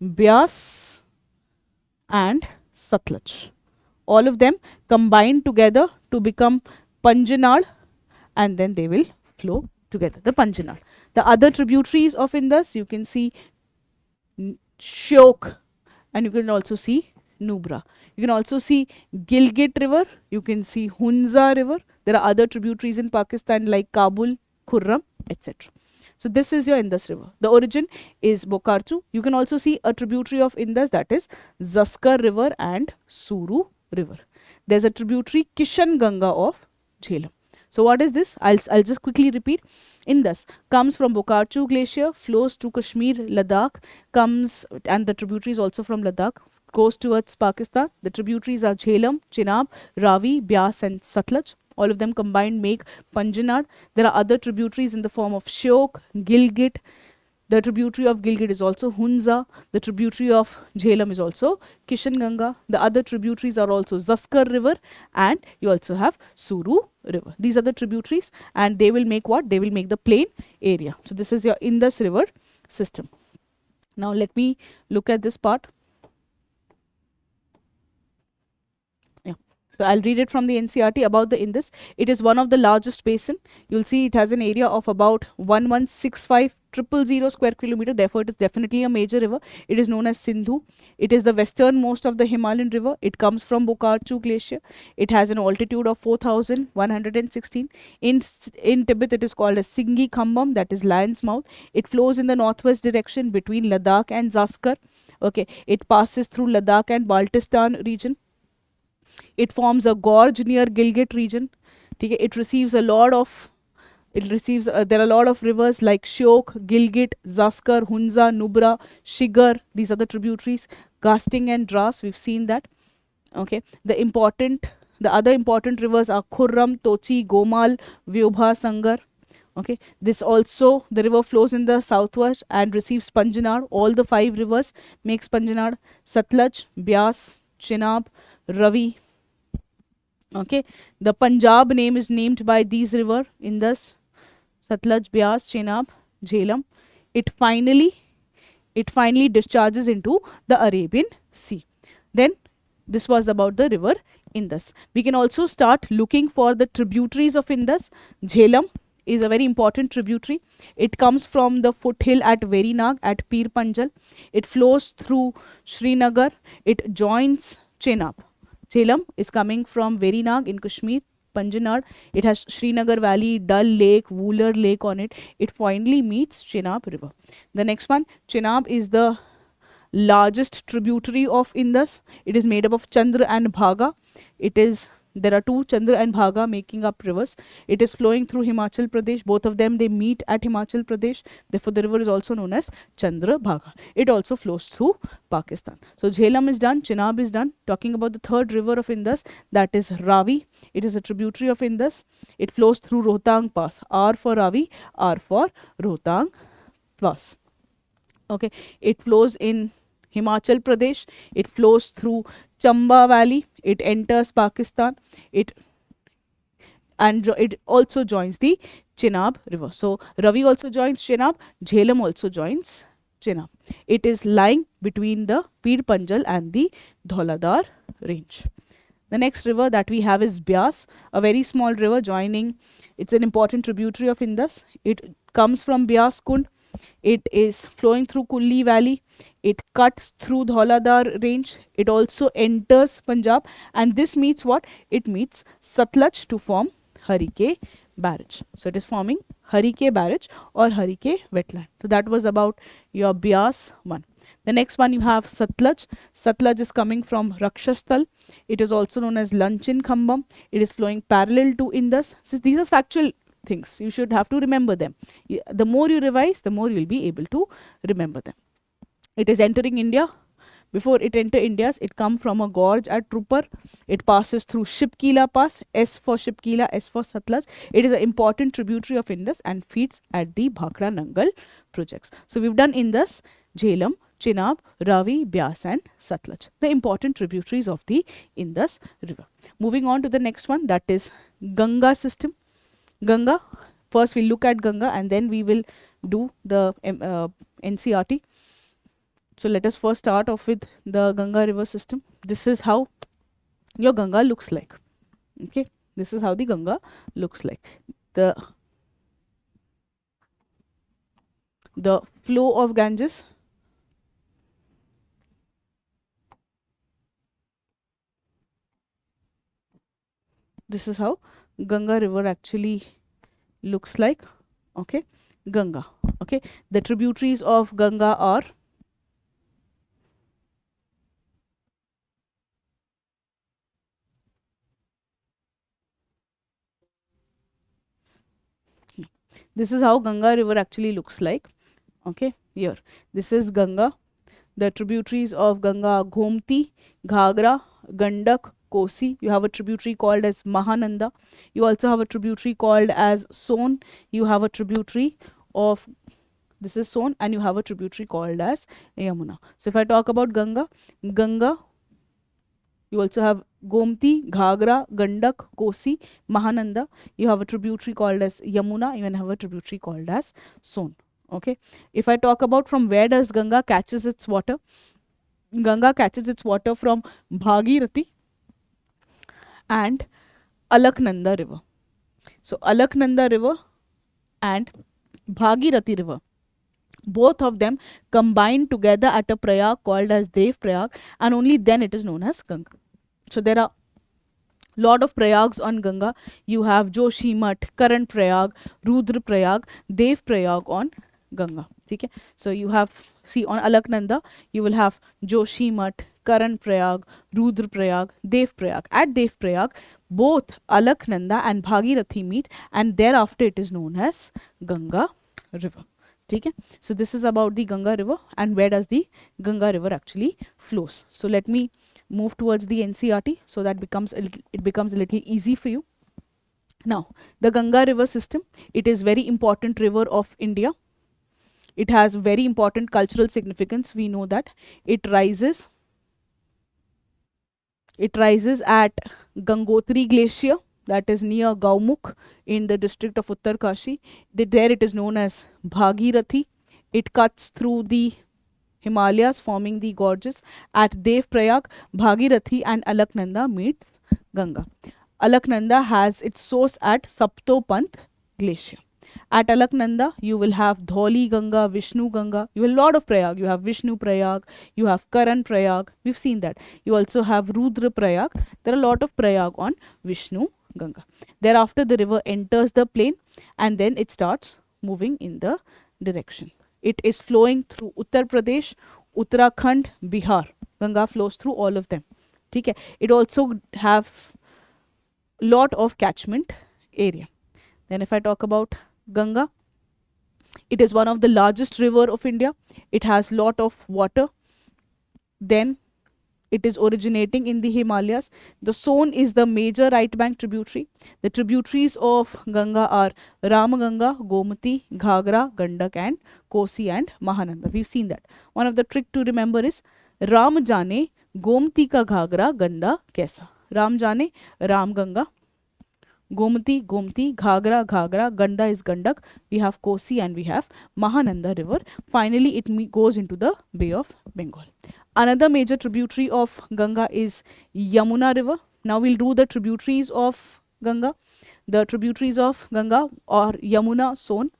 Byas and Satluj. All of them combine together to become Panjnad and then they will flow together, the Panjnad. The other tributaries of Indus, you can see Shyok and you can also see Nubra. You can also see Gilgit river, you can see Hunza river. There are other tributaries in Pakistan like Kabul, Khurram, etc. So this is your Indus river. The origin is Bokarchu. You can also see a tributary of Indus, that is Zaskar river and Suru river. There's a tributary Kishan Ganga of Jhelum. So what is this? I'll just quickly repeat. Indus comes from Bokarchu glacier, flows to Kashmir, Ladakh, comes, and the tributaries also from Ladakh, goes towards Pakistan. The tributaries are Jhelum, Chenab, Ravi, Byas and Satluj. All of them combined make Panjnad. There are other tributaries in the form of Shyok, Gilgit. The tributary of Gilgit is also Hunza. The tributary of Jhelum is also Kishan Ganga. The other tributaries are also Zaskar river and you also have Suru river. These are the tributaries and they will make what? They will make the plain area. So this is your Indus river system. Now let me look at this part. So I'll read it from the NCERT about the Indus. It is one of the largest basin. You'll see it has an area of about 1165,000 square kilometer. Therefore, it is definitely a major river. It is known as Sindhu. It is the westernmost of the Himalayan river. It comes from Bokarchu glacier. It has an altitude of 4,116. In Tibet, it is called as Singi Khambam, that is lion's mouth. It flows in the northwest direction between Ladakh and Zaskar. Okay, it passes through Ladakh and Baltistan region. It forms a gorge near Gilgit region. It receives a lot of, there are a lot of rivers like Shyok, Gilgit, Zaskar, Hunza, Nubra, Shigar. These are the tributaries. Gasting and Dras, we've seen that. Okay. The other important rivers are Khurram, Tochi, Gomal, Vyobha, Sangar. Okay. This also, the river flows in the southwest and receives Panjnad. All the 5 rivers makes Panjnad. Satluj, Byas, Chenab, Ravi. Okay, the Punjab name is named by these river, Indus, Satluj, Byas, Chenab, Jhelum. It finally discharges into the Arabian Sea. Then this was about the river Indus. We can also start looking for the tributaries of Indus. Jhelum is a very important tributary. It comes from the foothill at Verinag at Pir Panjal. It flows through Srinagar. It joins Chenab. Jhelum is coming from Verinag in Kashmir, Panjnad. It has Srinagar Valley, Dal Lake, Wooler Lake on it. It finally meets Chenab River. The next one, Chenab is the largest tributary of Indus. It is made up of Chandra and Bhaga. There are two, Chandra and Bhaga, making up rivers. It is flowing through Himachal Pradesh. Both of them, they meet at Himachal Pradesh. Therefore, the river is also known as Chandra Bhaga. It also flows through Pakistan. So, Jhelum is done. Chenab is done. Talking about the third river of Indus, that is Ravi. It is a tributary of Indus. It flows through Rohtang Pass. R for Ravi, R for Rohtang Pass. Okay, it flows in Himachal Pradesh. It flows through Chamba Valley. It enters Pakistan. It also joins the Chenab River. So Ravi also joins Chenab. Jhelum also joins Chenab. It is lying between the Pir Panjal and the Dhauladar range. The next river that we have is Byas, a very small river joining. It's an important tributary of Indus. It comes from Byas Kund. It is flowing through Kulli Valley. It cuts through Dhauladar range. It also enters Punjab, and this meets what? It meets Satluj to form Harike Barrage. So it is forming Harike Barrage or Harike wetland. So that was about your Byas one. The next one you have Satluj. Satluj is coming from Rakshasthal. It is also known as Lanchin Khambam. It is flowing parallel to Indus. So these are factual things. You should have to remember them. The more you revise, the more you'll be able to remember them. It is entering India. Before it enter India, it comes from a gorge at Trupar. It passes through Shipkila Pass, S for Shipkila, S for Satluj. It is an important tributary of Indus and feeds at the Bhakra Nangal projects. So we've done Indus, Jhelum, Chenab, Ravi, Byas and Satluj, the important tributaries of the Indus river. Moving on to the next one, that is Ganga system. Ganga, first we'll look at Ganga and then we will do the NCERT. So let us first start off with the Ganga river system. This is how your Ganga looks like. Okay, this is how the Ganga looks like. The flow of Ganges. This is how Ganga river actually looks like. Okay, Ganga. Okay, the tributaries of Ganga are this is how Ganga river actually looks like. Okay, here this is Ganga. The tributaries of Ganga are Gomti, Ghagra, Gandak, Kosi. You have a tributary called as Mahananda. You also have a tributary called as Son. You have a tributary of, this is Son, and you have a tributary called as Yamuna. So if I talk about Ganga, you also have Gomti, Ghagra, Gandak, Kosi, Mahananda. You have a tributary called as Yamuna. You even have a tributary called as Son. Okay. If I talk about from where does Ganga catches its water, Ganga catches its water from Bhagirathi and Alaknanda river. So Alaknanda river and Bhagirathi river, both of them combine together at a Prayag called as Dev Prayag, and only then it is known as Ganga. So there are lot of Prayags on Ganga. You have Joshimath, Karan Prayag, Rudra Prayag, Dev Prayag on Ganga. Okay? So you have, see, on Alaknanda you will have Joshimath, Karan Prayag, Rudra Prayag, Dev Prayag. At Dev Prayag, both Alaknanda and Bhagirathi meet, and thereafter it is known as Ganga river. Okay? So this is about the Ganga river and where does the Ganga river actually flows. So let me move towards the NCERT so that it becomes a little easy for you. Now, the Ganga river system, it is very important river of India. It has very important cultural significance. We know that it rises at Gangotri Glacier, that is near Gaumukh in the district of Uttarkashi. There it is known as Bhagirathi. It cuts through the Himalayas, forming the gorges. At Dev Prayag, Bhagirathi and Alaknanda meets Ganga. Alaknanda has its source at Saptopant Glacier. At Alaknanda, you will have Dhauli Ganga, Vishnu Ganga. You have a lot of Prayag. You have Vishnu Prayag, you have Karan Prayag. We've seen that. You also have Rudra Prayag. There are a lot of Prayag on Vishnu Ganga. Thereafter, the river enters the plain and then it starts moving in the direction. It is flowing through Uttar Pradesh, Uttarakhand, Bihar. Ganga flows through all of them. Okay. It also have lot of catchment area. Then if I talk about Ganga, it is one of the largest river of India. It has lot of water. Then it is originating in the Himalayas. The Son is the major right bank tributary. The tributaries of Ganga are Ramganga, Gomati, Ghagra, Gandak and Kosi and Mahananda. We've seen that. One of the trick to remember is Ram jane Gomti ka Ghagra Ganda kaisa. Ram jane Ram Ganga, Gomati, Gomti, Ghagra, Ghagra, Ganda is Gandak, we have Kosi and we have Mahananda river. Finally, it goes into the Bay of Bengal. Another major tributary of Ganga is Yamuna river. Now we'll do the tributaries of Ganga. The tributaries of Ganga are Yamuna, Son,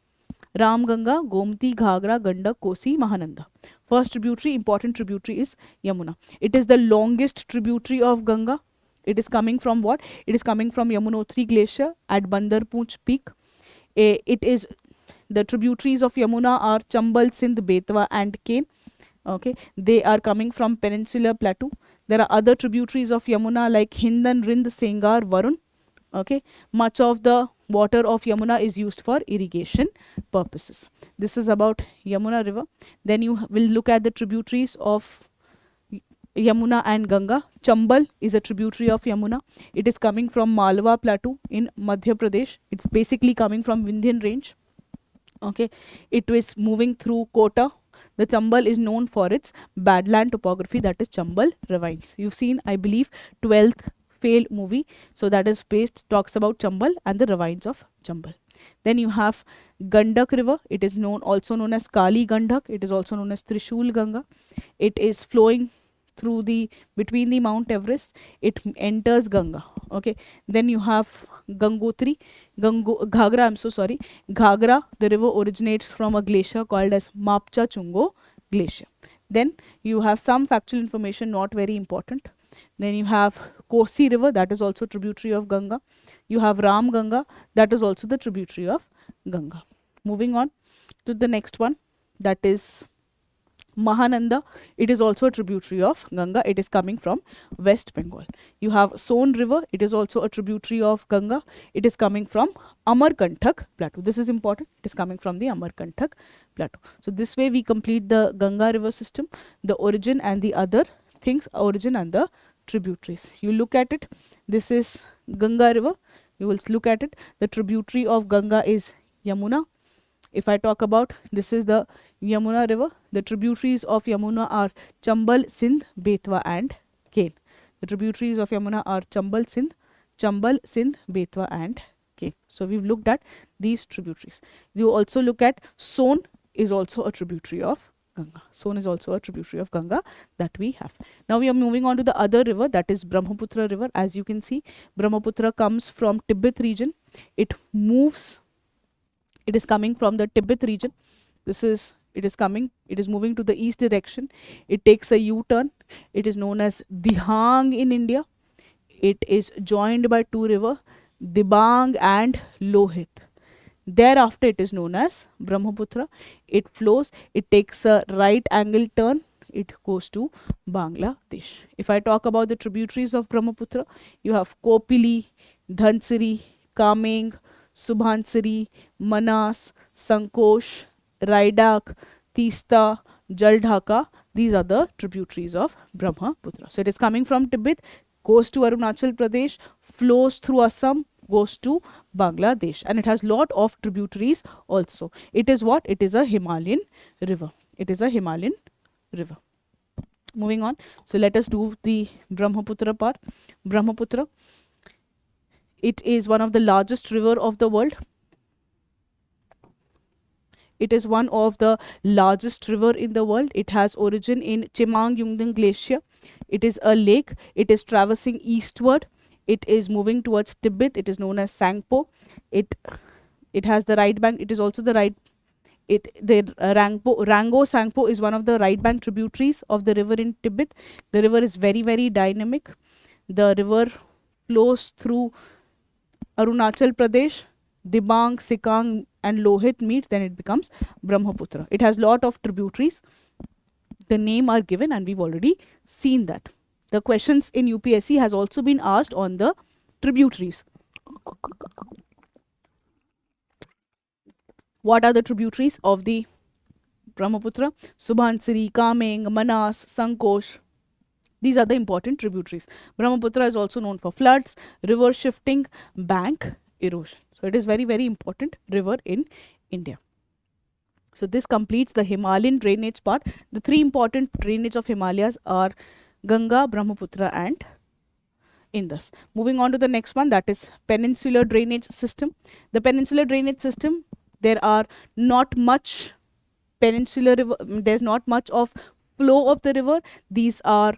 Ram Ganga, Gomti, Ghagra, Gandak, Kosi, Mahananda. First tributary, important tributary is Yamuna. It is the longest tributary of Ganga. It is coming from what? It is coming from Yamunotri Glacier at Bandarpunch Peak. It is the tributaries of Yamuna are Chambal, Sindh, Betwa and 𝐾𝐄𝐿. Okay, they are coming from Peninsular Plateau. There are other tributaries of Yamuna like Hindan, Rind, Sengar, Varun. Okay, much of the water of Yamuna is used for irrigation purposes. This is about Yamuna river. Then you will look at the tributaries of Yamuna and Ganga. Chambal is a tributary of Yamuna. It is coming from Malwa Plateau in Madhya Pradesh. It's basically coming from Vindhyan range. Okay, it is moving through Kota. The Chambal is known for its badland topography, that is Chambal ravines. You've seen, I believe, 12th fail movie. So that is based, talks about Chambal and the ravines of Chambal. Then you have Gandak river. It is also known as Kali Gandak. It is also known as Trishul Ganga. It is flowing through between the Mount Everest. It enters Ganga. Okay. Then you have Gangotri, Ghagra, I'm so sorry. Ghagra, the river originates from a glacier called as Mapcha Chungo Glacier. Then you have some factual information, not very important. Then you have Kosi river, that is also tributary of Ganga. You have Ram Ganga, that is also the tributary of Ganga. Moving on to the next one, that is Mahananda. It is also a tributary of Ganga. It is coming from West Bengal. You have Son river. It is also a tributary of Ganga. It is coming from Amarkantak Plateau. This is important. It is coming from the Amarkantak Plateau. So this way we complete the Ganga river system, the origin and the other things, origin and the tributaries. You look at it. This is Ganga river. You will look at it. The tributary of Ganga is Yamuna. If I talk about, this is the Yamuna river. The tributaries of Yamuna are Chambal, Sindh, Betwa and 𝐾𝐄𝐿. The tributaries of Yamuna are Chambal, Sindh, Betwa and 𝐾𝐿. So we've looked at these tributaries. You also look at Son is also a tributary of Ganga. Son is also a tributary of Ganga that we have. Now we are moving on to the other river, that is Brahmaputra river. As you can see, Brahmaputra comes from Tibet region. It is coming from the Tibet region. It is moving to the east direction. It takes a U-turn. It is known as Dihang in India. It is joined by two rivers, Dibang and Lohit. Thereafter it is known as Brahmaputra. It flows, it takes a right angle turn, it goes to Bangladesh. If I talk about the tributaries of Brahmaputra, you have Kopili, Dhansari, Kameng, Subhansari, Manas, Sankosh, Raidak, Tista, Jaldhaka. These are the tributaries of Brahmaputra. So it is coming from Tibet, goes to Arunachal Pradesh, flows through Assam, goes to Bangladesh, and it has lot of tributaries also. It is what? It is a Himalayan river. It is a Himalayan river. Moving on. So let us do the Brahmaputra part. Brahmaputra, it is one of the largest river of the world. It is one of the largest river in the world. It has origin in Chemang-Yungdeng Glacier. It is a lake. It is traversing eastward. It is moving towards Tibet. It is known as Sangpo. It It has the right bank. It is also the right. Rango Sangpo is one of the right bank tributaries of the river in Tibet. The river is very, very dynamic. The river flows through Arunachal Pradesh, Dibang, Sikang, and Lohit meets, then it becomes Brahmaputra. It has lot of tributaries. The name are given, and we've already seen that. The questions in UPSC has also been asked on the tributaries. What are the tributaries of the Brahmaputra? Subhansiri, Kameng, Manas, Sankosh. These are the important tributaries. Brahmaputra is also known for floods, river shifting, bank erosion. So it is very, very important river in India. So this completes the Himalayan drainage part. The three important drainage of Himalayas are Ganga, Brahmaputra and Indus. Moving on to the next one, that is peninsular drainage system. The peninsular drainage system, there are not much peninsular river, there's not much of flow of the river. These are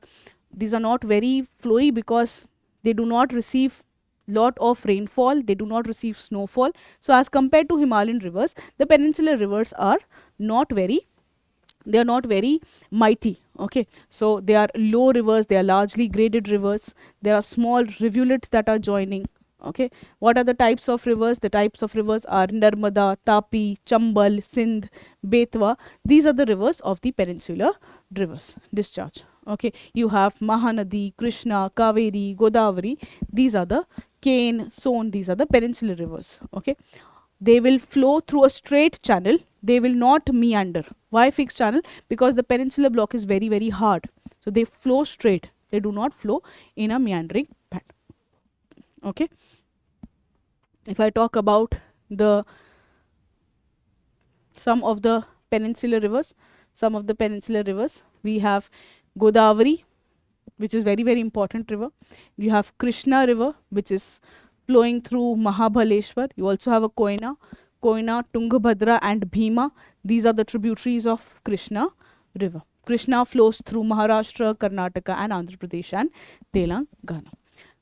not very flowy because they do not receive lot of rainfall, they do not receive snowfall. So as compared to Himalayan rivers, the peninsular rivers are not very mighty. Okay, so they are low rivers, they are largely graded rivers, there are small rivulets that are joining. Okay, what are the types of rivers? The types of rivers are Narmada, Tapi, Chambal, Sindh, Betwa. These are the rivers of the peninsular rivers discharge. Okay, you have Mahanadi, Krishna, Kaveri, Godavari. These are the Kane, Son. These are the peninsular rivers. Okay, they will flow through a straight channel. They will not meander. Why fixed channel? Because the peninsular block is very, very hard. So they flow straight. They do not flow in a meandering pattern. Okay, if I talk about some of the peninsular rivers, we have Godavari, which is very, very important river. You have Krishna river, which is flowing through Mahabhaleshwar. You also have a Koyna, Tungabhadra and Bhima. These are the tributaries of Krishna river. Krishna flows through Maharashtra, Karnataka and Andhra Pradesh and Telangana.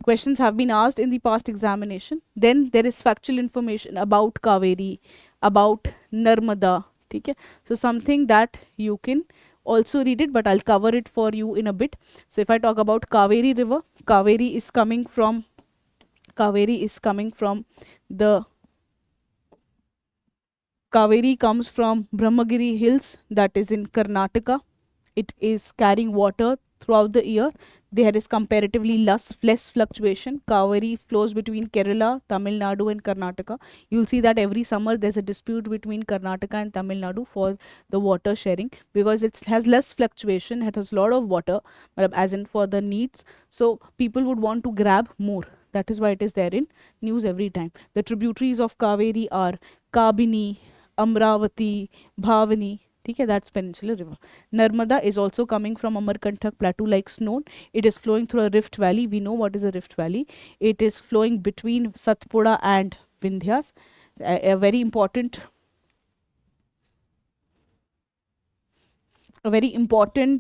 Questions have been asked in the past examination. Then there is factual information about Kaveri, about Narmada. Okay? So something that you can also read it, but I'll cover it for you in a bit. So if I talk about Kaveri river, Kaveri comes from Brahmagiri hills, that is in Karnataka. It is carrying water throughout the year. There is comparatively less fluctuation. Kaveri flows between Kerala, Tamil Nadu and Karnataka. You will see that every summer there's a dispute between Karnataka and Tamil Nadu for the water sharing, because it has less fluctuation, it has a lot of water, as in for the needs. So people would want to grab more. That is why it is there in news every time. The tributaries of Kaveri are Kabini, Amravati, Bhavani. Okay, that's peninsular river. Narmada is also coming from Amarkantak plateau like snow. It is flowing through a rift valley. We know what is a rift valley. It is flowing between Satpura and Vindhyas. A very important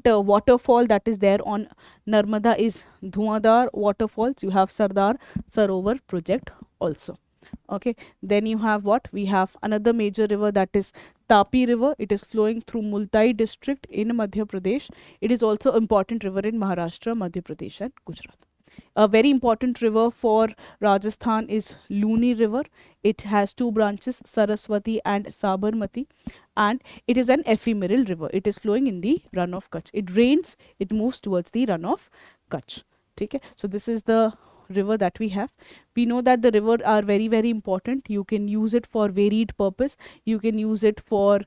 waterfall that is there on Narmada is Dhuandar waterfalls. You have Sardar Sarovar project also. Okay, then you have what? We have another major river, that is Tapi river. It is flowing through Multai district in Madhya Pradesh. It is also important river in Maharashtra, Madhya Pradesh and Gujarat. A very important river for Rajasthan is Luni river. It has two branches, Saraswati and Sabarmati, and it is an ephemeral river. It is flowing in the run of Kutch. It rains, it moves towards the run of Kutch. Okay, so this is the river that we have. We know that the river are very, very important. You can use it for varied purpose. You can use it for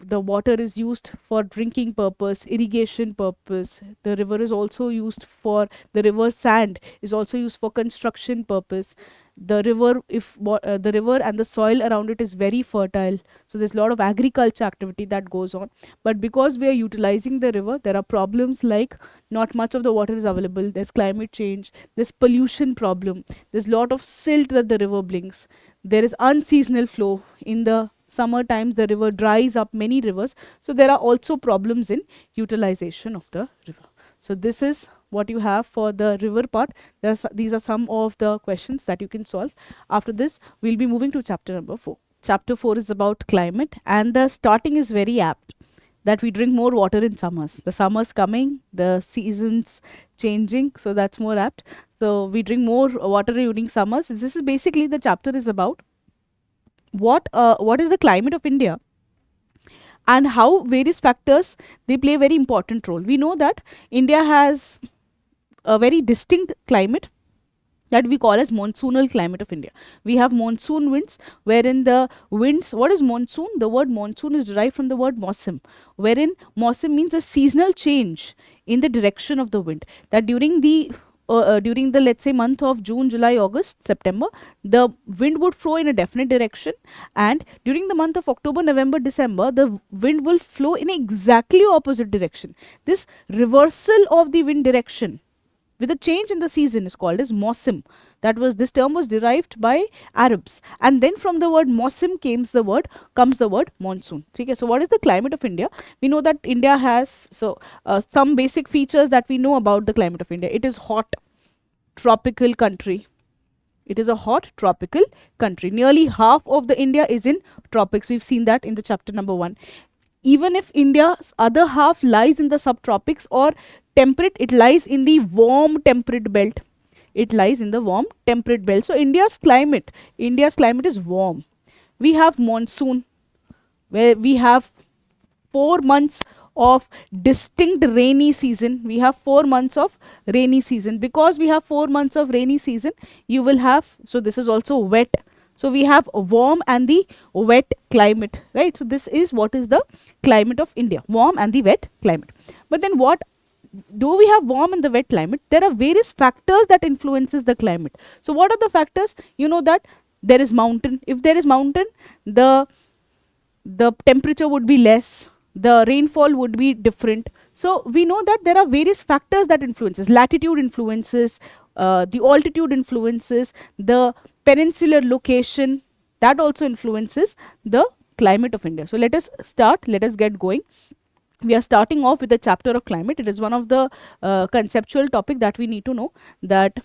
the water is used for drinking purpose, irrigation purpose. The river is also used for, the river sand is also used for construction purpose. The river, the river and the soil around it is very fertile, so there's a lot of agriculture activity that goes on. But because we are utilizing the river, there are problems like not much of the water is available. There's climate change, there's pollution problem, there's a lot of silt that the river brings. There is unseasonal flow. In the summer times the river dries up, many rivers, so there are also problems in utilization of the river. So this is what you have for the river part. These are some of the questions that you can solve. After this, we'll be moving to chapter number 4. Chapter 4 is about climate, and the starting is very apt, that we drink more water in summers. The summer's coming, the seasons changing, so that's more apt. So we drink more water during summers. This is basically, the chapter is about what is the climate of India, and how various factors, they play a very important role. We know that India has a very distinct climate that we call as monsoonal climate of India. We have monsoon winds, wherein the winds, what is monsoon? The word monsoon is derived from the word mausim, wherein mausim means a seasonal change in the direction of the wind. That during the let's say month of June, July, August, September, the wind would flow in a definite direction, and during the month of October, November, December, the wind will flow in exactly opposite direction. This reversal of the wind direction with a change in the season is called as mausim. This term was derived by Arabs, and then from the word mausim comes the word monsoon. Okay, so what is the climate of India? We know that India has some basic features that we know about the climate of India. It is hot, tropical country. It is a hot tropical country. Nearly half of the India is in tropics. We've seen that in the chapter number 1. Even if India's other half lies in the subtropics or temperate, it lies in the warm temperate belt. It lies in the warm temperate belt. So India's climate is warm. We have monsoon, where we have 4 months of distinct rainy season. We have 4 months of rainy season. Because we have 4 months of rainy season, you will have, so this is also wet. So we have a warm and the wet climate, right? So this is what is the climate of India, warm and the wet climate. But then what do we have? Warm and the wet climate, there are various factors that influences the climate. So what are the factors? You know that there is mountain. If there is mountain, the temperature would be less, the rainfall would be different. So we know that there are various factors that influences. Latitude influences, the altitude influences, the peninsular location, that also influences the climate of India. So let us get going. We are starting off with the chapter of climate. It is one of the conceptual topic that we need to know. That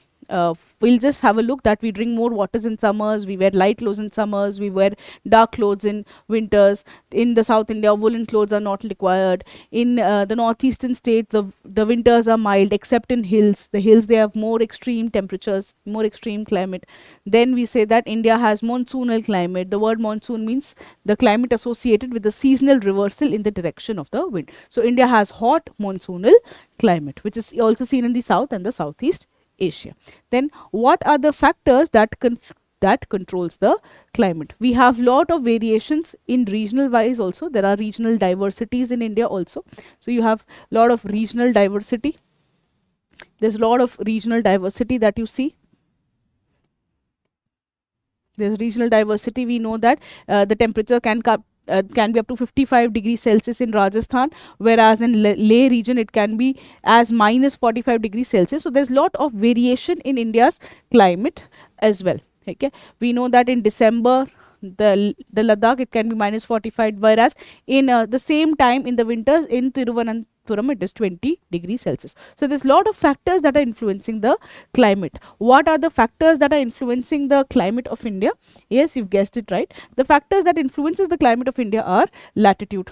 we'll just have a look that we drink more waters in summers, we wear light clothes in summers, we wear dark clothes in winters. In the South India, woolen clothes are not required. In the northeastern states, the winters are mild, except in hills. The hills, they have more extreme temperatures, more extreme climate. Then we say that India has monsoonal climate. The word monsoon means the climate associated with the seasonal reversal in the direction of the wind. So India has hot monsoonal climate, which is also seen in the South and the Southeast Asia. Then what are the factors that controls the climate? We have lot of variations in regional wise also. There are regional diversities in India also. So you have lot of regional diversity. There's a lot of regional diversity that you see. There's regional diversity. We know that the temperature can be up to 55 degrees Celsius in Rajasthan, whereas in Leh region it can be as minus 45 degrees Celsius. So there's lot of variation in India's climate as well. Okay, we know that in December the Ladakh, it can be minus 45, whereas in the same time in the winters in Thiruvananthapuram it is 20 degrees Celsius. So there's lot of factors that are influencing the climate. What are the factors that are influencing the climate of India? Yes, you've guessed it right. The factors that influences the climate of India are latitude.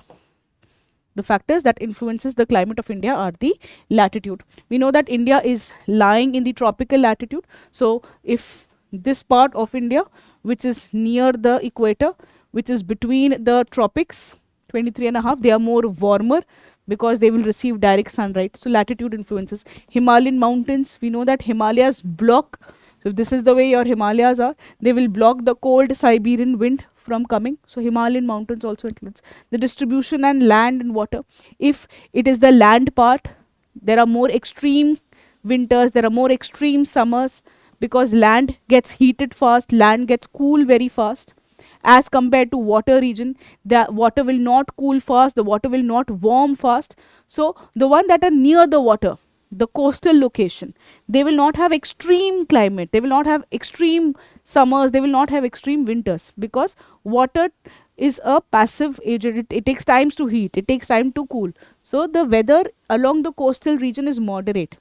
The factors that influences the climate of India are the latitude. We know that India is lying in the tropical latitude. So if this part of India, which is near the equator, which is between the tropics, 23.5, they are more warmer because they will receive direct sunlight. So latitude influences. Himalayan mountains, we know that Himalayas block. So this is the way your Himalayas are. They will block the cold Siberian wind from coming. So Himalayan mountains also influence. The distribution and land and water. If it is the land part, there are more extreme winters, there are more extreme summers, because land gets heated fast, land gets cool very fast. As compared to water region, the water will not cool fast, the water will not warm fast. So the one that are near the water, the coastal location, they will not have extreme climate, they will not have extreme summers, they will not have extreme winters, because water is a passive agent. It takes time to heat, it takes time to cool. So the weather along the coastal region is moderate.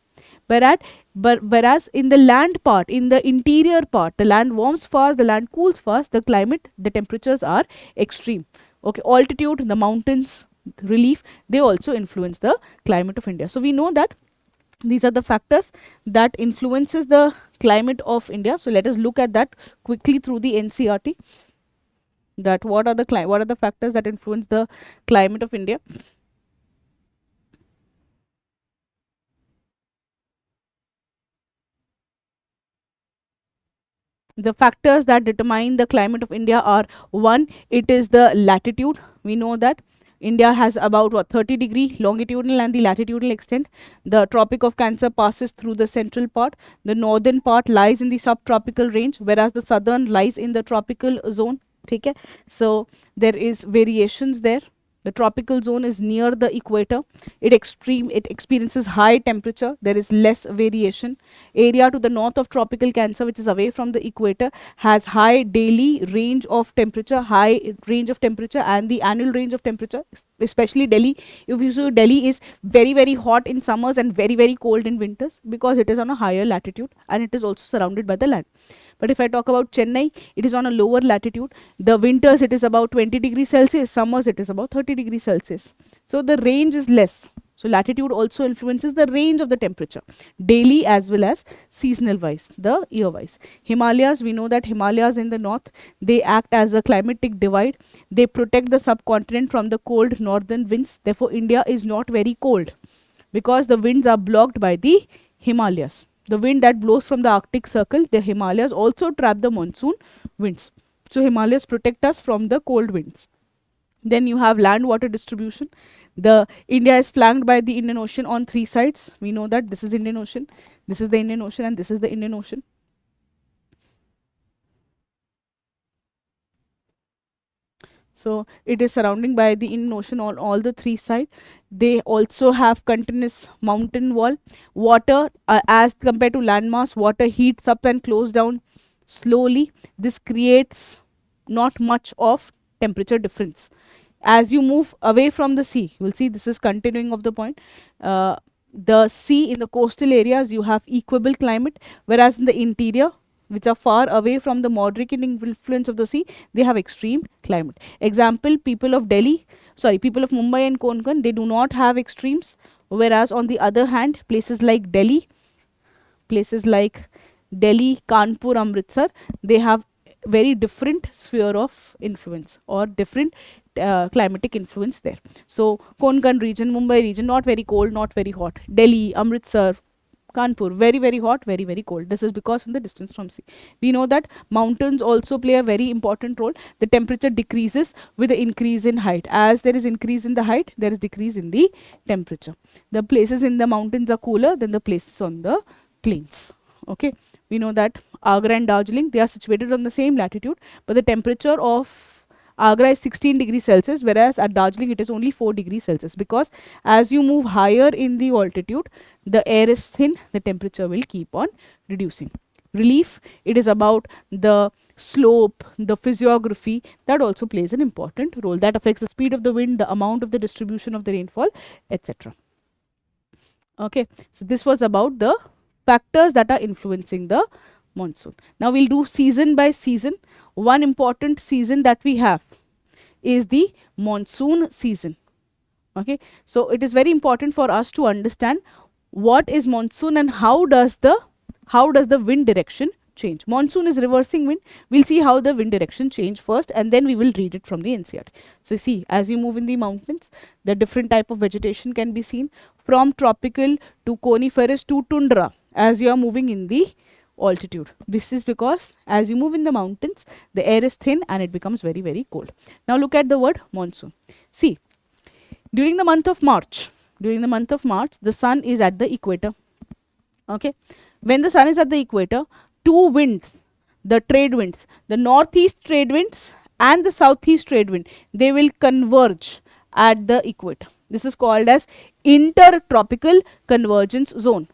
Whereas in the land part, in the interior part, the land warms fast, the land cools fast, the climate, the temperatures are extreme. Okay, altitude, the mountains, relief, they also influence the climate of India. So we know that these are the factors that influences the climate of India. So let us look at that quickly through the NCERT, that what are the factors that influence the climate of India. The factors that determine the climate of India are: one, it is the latitude. We know that India has about 30-degree longitudinal and the latitudinal extent. The Tropic of Cancer passes through the central part. The northern part lies in the subtropical range, whereas the southern lies in the tropical zone. Okay, so there is variations there. The tropical zone is near the equator. It experiences high temperature. There is less variation. Area to the north of tropical Cancer, which is away from the equator, has high daily range of temperature, and the annual range of temperature, especially Delhi. If you see, Delhi is very, very hot in summers and very, very cold in winters, because it is on a higher latitude and it is also surrounded by the land. But if I talk about Chennai, it is on a lower latitude. The winters it is about 20 degrees Celsius, summers it is about 30 degrees Celsius. So the range is less. So latitude also influences the range of the temperature, daily as well as seasonal wise, the year wise. Himalayas, we know that Himalayas in the north, they act as a climatic divide. They protect the subcontinent from the cold northern winds. Therefore, India is not very cold, because the winds are blocked by the Himalayas. The wind that blows from the Arctic Circle, the Himalayas also trap the monsoon winds. So Himalayas protect us from the cold winds. Then you have land water distribution. The India is flanked by the Indian Ocean on 3 sides. We know that this is Indian Ocean, this is the Indian Ocean, and this is the Indian Ocean. So it is surrounding by the Indian Ocean on all the 3 sides. They also have continuous mountain wall. Water, as compared to landmass, water heats up and cools down slowly. This creates not much of temperature difference. As you move away from the sea, you will see this is continuing of the point. The sea, in the coastal areas, you have equable climate, whereas in the interior, which are far away from the moderate influence of the sea, they have extreme climate. Example, people of Mumbai and Konkan, they do not have extremes, whereas on the other hand, places like Delhi, Kanpur, Amritsar, they have very different sphere of influence, or different climatic influence there. So Konkan region, Mumbai region, not very cold, not very hot. Delhi, Amritsar, Kanpur, very, very hot, very, very cold. This is because from the distance from sea. We know that mountains also play a very important role. The temperature decreases with the increase in height. As there is increase in the height, there is decrease in the temperature. The places in the mountains are cooler than the places on the plains. Okay, we know that Agra and Darjeeling, they are situated on the same latitude, but the temperature of Agra is 16 degrees Celsius, whereas at Darjeeling it is only 4 degrees Celsius, because as you move higher in the altitude, the air is thin, the temperature will keep on reducing. Relief, it is about the slope, the physiography, that also plays an important role. That affects the speed of the wind, the amount of the distribution of the rainfall, etc. Okay, so this was about the factors that are influencing the monsoon. Now we'll do season by season. One important season that we have is the monsoon season. Okay, so it is very important for us to understand what is monsoon and how does the wind direction change. Monsoon is reversing wind. We'll see how the wind direction change first, and then we will read it from the NCERT. So see, as you move in the mountains, the different type of vegetation can be seen, from tropical to coniferous to tundra, as you are moving in the altitude. This is because as you move in the mountains, the air is thin and it becomes very, very cold. Now look at the word monsoon. See, during the month of March, the sun is at the equator. Okay, when the sun is at the equator, two winds, the trade winds, the northeast trade winds and the southeast trade wind, they will converge at the equator. This is called as intertropical convergence zone.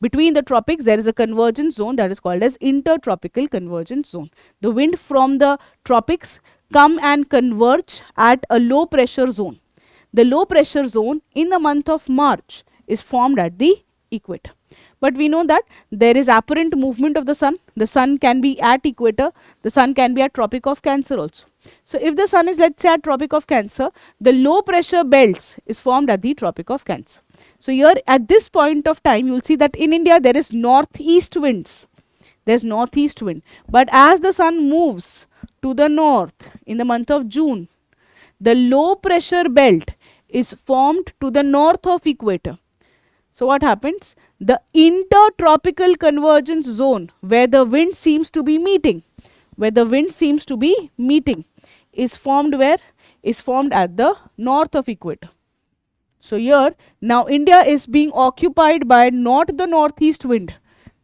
Between the tropics, there is a convergence zone that is called as intertropical convergence zone. The wind from the tropics come and converge at a low pressure zone. The low pressure zone in the month of March is formed at the equator. But we know that there is apparent movement of the sun. The sun can be at equator, the sun can be at Tropic of Cancer also. So if the sun is, let's say, at Tropic of Cancer, the low pressure belts is formed at the Tropic of Cancer. So here at this point of time, you will see that in India there is northeast winds. There's northeast wind. But as the sun moves to the north in the month of June, the low pressure belt is formed to the north of equator. So what happens? The intertropical convergence zone, where the wind seems to be meeting, is formed where? Is formed at the north of equator. So here now India is being occupied by not the northeast wind.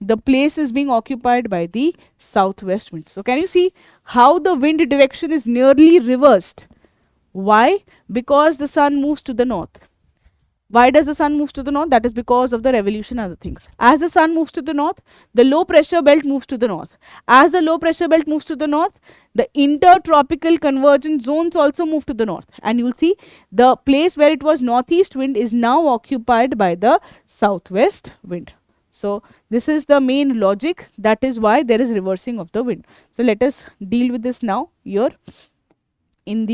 The place is being occupied by the southwest wind. So can you see how the wind direction is nearly reversed? Why? Because the sun moves to the north. Why does the sun move to the north? That is because of the revolution and other things. As the sun moves to the north, the low pressure belt moves to the north. As the low pressure belt moves to the north, the intertropical convergence zones also move to the north. And you will see the place where it was northeast wind is now occupied by the southwest wind. So this is the main logic. That is why there is reversing of the wind. So let us deal with this now here in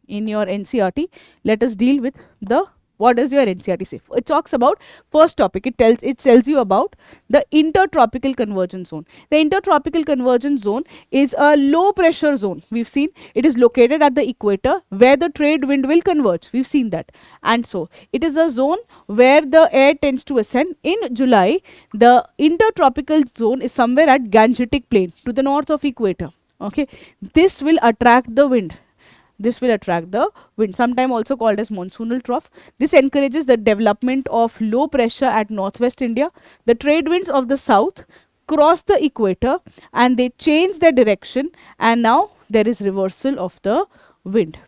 your NCERT. Let us deal with the, what does your NCERT say? It talks about first topic. It tells you about the intertropical convergence zone. The intertropical convergence zone is a low pressure zone. We've seen it is located at the equator where the trade wind will converge. We've seen that. And so it is a zone where the air tends to ascend. In July, the intertropical zone is somewhere at Gangetic Plain to the north of equator. Okay, this will attract the wind. Sometimes also called as monsoonal trough. This encourages the development of low pressure at northwest India. The trade winds of the south cross the equator and they change their direction, and now there is reversal of the wind.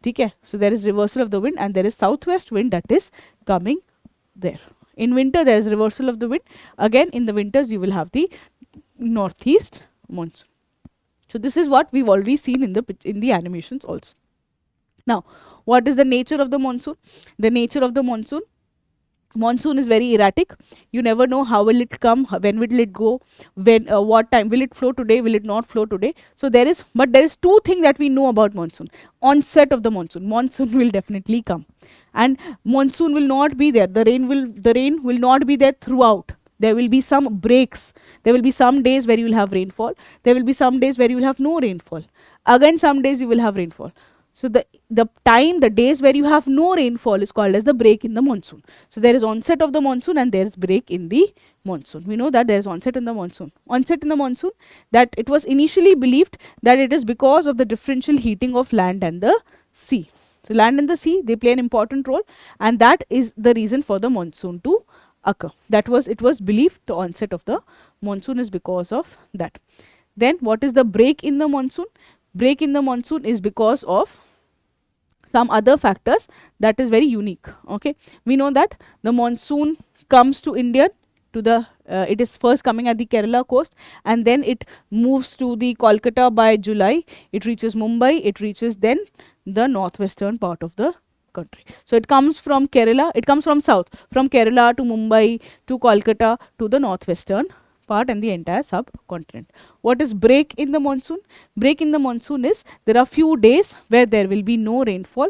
Okay? So there is reversal of the wind and there is southwest wind that is coming there. In winter there is reversal of the wind. Again in the winters you will have the northeast monsoon. So this is what we've already seen in the animations also. Now, what is the nature of the monsoon? The nature of the monsoon is very erratic. You never know how will it come, when will it go, what time will it flow today, will it not flow today. So there is two things that we know about monsoon. Onset of the monsoon will definitely come, and monsoon will not be there. The rain will not be there throughout. There will be some breaks. There will be some days where you will have rainfall. There will be some days where you will have no rainfall. Again, some days you will have rainfall. So the days where you have no rainfall is called as the break in the monsoon. So there is onset of the monsoon and there is break in the monsoon. We know that there is onset in the monsoon. Onset in the monsoon, that it was initially believed that it is because of the differential heating of land and the sea. So land and the sea, they play an important role, and that is the reason for the monsoon to occur. It was believed the onset of the monsoon is because of that. Then what is the break in the monsoon? Break in the monsoon is because of some other factors that is very unique. Okay, we know that the monsoon comes to India it is first coming at the Kerala coast, and then it moves to the Kolkata by July. It reaches Mumbai. It reaches then the northwestern part of the country. So it comes from Kerala. It comes from south, from Kerala to Mumbai to Kolkata to the northwestern part and the entire subcontinent. What is break in the monsoon? Break in the monsoon is there are few days where there will be no rainfall.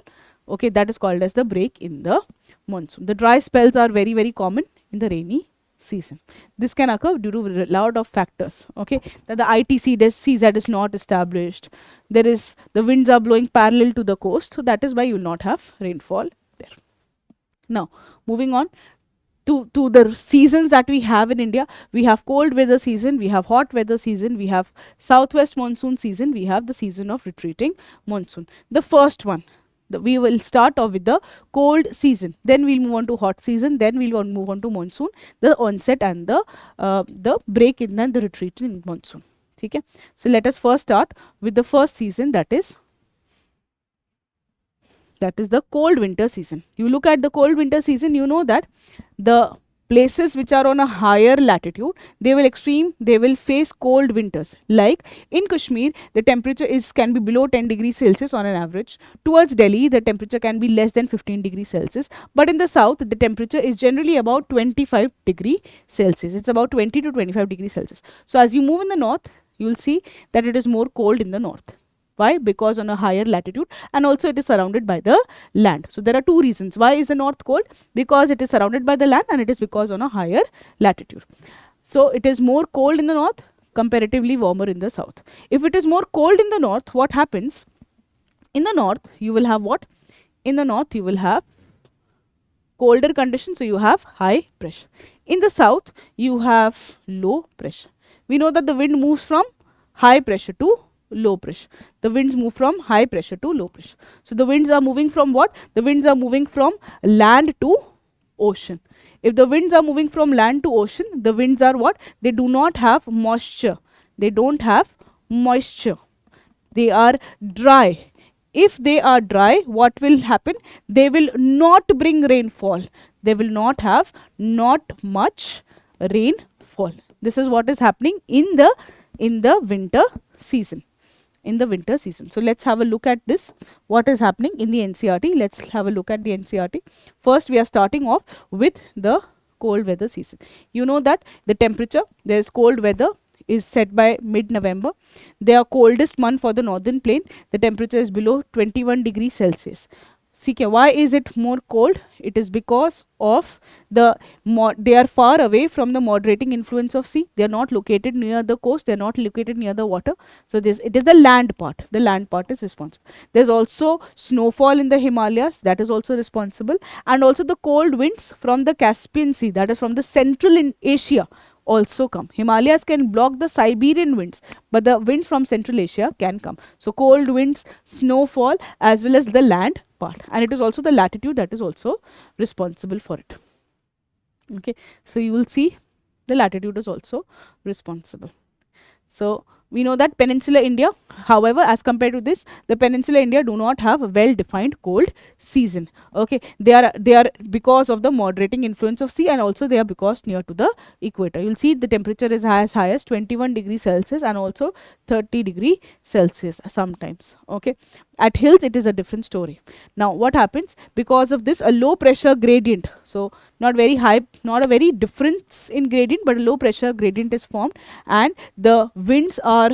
Okay, that is called as the break in the monsoon. The dry spells are very, very common in the rainy season. This can occur due to a lot of factors. Okay, that the ITCZ is not established. The winds are blowing parallel to the coast, so that is why you will not have rainfall there. Now, moving on to the seasons that we have in India. We have cold weather season, we have hot weather season, we have southwest monsoon season, we have the season of retreating monsoon. The first one, we will start off with the cold season, then we'll move on to hot season, then we'll move on to monsoon, the onset and the break in and the retreating monsoon. Okay? So let us first start with the first season, that is the cold winter season. You look at the cold winter season, you know that the places which are on a higher latitude, they will face cold winters. Like in Kashmir, the temperature can be below 10 degrees Celsius on an average. Towards Delhi, the temperature can be less than 15 degrees Celsius. But in the south, the temperature is generally about 25 degrees Celsius. It's about 20 to 25 degrees Celsius. So as you move in the north, you will see that it is more cold in the north. Why? Because on a higher latitude, and also it is surrounded by the land. So there are two reasons. Why is the north cold? Because it is surrounded by the land, and it is because on a higher latitude. So it is more cold in the north, comparatively warmer in the south. If it is more cold in the north, what happens? In the north, you will have what? In the north, you will have colder conditions, so you have high pressure. In the south, you have low pressure. We know that the wind moves from high pressure to low pressure. The winds move from high pressure to low pressure. So the winds are moving from what? The winds are moving from land to ocean. If the winds are moving from land to ocean, the winds are what? They do not have moisture. They don't have moisture. They are dry. If they are dry, what will happen? They will not bring rainfall. They will not have not much rainfall. This is what is happening in the winter season. In the winter season. So let's have a look at this. What is happening in the NCERT? Let's have a look at the NCERT. First, we are starting off with the cold weather season. You know that the temperature, there is cold weather, is set by mid-November. The coldest month for the northern plain, the temperature is below 21 degrees Celsius. CK, why is it more cold? It is because of they are far away from the moderating influence of sea. They are not located near the coast. They are not located near the water. So it is the land part. The land part is responsible. There is also snowfall in the Himalayas. That is also responsible. And also the cold winds from the Caspian Sea. That is from the central in Asia also come. Himalayas can block the Siberian winds, but the winds from Central Asia can come. So cold winds, snowfall, as well as the land part, and it is also the latitude that is also responsible for it. Okay, so you will see the latitude is also responsible. So we know that peninsular India, however, as compared to this, the peninsular India do not have a well-defined cold season. Okay, they are because of the moderating influence of sea, and also they are because near to the equator. You'll see the temperature is as high as 21 degrees Celsius and also 30 degrees Celsius sometimes. Okay, at hills it is a different story. Now what happens? Because of this, a low pressure gradient, so not very high, not a very difference in gradient, but a low pressure gradient is formed, and the winds are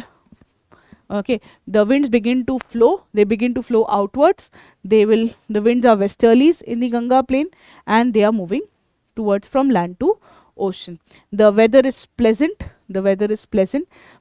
the winds begin to flow. They begin to flow outwards. The winds are westerlies in the Ganga plain, and they are moving towards from land to ocean. The weather is pleasant.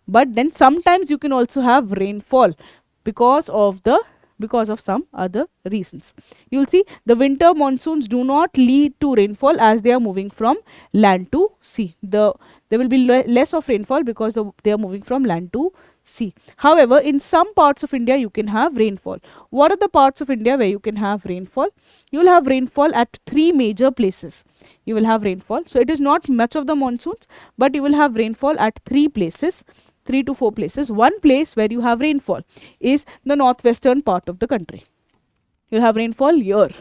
But then sometimes you can also have rainfall because of some other reasons. You will see the winter monsoons do not lead to rainfall as they are moving from land to sea. There will be less of rainfall because they are moving from land to sea. However, in some parts of India you can have rainfall. What are the parts of India where you can have rainfall? You will have rainfall at 3 major places. You will have rainfall. So it is not much of the monsoons, but you will have rainfall at 3 places. 3 to 4 places. One place where you have rainfall is the northwestern part of the country. You have rainfall here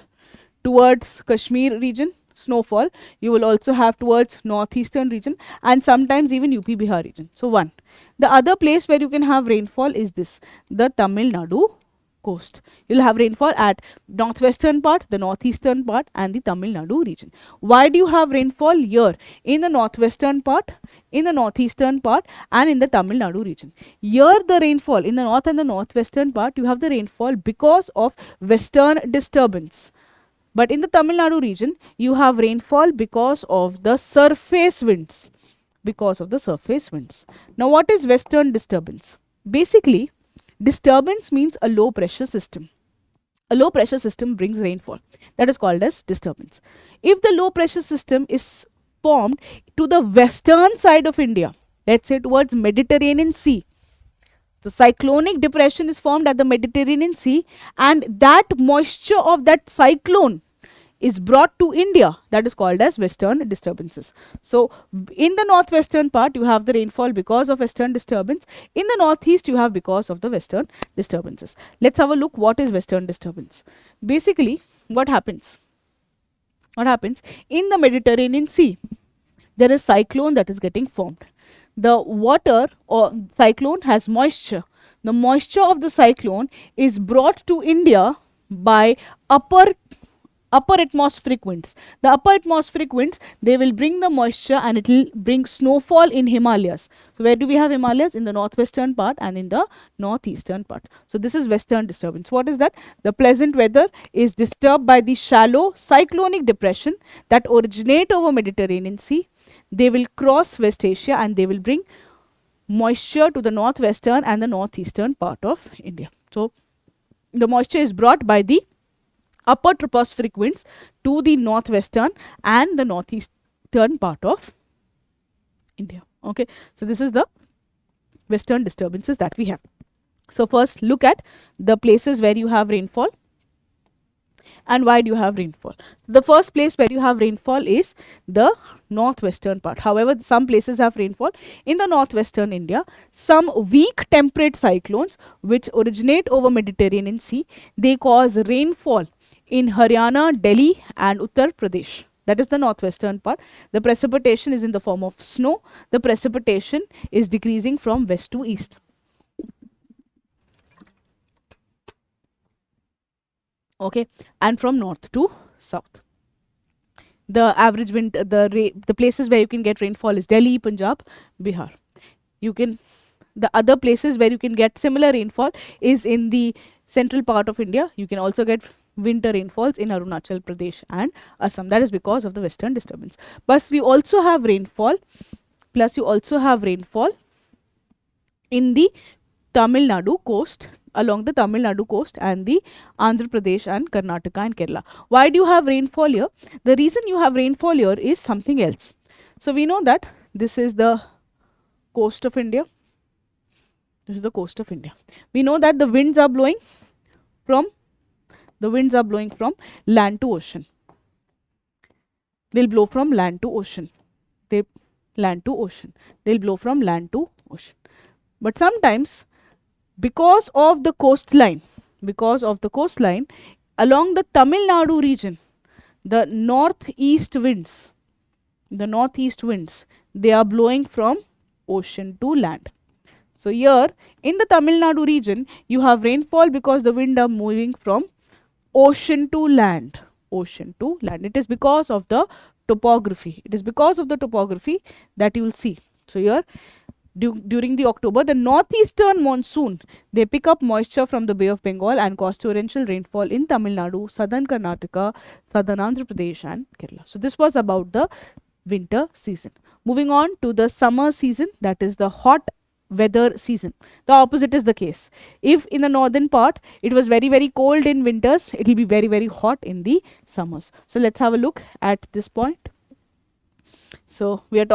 towards Kashmir region, snowfall. You will also have towards northeastern region and sometimes even UP Bihar region. So one. The other place where you can have rainfall is this, the Tamil Nadu coast. You will have rainfall at northwestern part, the northeastern part and the Tamil Nadu region. Why do you have rainfall here? In the northwestern part, in the northeastern part and in the Tamil Nadu region. Here the rainfall in the north and the northwestern part, you have the rainfall because of western disturbance. But in the Tamil Nadu region, you have rainfall because of the surface winds. Now what is western disturbance? Basically, disturbance means a low pressure system. A low pressure system brings rainfall. That is called as disturbance. If the low pressure system is formed to the western side of India, let's say towards Mediterranean Sea, the cyclonic depression is formed at the Mediterranean Sea, and that moisture of that cyclone is brought to India. That is called as western disturbances. So in the northwestern part you have the rainfall because of western disturbance. In the northeast you have because of the western disturbances. Let's have a look what is western disturbance. Basically what happens in the Mediterranean Sea. there is cyclone that is getting formed. The water or cyclone has moisture. The moisture of the cyclone is brought to India by upper atmospheric winds. The upper atmospheric winds, they will bring the moisture and it will bring snowfall in Himalayas. So where do we have Himalayas? In the northwestern part and in the northeastern part. So this is western disturbance. What is that? The pleasant weather is disturbed by the shallow cyclonic depression that originate over Mediterranean Sea. They will cross West Asia and they will bring moisture to the northwestern and the northeastern part of India. So the moisture is brought by the upper tropospheric winds to the northwestern and the northeastern part of India. Okay, so this is the western disturbances that we have. So first look at the places where you have rainfall and why do you have rainfall. The first place where you have rainfall is the northwestern part. However, some places have rainfall in the northwestern India. Some weak temperate cyclones which originate over Mediterranean Sea, they cause rainfall in Haryana, Delhi and Uttar Pradesh. That is the northwestern part. The precipitation is in the form of snow. The precipitation is decreasing from west to east. Okay, and from north to south. The average wind, the places where you can get rainfall is Delhi, Punjab, Bihar. The other places where you can get similar rainfall is in the central part of India. You can also get winter rainfalls in Arunachal Pradesh and Assam. That is because of the western disturbance. But we also have rainfall, plus you also have rainfall in the Tamil Nadu coast, along the Tamil Nadu coast and the Andhra Pradesh and Karnataka and Kerala. Why do you have rainfall here? The reason you have rainfall here is something else. So we know that this is the coast of India. This is the coast of India. We know that the winds are blowing from land to ocean. They'll blow from land to ocean. They'll blow from land to ocean. But sometimes because of the coastline, along the Tamil Nadu region, the northeast winds, they are blowing from ocean to land. So here in the Tamil Nadu region, you have rainfall because the wind are moving from ocean to land. It is because of the topography. That you will see. So here during the October, the northeastern monsoon, they pick up moisture from the Bay of Bengal and cause torrential rainfall in Tamil Nadu, southern Karnataka, southern Andhra Pradesh and Kerala. So this was about the winter season. Moving on to the summer season, that is the hot weather season. The opposite is the case. If in the northern part it was very, very cold in winters, it will be very, very hot in the summers. So let's have a look at this point. So we are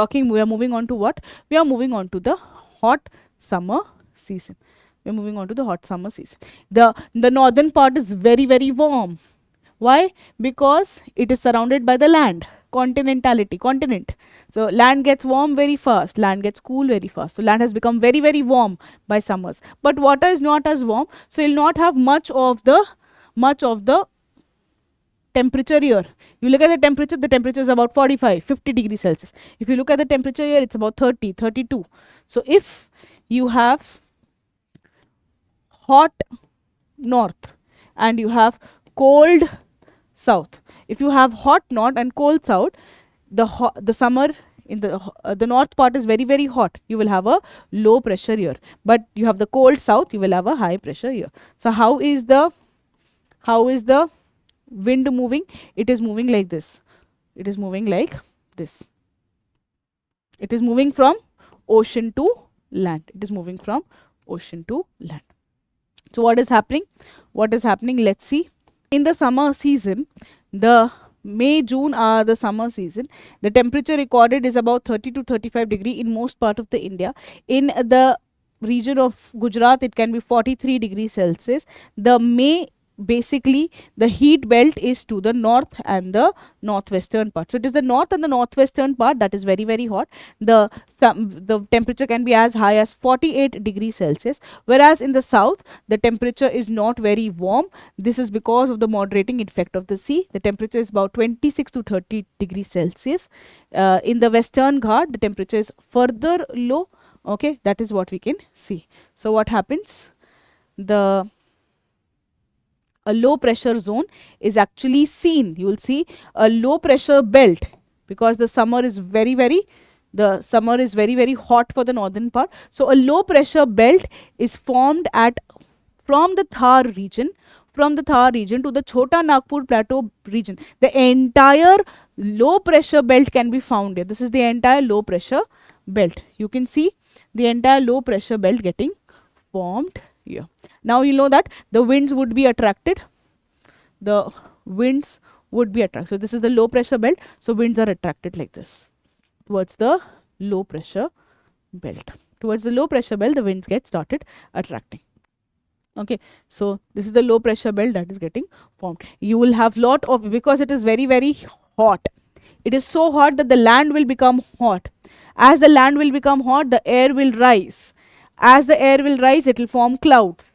moving on to what? We are moving on to the hot summer season. The northern part is very, very warm. Why? Because it is surrounded by the land. Continent. So land gets warm very fast, land gets cool very fast. So land has become very, very warm by summers. But water is not as warm, so you'll not have much of the temperature here. You look at the temperature is about 45, 50 degrees Celsius. If you look at the temperature here, it's about 30, 32. So if you have hot north and you have cold south, if you have hot north and cold south, the summer in the north part is very, very hot. You will have a low pressure here. But you have the cold south, you will have a high pressure here. So how is the wind moving? It is moving like this. It is moving from ocean to land. So what is happening? Let's see. In the summer season, the May, June are the summer season. The temperature recorded is about 30 to 35 degree in most part of the India. In the region of Gujarat, it can be 43 degrees Celsius. The May basically the heat belt is to the north and the northwestern part. So it is the north and the northwestern part that is very, very hot. The temperature can be as high as 48 degrees Celsius, whereas in the south the temperature is not very warm. This is because of the moderating effect of the sea. The temperature is about 26 to 30 degrees Celsius. In the western Ghat the temperature is further low. Okay, that is what we can see. So what happens? A low pressure zone is actually seen. You will see a low pressure belt, because the summer is very, very hot for the northern part. So a low pressure belt is formed from the Thar region to the Chota Nagpur plateau region. The entire low pressure belt can be found here. This is the entire low pressure belt. You can see the entire low pressure belt getting formed here. Now you know that the winds would be attracted. So this is the low pressure belt. So winds are attracted like this towards the low pressure belt. Towards the low pressure belt, the winds get started attracting. Okay, so this is the low pressure belt that is getting formed. You will have lot of, because it is very, very hot. It is so hot that the land will become hot. As the land will become hot, the air will rise. As the air will rise, it will form clouds.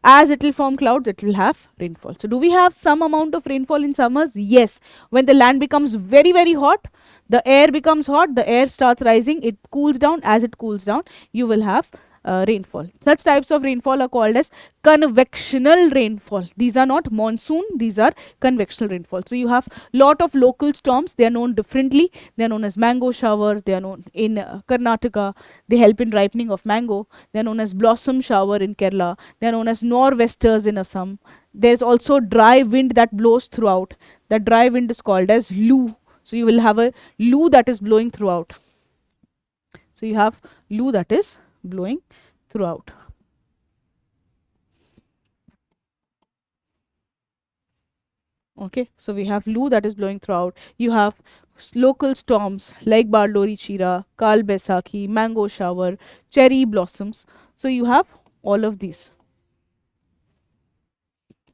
As it will form clouds, it will have rainfall. So do we have some amount of rainfall in summers? Yes. When the land becomes very, very hot, the air becomes hot, the air starts rising, it cools down. As it cools down, you will have rainfall. Such types of rainfall are called as convectional rainfall. These are not monsoon, these are convectional rainfall. So you have lot of local storms. They are known differently. They are known as mango shower. They are known in Karnataka. They help in ripening of mango. They are known as blossom shower in Kerala. They are known as nor'westers in Assam. There is also dry wind that blows throughout. That dry wind is called as lu. So you will have a lu that is blowing throughout. So you have lu that is blowing throughout. Okay, so we have lu that is blowing throughout. You have local storms like Bardoli Chira, Kal Baisakhi, mango shower, cherry blossoms. So you have all of these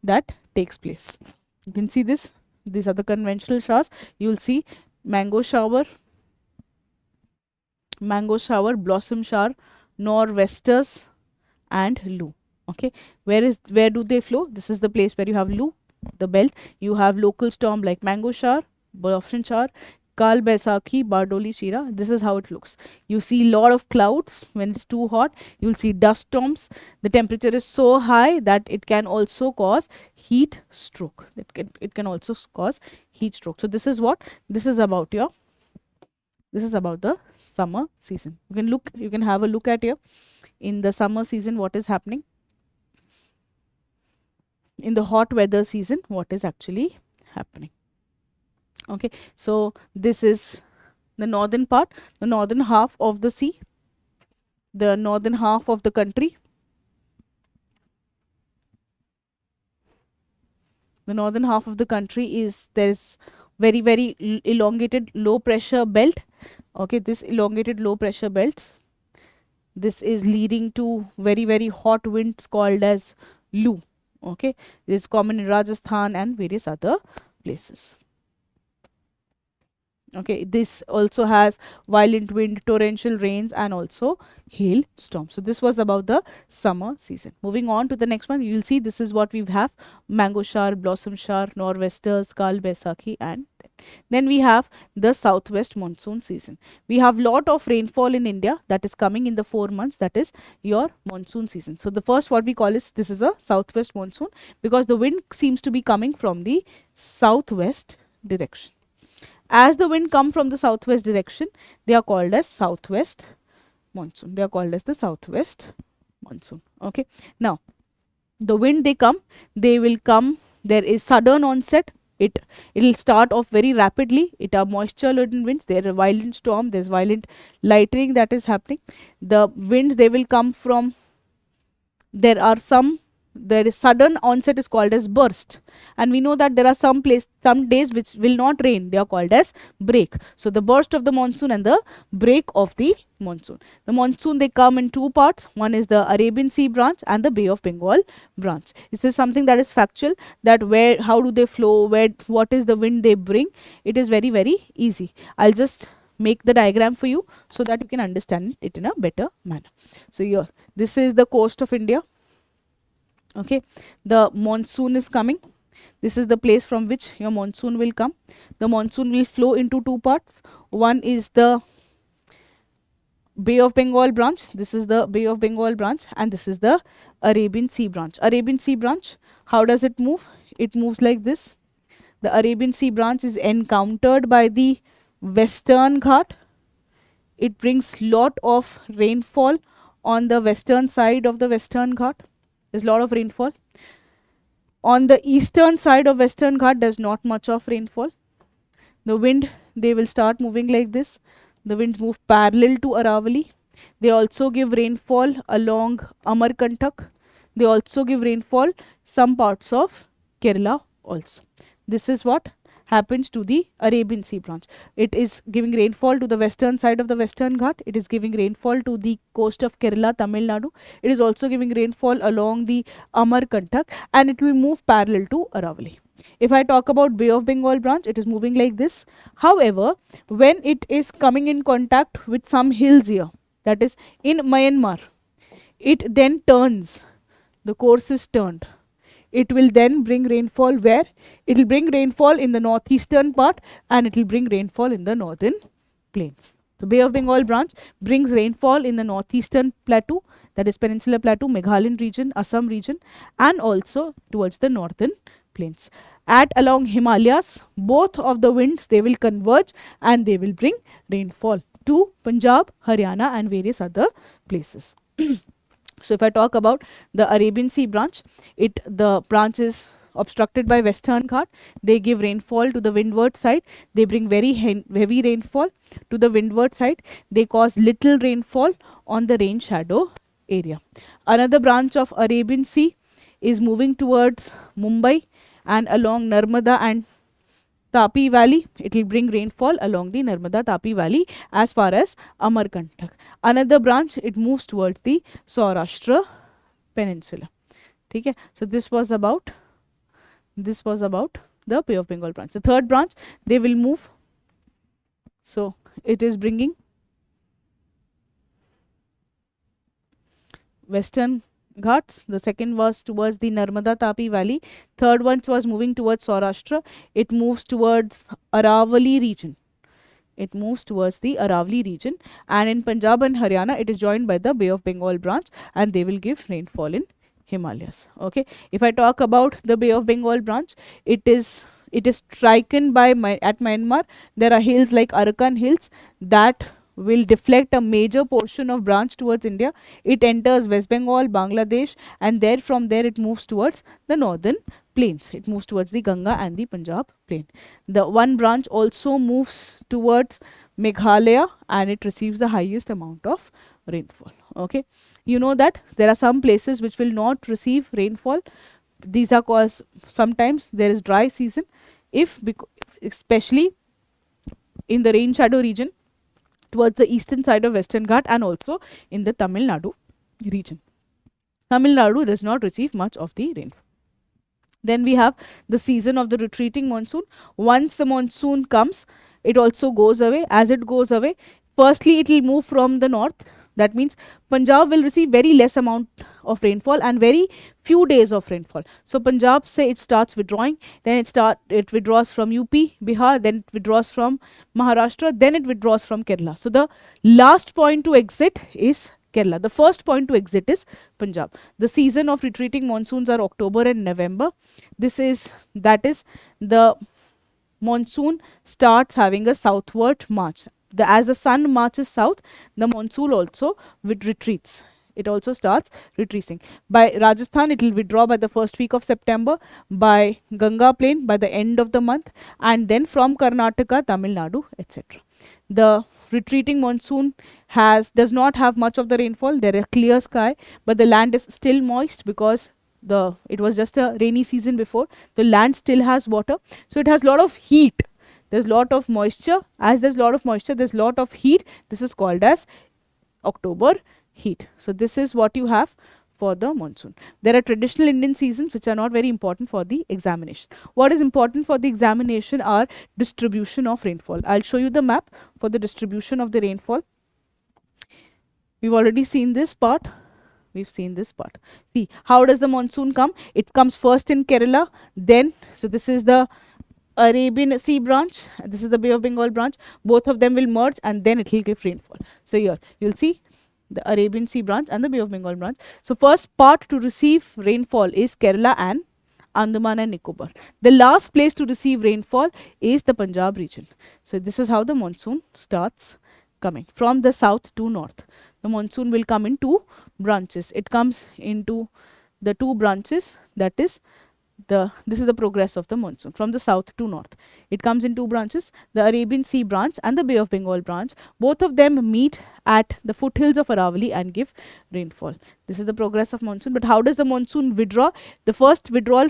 that takes place. You can see this. These are the conventional showers. You will see mango shower, blossom shower, nor'westers, and lu. Okay, where do they flow? This is the place where you have lu, the belt. You have local storm like mango shower, blossom shower, Kal Baisakhi, Bardoli Chira. This is how it looks. You see a lot of clouds when it's too hot. You'll see dust storms. The temperature is so high that it can also cause heat stroke. It can also cause heat stroke. So this is what this is about your. This is about the summer season. You can have a look at here. In the summer season, what is happening? In the hot weather season, what is actually happening? Okay, so this is the northern part, the northern half of the sea, the northern half of the country. The northern half of the country there's very, very elongated low pressure belt. Okay, this elongated low pressure belts, this is leading to very, very hot winds called as lu. Okay, this is common in Rajasthan and various other places. Okay, this also has violent wind, torrential rains, and also hail storms. So this was about the summer season. Moving on to the next one, you'll see this is what we have: mango shower, blossom shower, nor'westers, Kal Baisakhi, and then we have the southwest monsoon season. We have lot of rainfall in India that is coming in the 4 months, that is your monsoon season. So the first what we call is, this is a southwest monsoon, because the wind seems to be coming from the southwest direction. As the wind come from the southwest direction, they are called as southwest monsoon. They are called as the southwest monsoon. Okay. Now, the wind they will come. There is sudden onset. It will start off very rapidly. It are moisture laden winds. There are violent storm. There's violent lightning that is happening. The winds, they will come from. There are some there is sudden onset is called as burst, and we know that there are some days which will not rain, they are called as break. So the burst of the monsoon and the break of the monsoon. The monsoon, they come in two parts. One is the Arabian Sea branch and the Bay of Bengal branch. Is this something that is factual, that where, how do they flow, where, what is the wind they bring? It is very, very easy. I'll just make the diagram for you so that you can understand it in a better manner. So here, this is the coast of India. Okay, the monsoon is coming. This is the place from which your monsoon will come. The monsoon will flow into two parts. One is the Bay of Bengal branch. This is the Bay of Bengal branch, and this is the Arabian Sea branch. Arabian Sea branch, how does it move? It moves like this. The Arabian Sea branch is encountered by the Western Ghat. It brings lot of rainfall on the western side of the Western Ghat. There's a lot of rainfall. On the eastern side of Western Ghat, there's not much of rainfall. The wind, they will start moving like this. The winds move parallel to Aravalli. They also give rainfall along Amarkantak. They also give rainfall some parts of Kerala also. This is what happens to the Arabian Sea branch. It is giving rainfall to the western side of the Western Ghat. It is giving rainfall to the coast of Kerala, Tamil Nadu. It is also giving rainfall along the Amarkantak, and it will move parallel to Aravalli. If I talk about Bay of Bengal branch, it is moving like this. However, when it is coming in contact with some hills here, that is in Myanmar, it then turns. The course is turned. It will then bring rainfall where? It will bring rainfall in the northeastern part, and it will bring rainfall in the northern plains. The Bay of Bengal branch brings rainfall in the northeastern plateau, that is Peninsular Plateau, Meghalayan region, Assam region, and also towards the northern plains. At along Himalayas, both of the winds, they will converge and they will bring rainfall to Punjab, Haryana, and various other places. So if I talk about the Arabian Sea branch, the branch is obstructed by Western Ghat. They give rainfall to the windward side. They bring very heavy rainfall to the windward side. They cause little rainfall on the rain shadow area. Another branch of Arabian Sea is moving towards Mumbai and along Narmada and Tapi Valley. It will bring rainfall along the Narmada Tapi Valley as far as Amarkantak. Another branch, it moves towards the Saurashtra Peninsula. Okay? So this was about the Bay of Bengal branch. The third branch, they will move. So it is bringing Western Ghats. The second was towards the Narmada Tapi Valley. Third one was moving towards Saurashtra. It moves towards Aravalli region. It moves towards the Aravalli region, and in Punjab and Haryana, it is joined by the Bay of Bengal branch, and they will give rainfall in Himalayas. Okay. If I talk about the Bay of Bengal branch, it is striken by at Myanmar. There are hills like Arakan Hills that will deflect a major portion of branch towards India. It enters West Bengal, Bangladesh, and from there it moves towards the northern plains. It moves towards the Ganga and the Punjab plain. The one branch also moves towards Meghalaya, and it receives the highest amount of rainfall. Okay, you know that there are some places which will not receive rainfall. These are caused, sometimes there is dry season, especially in the rain shadow region towards the eastern side of Western Ghat, and also in the Tamil Nadu region. Tamil Nadu does not receive much of the rainfall. Then we have the season of the retreating monsoon. Once the monsoon comes, it also goes away. As it goes away, firstly it will move from the north. That means Punjab will receive very less amount of rainfall and very few days of rainfall. So Punjab, say it starts withdrawing, then it withdraws from UP, Bihar, then it withdraws from Maharashtra, then it withdraws from Kerala. So the last point to exit is Kerala. The first point to exit is Punjab. The season of retreating monsoons are October and November. That is the monsoon starts having a southward march. As the sun marches south, the monsoon also retreats. It also starts retreating. By Rajasthan, it will withdraw by the first week of September, by Ganga plain by the end of the month, and then from Karnataka, Tamil Nadu, etc. The retreating monsoon does not have much of the rainfall. There is clear sky, but the land is still moist because it was just a rainy season before. The land still has water, so it has lot of heat. There's lot of moisture. As there's lot of moisture, there's lot of heat. This is called as October heat. So this is what you have for the monsoon. There are traditional Indian seasons which are not very important for the examination. What is important for the examination are distribution of rainfall. I'll show you the map for the distribution of the rainfall. We've already seen this part. We've seen this part. See, how does the monsoon come? It comes first in Kerala, then, so this is the Arabian Sea branch, this is the Bay of Bengal branch. Both of them will merge and then it will give rainfall. So here you'll see the Arabian Sea branch and the Bay of Bengal branch. So first part to receive rainfall is Kerala and Andaman and Nicobar. The last place to receive rainfall is the Punjab region. So this is how the monsoon starts coming from the south to north. The monsoon will come in two branches. It comes into the two branches, that is this is the progress of the monsoon from the south to north. It comes in two branches, the Arabian Sea branch and the Bay of Bengal branch. Both of them meet at the foothills of Aravalli and give rainfall. This is the progress of monsoon. But how does the monsoon withdraw? The first withdrawal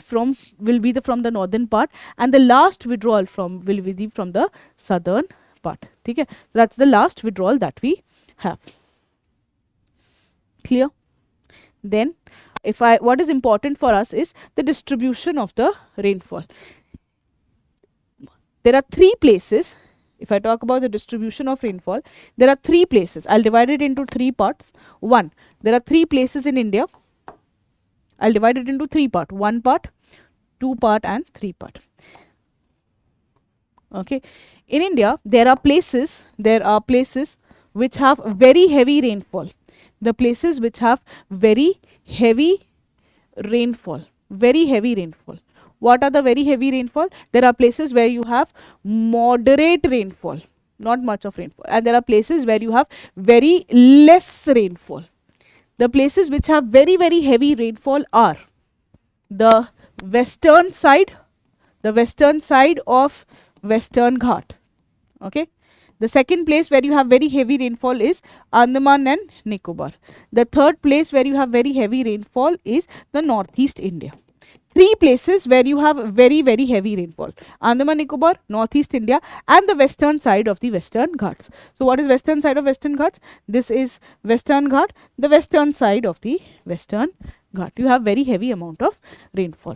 will be from the northern part, and the last withdrawal will be from the southern part. Okay? So that's the last withdrawal that we have. Clear? Then what is important for us is the distribution of the rainfall. There are three places. If I talk about the distribution of rainfall, there are three places. I'll divide it into three parts. One, there are three places in India. I'll divide it into three parts. One part, two part and three part. Okay. In India, there are places which have very heavy rainfall. The places which have very heavy rainfall. What are the very heavy rainfall? There are places where you have moderate rainfall, not much of rainfall, and there are places where you have very less rainfall. The places which have very heavy rainfall are the western side of Western Ghat. Okay. The second place where you have very heavy rainfall is Andaman and Nicobar. The third place where you have very heavy rainfall is the northeast India. Three places where you have very heavy rainfall: Andaman, Nicobar, northeast India, and the western side of the Western Ghats. So what is western side of Western Ghats? This is Western Ghat, the western side of the Western Ghat. You have very heavy amount of rainfall.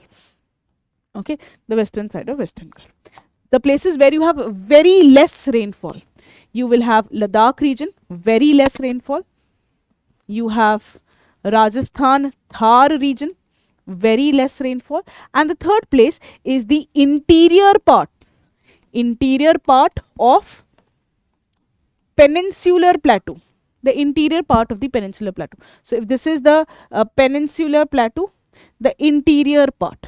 Okay, the western side of Western Ghat. The places where you have very less rainfall, you will have Ladakh region, very less rainfall. You have Rajasthan, Thar region, very less rainfall. And the third place is the interior part of Peninsular Plateau. The interior part of the Peninsular Plateau. So if this is the Peninsular Plateau, the interior part,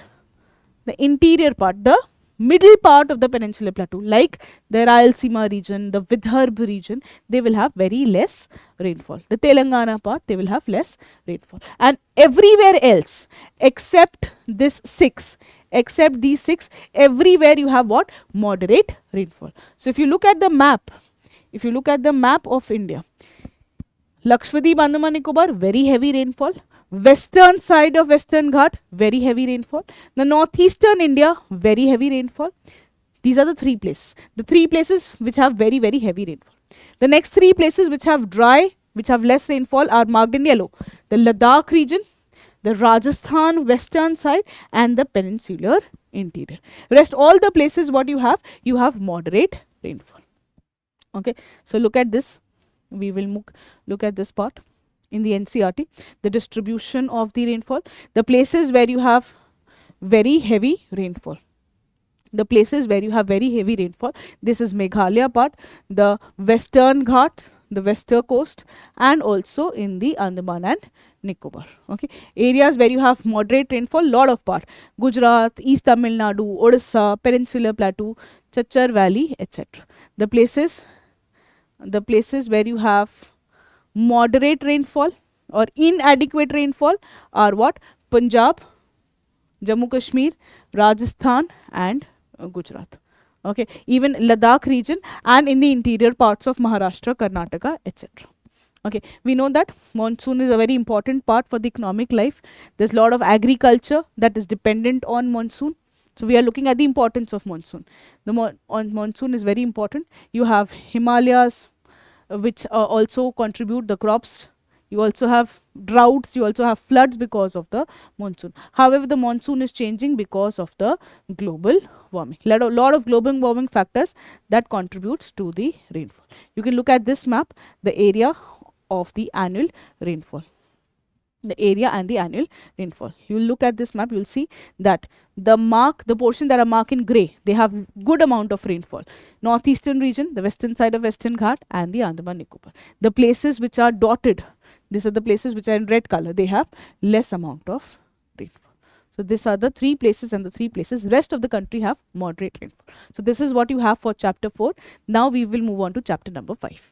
the middle part of the Peninsular Plateau, like the Rayalaseema region, the Vidarbha region, they will have very less rainfall. The Telangana part, they will have less rainfall. And everywhere else, except these six, everywhere you have what? Moderate rainfall. So if you look at the map, of India, Lakshadweep, Andaman, Nicobar, very heavy rainfall. Western side of Western Ghat, very heavy rainfall. The northeastern India, very heavy rainfall. These are the three places. The three places which have very heavy rainfall. The next three places which have less rainfall are marked in yellow. The Ladakh region, the Rajasthan western side, and the peninsular interior. Rest all the places what you have moderate rainfall. Okay, so look at this. We will look at this part. In the NCERT, the distribution of the rainfall, the places where you have very heavy rainfall. This is Meghalaya part, the Western Ghats, the western coast, and also in the Andaman and Nicobar. Okay, areas where you have moderate rainfall, lot of part: Gujarat, East Tamil Nadu, Odisha, Peninsular Plateau, Chachar Valley, etc. The places where you have moderate rainfall or inadequate rainfall are what? Punjab, Jammu Kashmir, Rajasthan, and Gujarat. Okay, even Ladakh region and in the interior parts of Maharashtra, Karnataka, etc. Okay, we know that monsoon is a very important part for the economic life. There's a lot of agriculture that is dependent on monsoon. So we are looking at the importance of monsoon. Monsoon is very important. You have Himalayas, which also contribute the crops. You also have droughts, you also have floods because of the monsoon. However, the monsoon is changing because of the global warming. Lot of global warming factors that contributes to the rainfall. You can look at this map, the area of the annual rainfall. The area and the annual rainfall. You will look at this map, you will see that the portion that are marked in grey, they have good amount of rainfall. Northeastern region, the western side of Western Ghat and the Andaman Nicobar. The places which are dotted, these are the places which are in red color, they have less amount of rainfall. So these are the 3 places and the 3 places. Rest of the country have moderate rainfall. So this is what you have for chapter 4. Now we will move on to chapter number 5.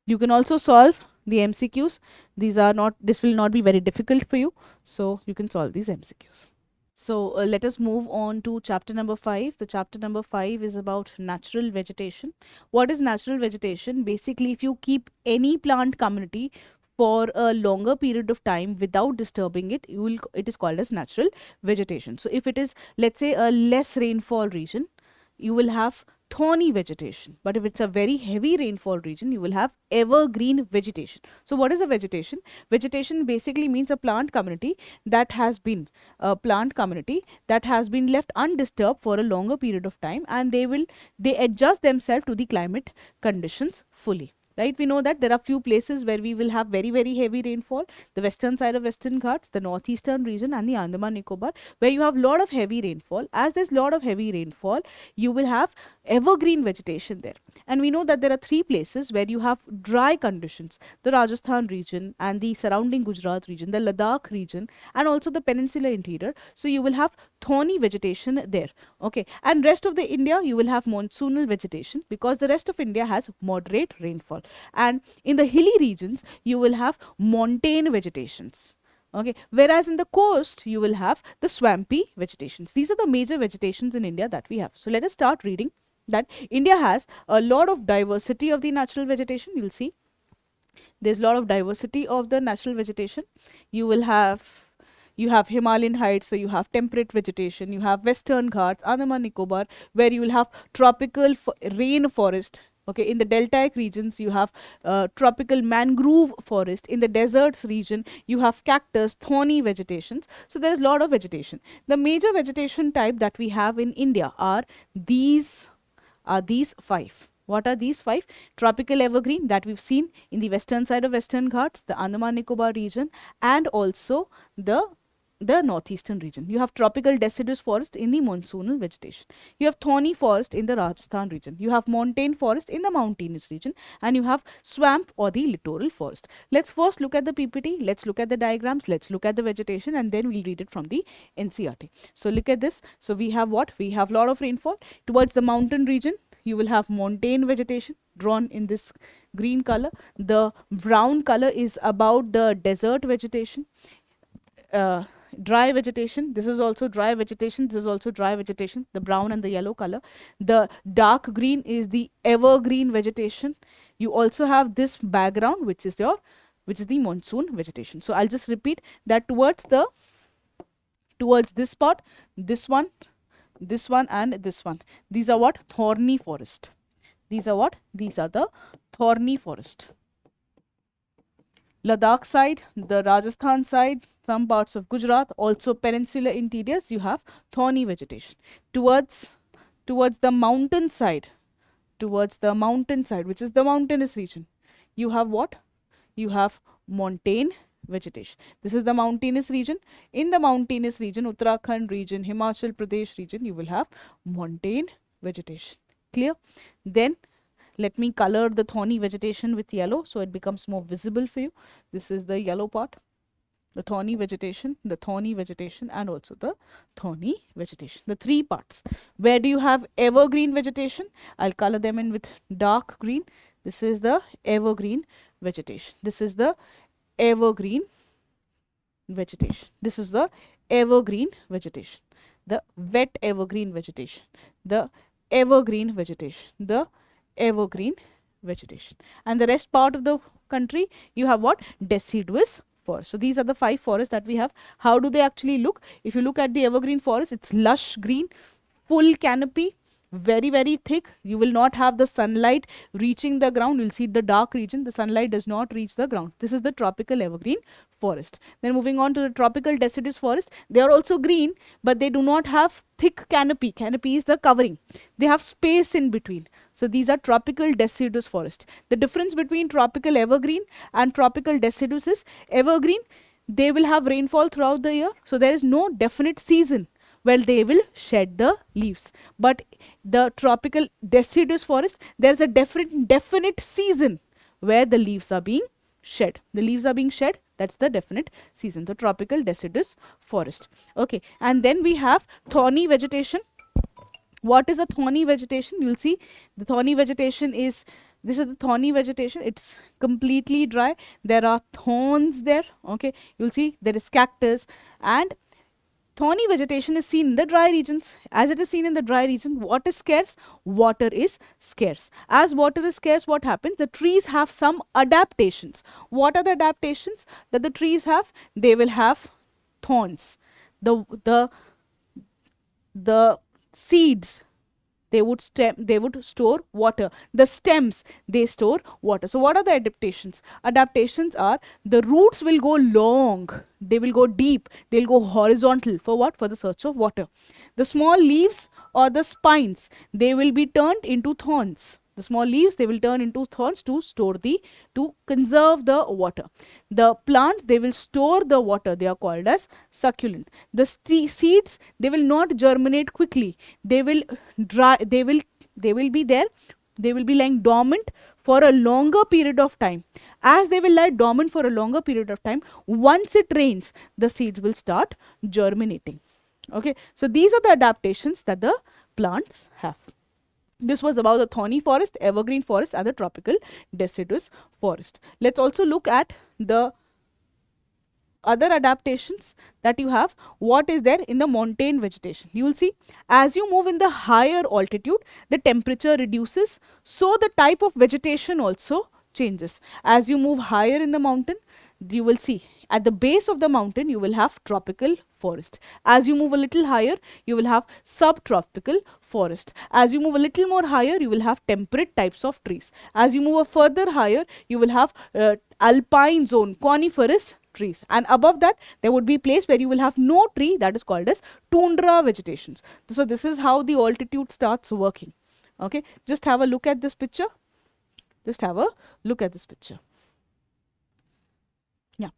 You can also solve the MCQs. This will not be very difficult for you. So you can solve these MCQs. So let us move on to chapter number 5. The chapter number 5 is about natural vegetation. What is natural vegetation? Basically, if you keep any plant community for a longer period of time without disturbing it, it is called as natural vegetation. So if it is, let's say, a less rainfall region, you will have thorny vegetation. But if it's a very heavy rainfall region, you will have evergreen vegetation. So what is a vegetation? Vegetation basically means a plant community that has been left undisturbed for a longer period of time, and they adjust themselves to the climate conditions fully. Right, we know that there are few places where we will have very, very heavy rainfall. The western side of Western Ghats, the northeastern region and the Andaman Nicobar, where you have lot of heavy rainfall. As there's lot of heavy rainfall, you will have evergreen vegetation there. And we know that there are 3 places where you have dry conditions: the Rajasthan region and the surrounding Gujarat region, the Ladakh region and also the peninsular interior. So you will have thorny vegetation there. Okay, and rest of the India you will have monsoonal vegetation, because the rest of India has moderate rainfall. And in the hilly regions you will have montane vegetations. Okay, whereas in the coast you will have the swampy vegetations. These are the major vegetations in India that we have. So let us start reading that India has a lot of diversity of the natural vegetation. You'll see there's a lot of diversity of the natural vegetation. You have Himalayan heights, so you have temperate vegetation. You have Western Ghats, Andaman Nicobar, where you will have tropical rain forest. Okay, in the deltaic regions you have tropical mangrove forest. In the deserts region you have cactus, thorny vegetations. So there is a lot of vegetation. The major vegetation type that we have in India are these 5. What are these 5? Tropical evergreen that we've seen in the western side of Western Ghats, the Andaman Nicobar region, and also the northeastern region. You have tropical deciduous forest in the monsoonal vegetation. You have thorny forest in the Rajasthan region. You have montane forest in the mountainous region, and you have swamp or the littoral forest. Let's first look at the PPT. Let's look at the diagrams. Let's look at the vegetation, and then we'll read it from the NCERT. So look at this. So we have what? We have lot of rainfall. Towards the mountain region, you will have montane vegetation drawn in this green color. The brown color is about the desert vegetation. Dry vegetation, this is also dry vegetation, this is also dry vegetation, the brown and the yellow color. The dark green is the evergreen vegetation. You also have this background, which is the monsoon vegetation. So I'll just repeat that towards this part, this one and this one, these are what? Thorny forest. These are what? These are the thorny forest. Ladakh side, the Rajasthan side, some parts of Gujarat, also peninsular interiors, you have thorny vegetation. Towards the mountain side, which is the mountainous region, you have what? You have montane vegetation. This is the mountainous region. In the mountainous region, Uttarakhand region, Himachal Pradesh region, you will have montane vegetation. Clear? Then let me color the thorny vegetation with yellow so it becomes more visible for you. This is the yellow part, the thorny vegetation, and also the thorny vegetation. The 3 parts. Where do you have evergreen vegetation? I'll color them in with dark green. This is the evergreen vegetation. This is the evergreen vegetation. This is the evergreen vegetation. The wet evergreen vegetation. The evergreen vegetation. The evergreen vegetation. And the rest part of the country, you have what? Deciduous forest. So these are the 5 forests that we have. How do they actually look? If you look at the evergreen forest, it's lush green, full canopy, very very thick. You will not have the sunlight reaching the ground. You'll see the dark region, the sunlight does not reach the ground. This is the tropical evergreen forest. Then moving on to the tropical deciduous forest, they are also green, but they do not have thick canopy. Canopy is the covering. They have space in between. So these are tropical deciduous forest. The difference between tropical evergreen and tropical deciduous is evergreen, they will have rainfall throughout the year, so there is no definite season where they will shed the leaves. But the tropical deciduous forest, there is a definite season where the leaves are being shed. The leaves are being shed, that's the definite season. The tropical deciduous forest. Okay, and then we have thorny vegetation. What is a thorny vegetation? You'll see the thorny vegetation is, this is the thorny vegetation. It's completely dry. There are thorns there. Okay, you'll see there is cactus, and thorny vegetation is seen in the dry regions. As it is seen in the dry region, what is scarce? Water is scarce. As water is scarce, what happens? The trees have some adaptations. What are the adaptations that the trees have? They will have thorns. The seeds, they would store water. The stems, they store water. So what are the adaptations? Adaptations are, the roots will go long, they will go deep, they'll go horizontal. For what? For the search of water. The small leaves or the spines, they will be turned into thorns. The small leaves, they will turn into thorns to conserve the water. The plants, they will store the water. They are called as succulent. The seeds, they will not germinate quickly. They will dry. They will be there. They will be lying dormant for a longer period of time. As they will lie dormant for a longer period of time, once it rains, the seeds will start germinating. Okay. So these are the adaptations that the plants have. This was about the thorny forest, evergreen forest, and the tropical deciduous forest. Let's also look at the other adaptations that you have. What is there in the montane vegetation? You will see, as you move in the higher altitude, the temperature reduces, so the type of vegetation also changes. As you move higher in the mountain, you will see at the base of the mountain you will have tropical forest. As you move a little higher, you will have subtropical forest. As you move a little more higher, you will have temperate types of trees. As you move a further higher, you will have alpine zone, coniferous trees, and above that there would be a place where you will have no tree, that is called as tundra vegetations. So this is how the altitude starts working. Okay, just have a look at this picture. Just have a look at this picture. Yeah.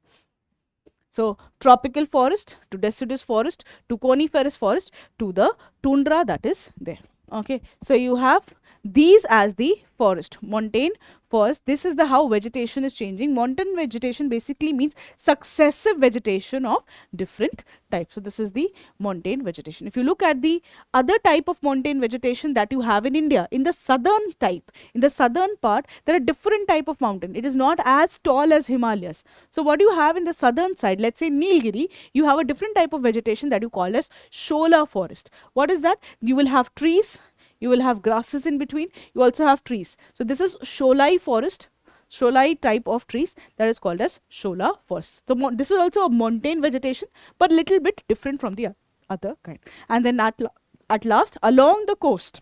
So tropical forest to deciduous forest to coniferous forest to the tundra that is there. Okay. So you have these as the forest, montane forest. This is the how vegetation is changing. Montane vegetation basically means successive vegetation of different types. So this is the montane vegetation. If you look at the other type of montane vegetation that you have in India, in the southern type, in the southern part, there are different type of mountain. It is not as tall as Himalayas. So what you have in the southern side, let's say Nilgiri, you have a different type of vegetation that you call as Shola forest. What is that? You will have trees, you will have grasses in between, you also have trees. So this is Sholai forest, Sholai type of trees, that is called as Shola forest. So this is also a montane vegetation, but little bit different from the other kind. And then at last, along the coast,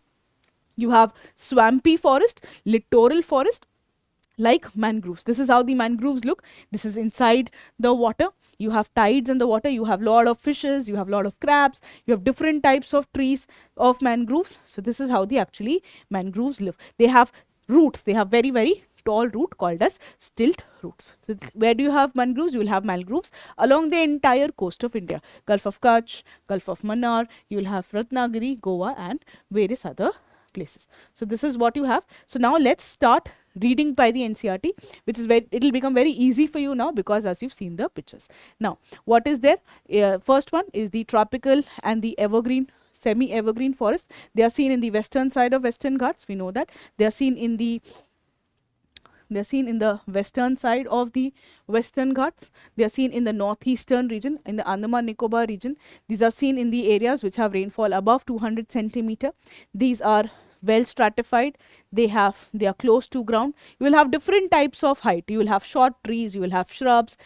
you have swampy forest, littoral forest, like mangroves. This is how the mangroves look. This is inside the water. You have tides in the water, you have lot of fishes, you have lot of crabs, you have different types of trees of mangroves. So this is how the actually mangroves live. They have roots, they have very very tall root called as stilt roots. So where do you have mangroves? You will have mangroves along the entire coast of India. Gulf of Kutch, Gulf of Mannar, you will have Ratnagiri, Goa and various other places. So this is what you have. So now let's start reading by the NCERT, which is very, it will become very easy for you now because as you've seen the pictures. Now what is there? First one is the tropical and the evergreen, semi-evergreen forest. They are seen in the western side of Western Ghats. We know that they are seen in the western side of the Western Ghats. They are seen in the northeastern region, in the Andaman Nicobar region. These are seen in the areas which have rainfall above 200 centimeter. These are well stratified, they are close to ground. You will have different types of height. You will have short trees, you will have shrubs.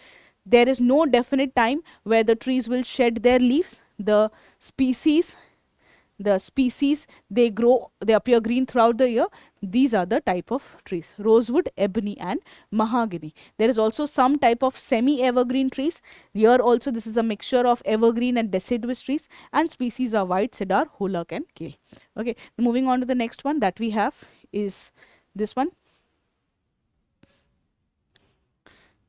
There is no definite time where the trees will shed their leaves. Species they grow, they appear green throughout the year. These are the type of trees: rosewood, ebony and mahogany. There is also some type of semi evergreen trees. Here also this is a mixture of evergreen and deciduous trees, and species are white cedar, holark and kale. Okay, moving on to the next one that we have is this one.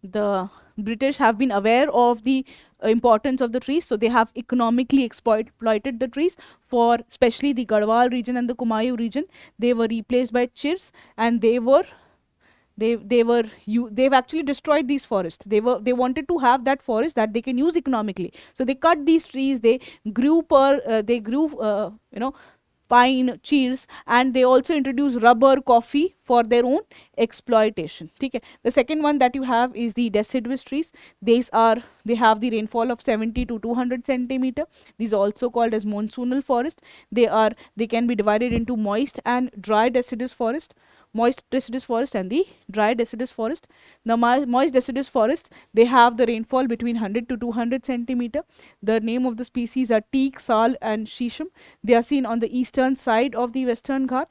The British have been aware of the importance of the trees, so they have economically exploited the trees. For especially the Garhwal region and the Kumayu region, they were replaced by chirs, and they've actually destroyed these forests. They wanted to have that forest that they can use economically, so they cut these trees. They grew pine, cheers, and they also introduce rubber, coffee for their own exploitation. Okay. The second one that you have is the deciduous trees. They have the rainfall of 70 to 200 centimeter. These are also called as monsoonal forest. They can be divided into moist and dry deciduous forest. Moist deciduous forest and the dry deciduous forest. The moist deciduous forest, they have the rainfall between 100 to 200 centimeter. The name of the species are teak, sal and shisham. They are seen on the eastern side of the Western Ghat.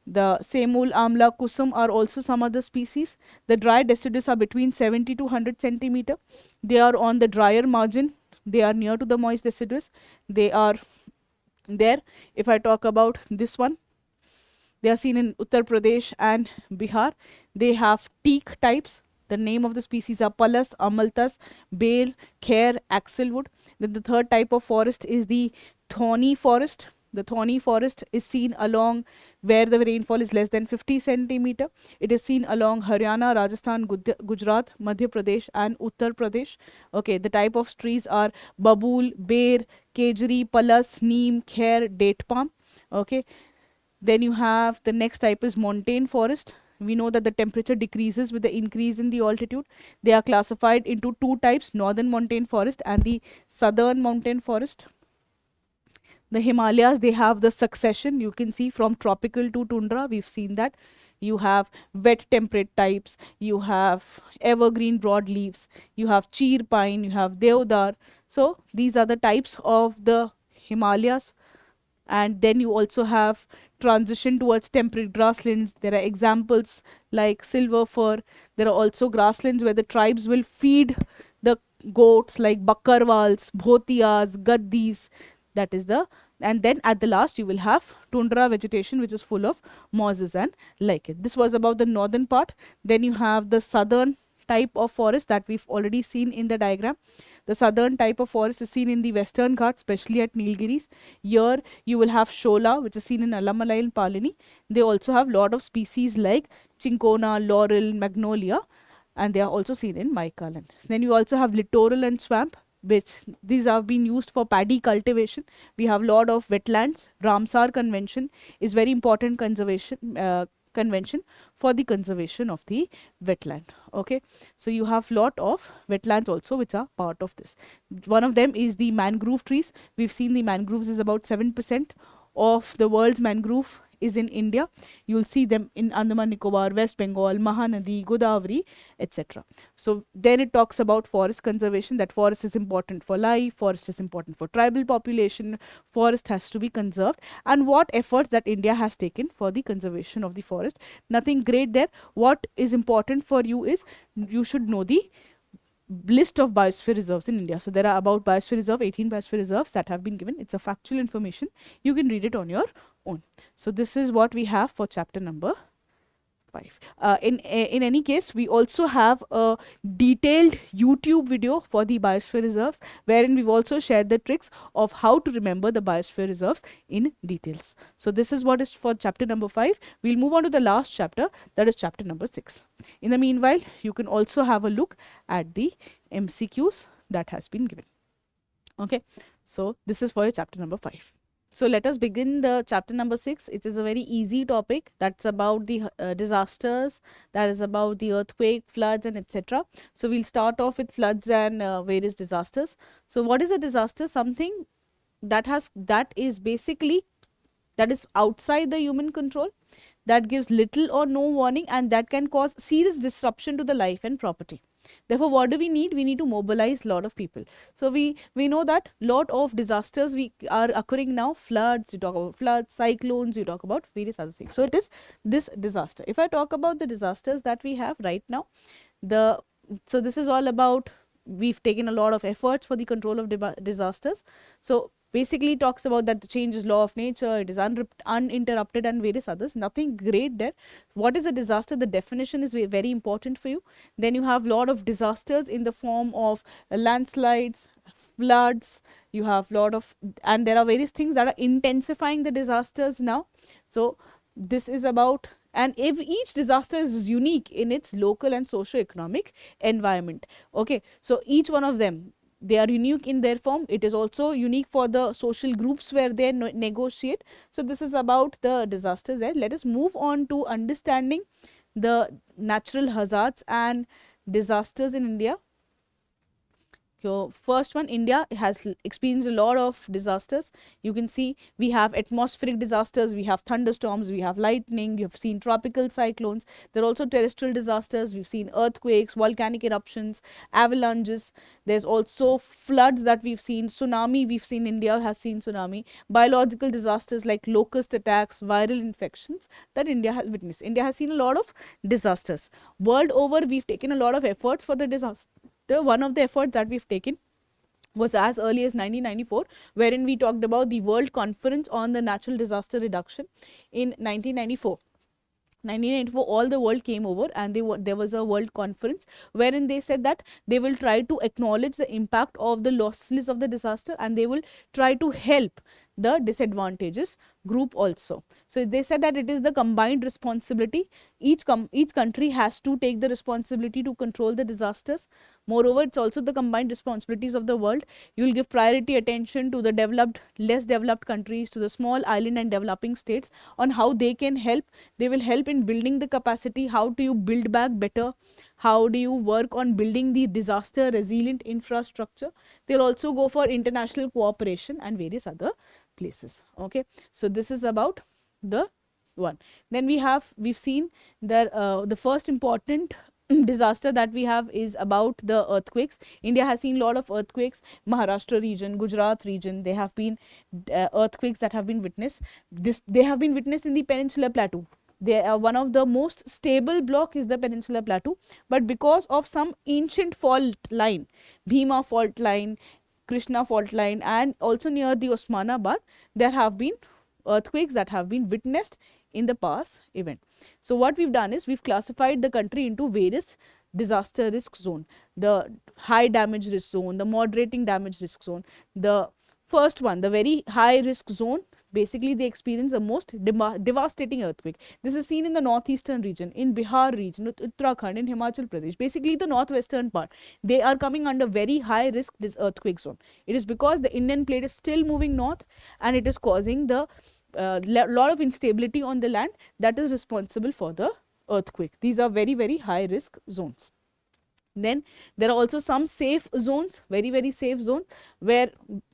The semul, amla, kusum are also some other species. The dry deciduous are between 70 to 100 centimeter. They are on the drier margin. They are near to the moist deciduous. They are there. If I talk about this one, they are seen in Uttar Pradesh and Bihar. They have teak types. The name of the species are Pallas, Amalthus, Bale, Khair, Axlewood. Then the third type of forest is the thorny forest. The thorny forest is seen along where the rainfall is less than 50 centimeter. It is seen along Haryana, Rajasthan, Gujarat, Madhya Pradesh and Uttar Pradesh. Okay, the type of trees are babool, ber, kejri, pallas, neem, khair, date palm. Okay. Then you have the next type is montane forest. We know that the temperature decreases with the increase in the altitude. They are classified into two types: northern montane forest and the southern montane forest. The Himalayas, they have the succession. You can see from tropical to tundra. We've seen that. You have wet temperate types. You have evergreen broadleaves. You have cheer pine. You have deodar. So these are the types of the Himalayas. And then you also have transition towards temperate grasslands. There are examples like silver fir. There are also grasslands where the tribes will feed the goats like bakkarwals, bhotiyas, gaddis. That is and then at the last you will have tundra vegetation, which is full of mosses and lichen. This was about the northern part. Then you have the southern type of forest that we've already seen in the diagram. The southern type of forest is seen in the Western Ghats, especially at Nilgiris. Here you will have shola, which is seen in Alamalai and Palani. They also have lot of species like chincona, laurel, magnolia, and they are also seen in Mykaland. Then you also have littoral and swamp, which these have been used for paddy cultivation. We have lot of wetlands. Ramsar Convention is very important convention for the conservation of the wetland. Okay, so you have lot of wetlands also which are part of this. One of them is the mangrove trees. We've seen the mangroves is about 7% of the world's mangrove is in India. You will see them in Andaman Nicobar, West Bengal, Mahanadi, Godavari, etc. So then it talks about forest conservation, that forest is important for life, forest is important for tribal population, forest has to be conserved, and what efforts that India has taken for the conservation of the forest. Nothing great there. What is important for you is you should know the list of biosphere reserves in India. So there are about biosphere reserve, 18 biosphere reserves that have been given. It's a factual information. You can read it on your own. So this is what we have for chapter number 5. In any case, we also have a detailed YouTube video for the biosphere reserves, wherein we've also shared the tricks of how to remember the biosphere reserves in details. So this is what is for chapter number 5. We'll move on to the last chapter, that is chapter number 6. In the meanwhile, you can also have a look at the MCQs that has been given. Okay, so this is for your chapter number 5. So let us begin the chapter number 6. It is a very easy topic. That's about the disasters, that is about the earthquake, floods and etc. So we'll start off with floods and various disasters. So what is a disaster? Something that is basically that is outside the human control, that gives little or no warning, and that can cause serious disruption to the life and property. Therefore, what do we need? We need to mobilize a lot of people. So we know that lot of disasters we are occurring now. Floods, you talk about floods, cyclones, you talk about various other things. So it is this disaster. If I talk about the disasters that we have right now, so this is all about, we've taken a lot of efforts for the control of disasters. So basically it talks about that the change is law of nature, it is uninterrupted, and various others. Nothing great there. What is a disaster? The definition is very important for you. Then you have lot of disasters in the form of landslides, floods, you have lot of, and there are various things that are intensifying the disasters now. So this is about, and each disaster is unique in its local and socio-economic environment. Okay, so each one of them, they are unique in their form. It is also unique for the social groups where they negotiate. So this is about the disasters there. Let us move on to understanding the natural hazards and disasters in India. So first one, India has experienced a lot of disasters. You can see we have atmospheric disasters, we have thunderstorms, we have lightning, you have seen tropical cyclones. There are also terrestrial disasters. We've seen earthquakes, volcanic eruptions, avalanches. There's also floods that we've seen, tsunami. We've seen India has seen tsunami. Biological disasters like locust attacks, viral infections that India has witnessed. India has seen a lot of disasters. World over, we've taken a lot of efforts for the disaster. One of the efforts that we've taken was as early as 1994, wherein we talked about the World Conference on the Natural Disaster Reduction in 1994. 1994, all the world came over, and there was a world conference wherein they said that they will try to acknowledge the impact of the losses of the disaster, and they will try to help the disadvantages group also. So they said that it is the combined responsibility. Each country has to take the responsibility to control the disasters. Moreover, it's also the combined responsibilities of the world. You will give priority attention to the developed, less developed countries, to the small island and developing states, on how they can help. They will help in building the capacity. How do you build back better? How do you work on building the disaster resilient infrastructure? They'll also go for international cooperation and various other places. Okay, so this is about the one. Then we've seen that the first important disaster that we have is about the earthquakes. India has seen a lot of earthquakes. Maharashtra region, Gujarat region, there have been earthquakes that have been witnessed. They have been witnessed in the Peninsular Plateau. They are one of the most stable block is the Peninsular Plateau, but because of some ancient fault line, Bhima fault line, Krishna fault line, and also near the Osmanabad, there have been earthquakes that have been witnessed in the past event. So what we've done is we've classified the country into various disaster risk zone: the high damage risk zone, the moderating damage risk zone. The first one, the very high risk zone, basically they experience the most devastating earthquake. This is seen in the northeastern region, in Bihar region, Uttarakhand, in Himachal Pradesh, basically the northwestern part. They are coming under very high risk this earthquake zone. It is because the Indian plate is still moving north, and it is causing the lot of instability on the land that is responsible for the earthquake. These are very, very high risk zones. Then there are also some safe zones, very, very safe zones, where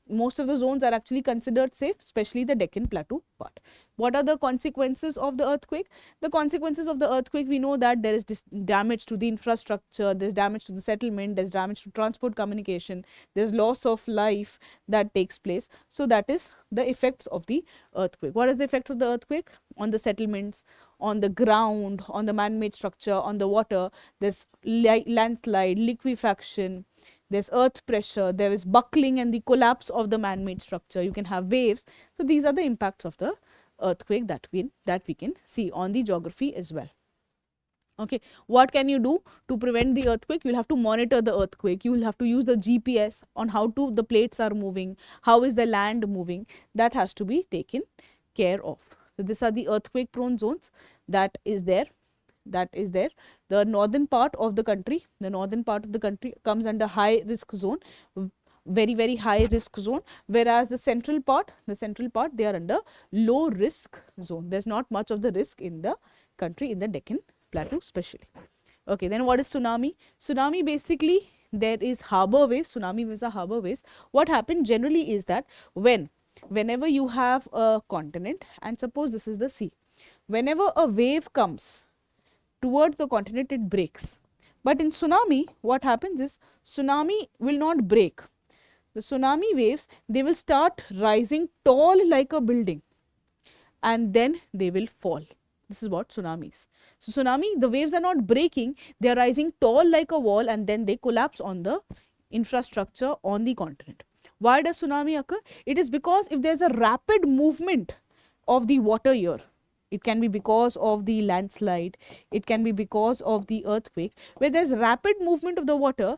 most of the zones are actually considered safe, especially the Deccan Plateau part. What are the consequences of the earthquake? The consequences of the earthquake, we know that there is damage to the infrastructure, there is damage to the settlement, there is damage to transport communication, there is loss of life that takes place. So that is the effects of the earthquake. What is the effect of the earthquake? On the settlements, on the ground, on the man-made structure, on the water. There is landslide, liquefaction, there is earth pressure, there is buckling and the collapse of the man-made structure. You can have waves. So these are the impacts of the earthquake that we can see on the geography as well. Okay, what can you do to prevent the earthquake? You will have to monitor the earthquake. You will have to use the GPS on how the plates are moving, how is the land moving. That has to be taken care of. So these are the earthquake prone zones that is there. The northern part of the country, comes under high risk zone, very, very high risk zone, whereas the central part they are under low risk zone. There's not much of the risk in the country, in the Deccan Plateau especially. Okay, then what is tsunami? Tsunami, basically there is harbor waves. Tsunami waves are harbor waves. What happens generally is that when whenever you have a continent and suppose this is the sea, whenever a wave comes towards the continent, it breaks. But in tsunami, what happens is tsunami will not break. The tsunami waves, they will start rising tall like a building and then they will fall. This is what tsunamis. So tsunami, the waves are not breaking, they are rising tall like a wall and then they collapse on the infrastructure on the continent. Why does tsunami occur? It is because if there is a rapid movement of the water here, it can be because of the landslide, it can be because of the earthquake, where there is rapid movement of the water,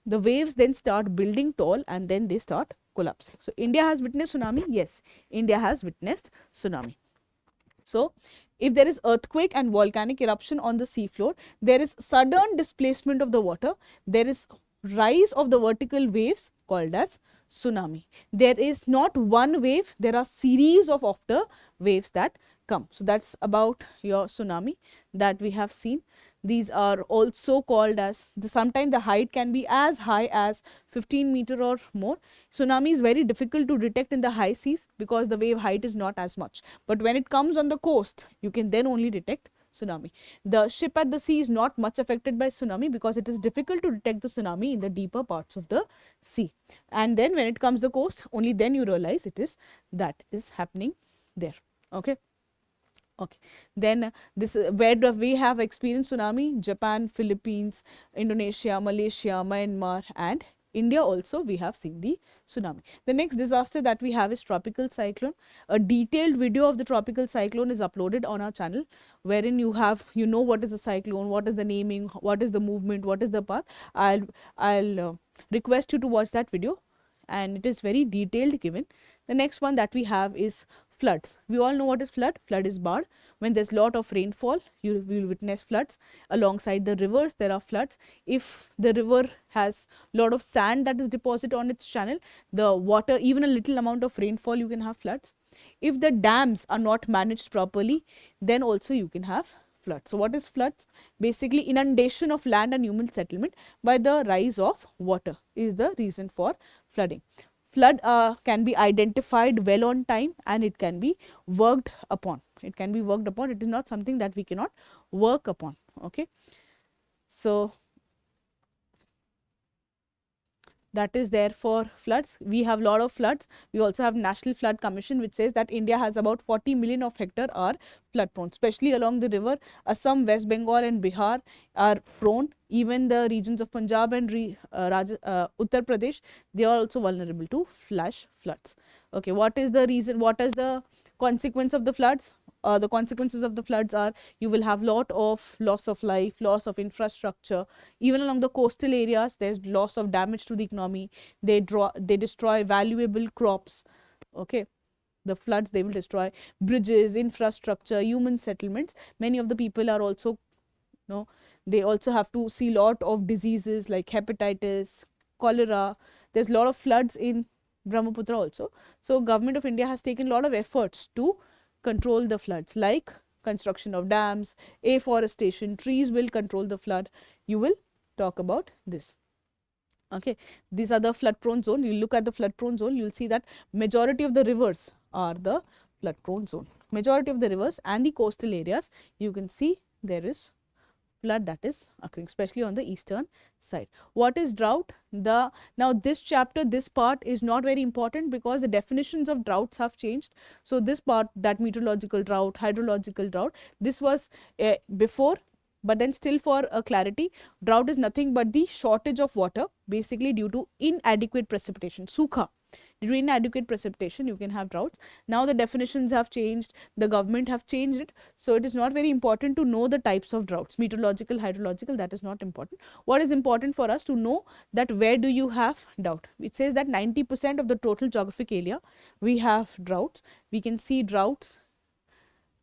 the waves then start building tall and then they start collapsing. So India has witnessed tsunami? Yes, India has witnessed tsunami. So if there is earthquake and volcanic eruption on the sea floor, there is sudden displacement of the water, there is rise of the vertical waves called as tsunami. There is not one wave, there are series of after waves that come. So that's about your tsunami that we have seen. These are also called as, sometimes the height can be as high as 15 meter or more. Tsunami is very difficult to detect in the high seas because the wave height is not as much. But when it comes on the coast, you can then only detect tsunami. The ship at the sea is not much affected by tsunami because it is difficult to detect the tsunami in the deeper parts of the sea. And then when it comes the coast, only then you realize it is that is happening there. Okay. Okay, then this where do we have experienced tsunami? Japan, Philippines, Indonesia, Malaysia, Myanmar and India also we have seen the tsunami. The next disaster that we have is tropical cyclone. A detailed video of the tropical cyclone is uploaded on our channel, wherein you know what is the cyclone, what is the naming, what is the movement, what is the path. I'll request you to watch that video and it is very detailed given. The next one that we have is floods. We all know what is flood. Flood is bad. When there's lot of rainfall, you will witness floods. Alongside the rivers, there are floods. If the river has lot of sand that is deposited on its channel, the water, even a little amount of rainfall, you can have floods. If the dams are not managed properly, then also you can have floods. So what is floods? Basically inundation of land and human settlement by the rise of water is the reason for flooding. Flood can be identified well on time and it can be worked upon. It can be worked upon. It is not something that we cannot work upon. Okay. So that is there for floods. We have lot of floods. We also have National Flood Commission which says that India has about 40 million of hectare are flood prone, especially along the river. Assam, West Bengal and Bihar are prone. Even the regions of Punjab and Uttar Pradesh, they are also vulnerable to flash floods. Okay, what is the reason? What is the consequence of the floods? The consequences of the floods are you will have lot of loss of life, loss of infrastructure. Even along the coastal areas, there's loss of damage to the economy. They destroy valuable crops. Okay, the floods, they will destroy bridges, infrastructure, human settlements. Many of the people are also, they also have to see lot of diseases like hepatitis, cholera. There's a lot of floods in Brahmaputra also. So government of India has taken a lot of efforts to control the floods, like construction of dams, afforestation, trees will control the flood. You will talk about this. Okay, these are the flood prone zone. You look at the flood prone zone, you will see that majority of the rivers are the flood prone zone. Majority of the rivers and the coastal areas, you can see there is flood that is occurring, especially on the eastern side. What is drought? Now this chapter, this part is not very important because the definitions of droughts have changed. So this part, that meteorological drought, hydrological drought, this was before, but then still for clarity, drought is nothing but the shortage of water basically due to inadequate precipitation, sukha. Due to inadequate precipitation, you can have droughts. Now the definitions have changed, the government have changed it. So it is not very important to know the types of droughts, meteorological, hydrological, that is not important. What is important for us to know that where do you have drought? It says that 90% of the total geographic area, we have droughts. We can see droughts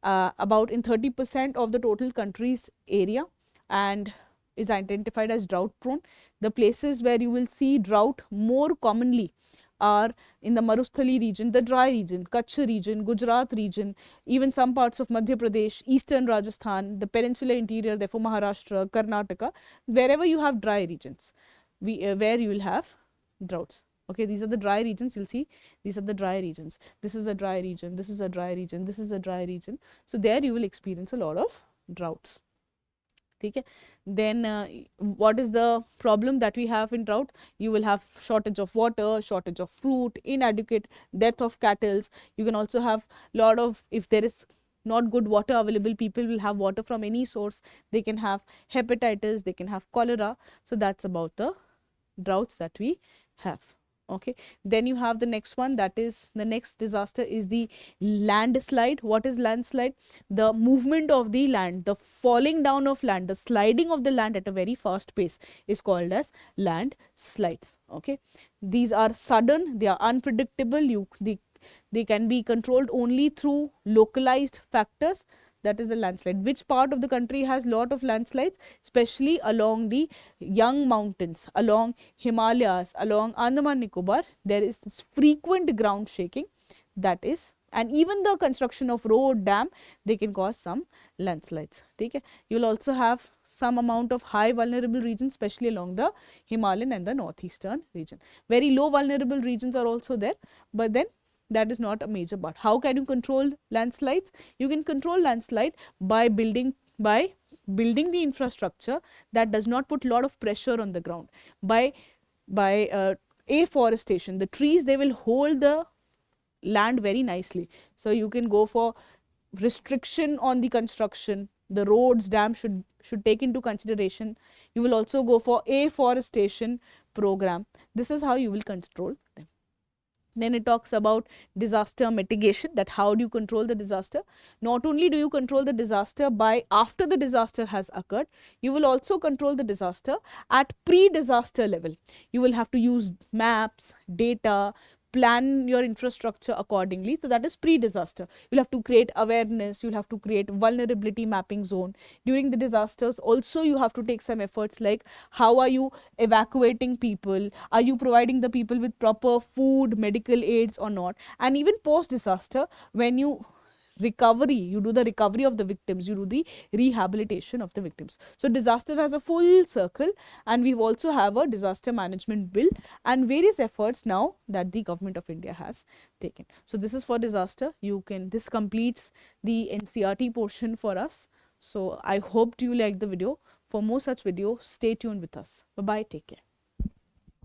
about in 30% of the total country's area and is identified as drought prone. The places where you will see drought more commonly are in the Marusthali region, the dry region, Kutch region, Gujarat region, even some parts of Madhya Pradesh, eastern Rajasthan, the peninsular interior, therefore Maharashtra, Karnataka, wherever you have dry regions, where you will have droughts. Okay, these are the dry regions. You'll see these are the dry regions. This is a dry region, this is a dry region, this is a dry region. So there you will experience a lot of droughts. Okay. Then what is the problem that we have in drought? You will have shortage of water, shortage of fruit, inadequate death of cattle. You can also have lot of, if there is not good water available, people will have water from any source, they can have hepatitis, they can have cholera. So that's about the droughts that we have. Okay, then you have the next one, that is the next disaster is the landslide. What is landslide? The movement of the land, the falling down of land, the sliding of the land at a very fast pace is called as landslides. Okay, these are sudden, they are unpredictable, they can be controlled only through localized factors. That is the landslide. Which part of the country has lot of landslides? Especially along the young mountains, along Himalayas, along Andaman Nicobar, there is this frequent ground shaking, that is, and even the construction of road, dam, they can cause some landslides. Okay. You will also have some amount of high vulnerable regions, especially along the Himalayan and the northeastern region. Very low vulnerable regions are also there, but then that is not a major part. How can you control landslides? You can control landslide by building the infrastructure that does not put lot of pressure on the ground, by afforestation. The trees, they will hold the land very nicely. So you can go for restriction on the construction, the roads, dams should take into consideration. You will also go for afforestation program. This is how you will control them. Then it talks about disaster mitigation, that how do you control the disaster. Not only do you control the disaster by after the disaster has occurred, you will also control the disaster at pre-disaster level. You will have to use maps, data, plan your infrastructure accordingly. So that is pre-disaster. You'll have to create awareness, you'll have to create vulnerability mapping zone. During the disasters also you have to take some efforts, like how are you evacuating people, are you providing the people with proper food, medical aids or not. And even post-disaster, when you recovery, you do the recovery of the victims, you do the rehabilitation of the victims. So disaster has a full circle, and we also have a disaster management bill and various efforts now that the government of India has taken. So this is for disaster. This completes the NCERT portion for us. So I hope you like the video. For more such videos, stay tuned with us. Bye bye, take care.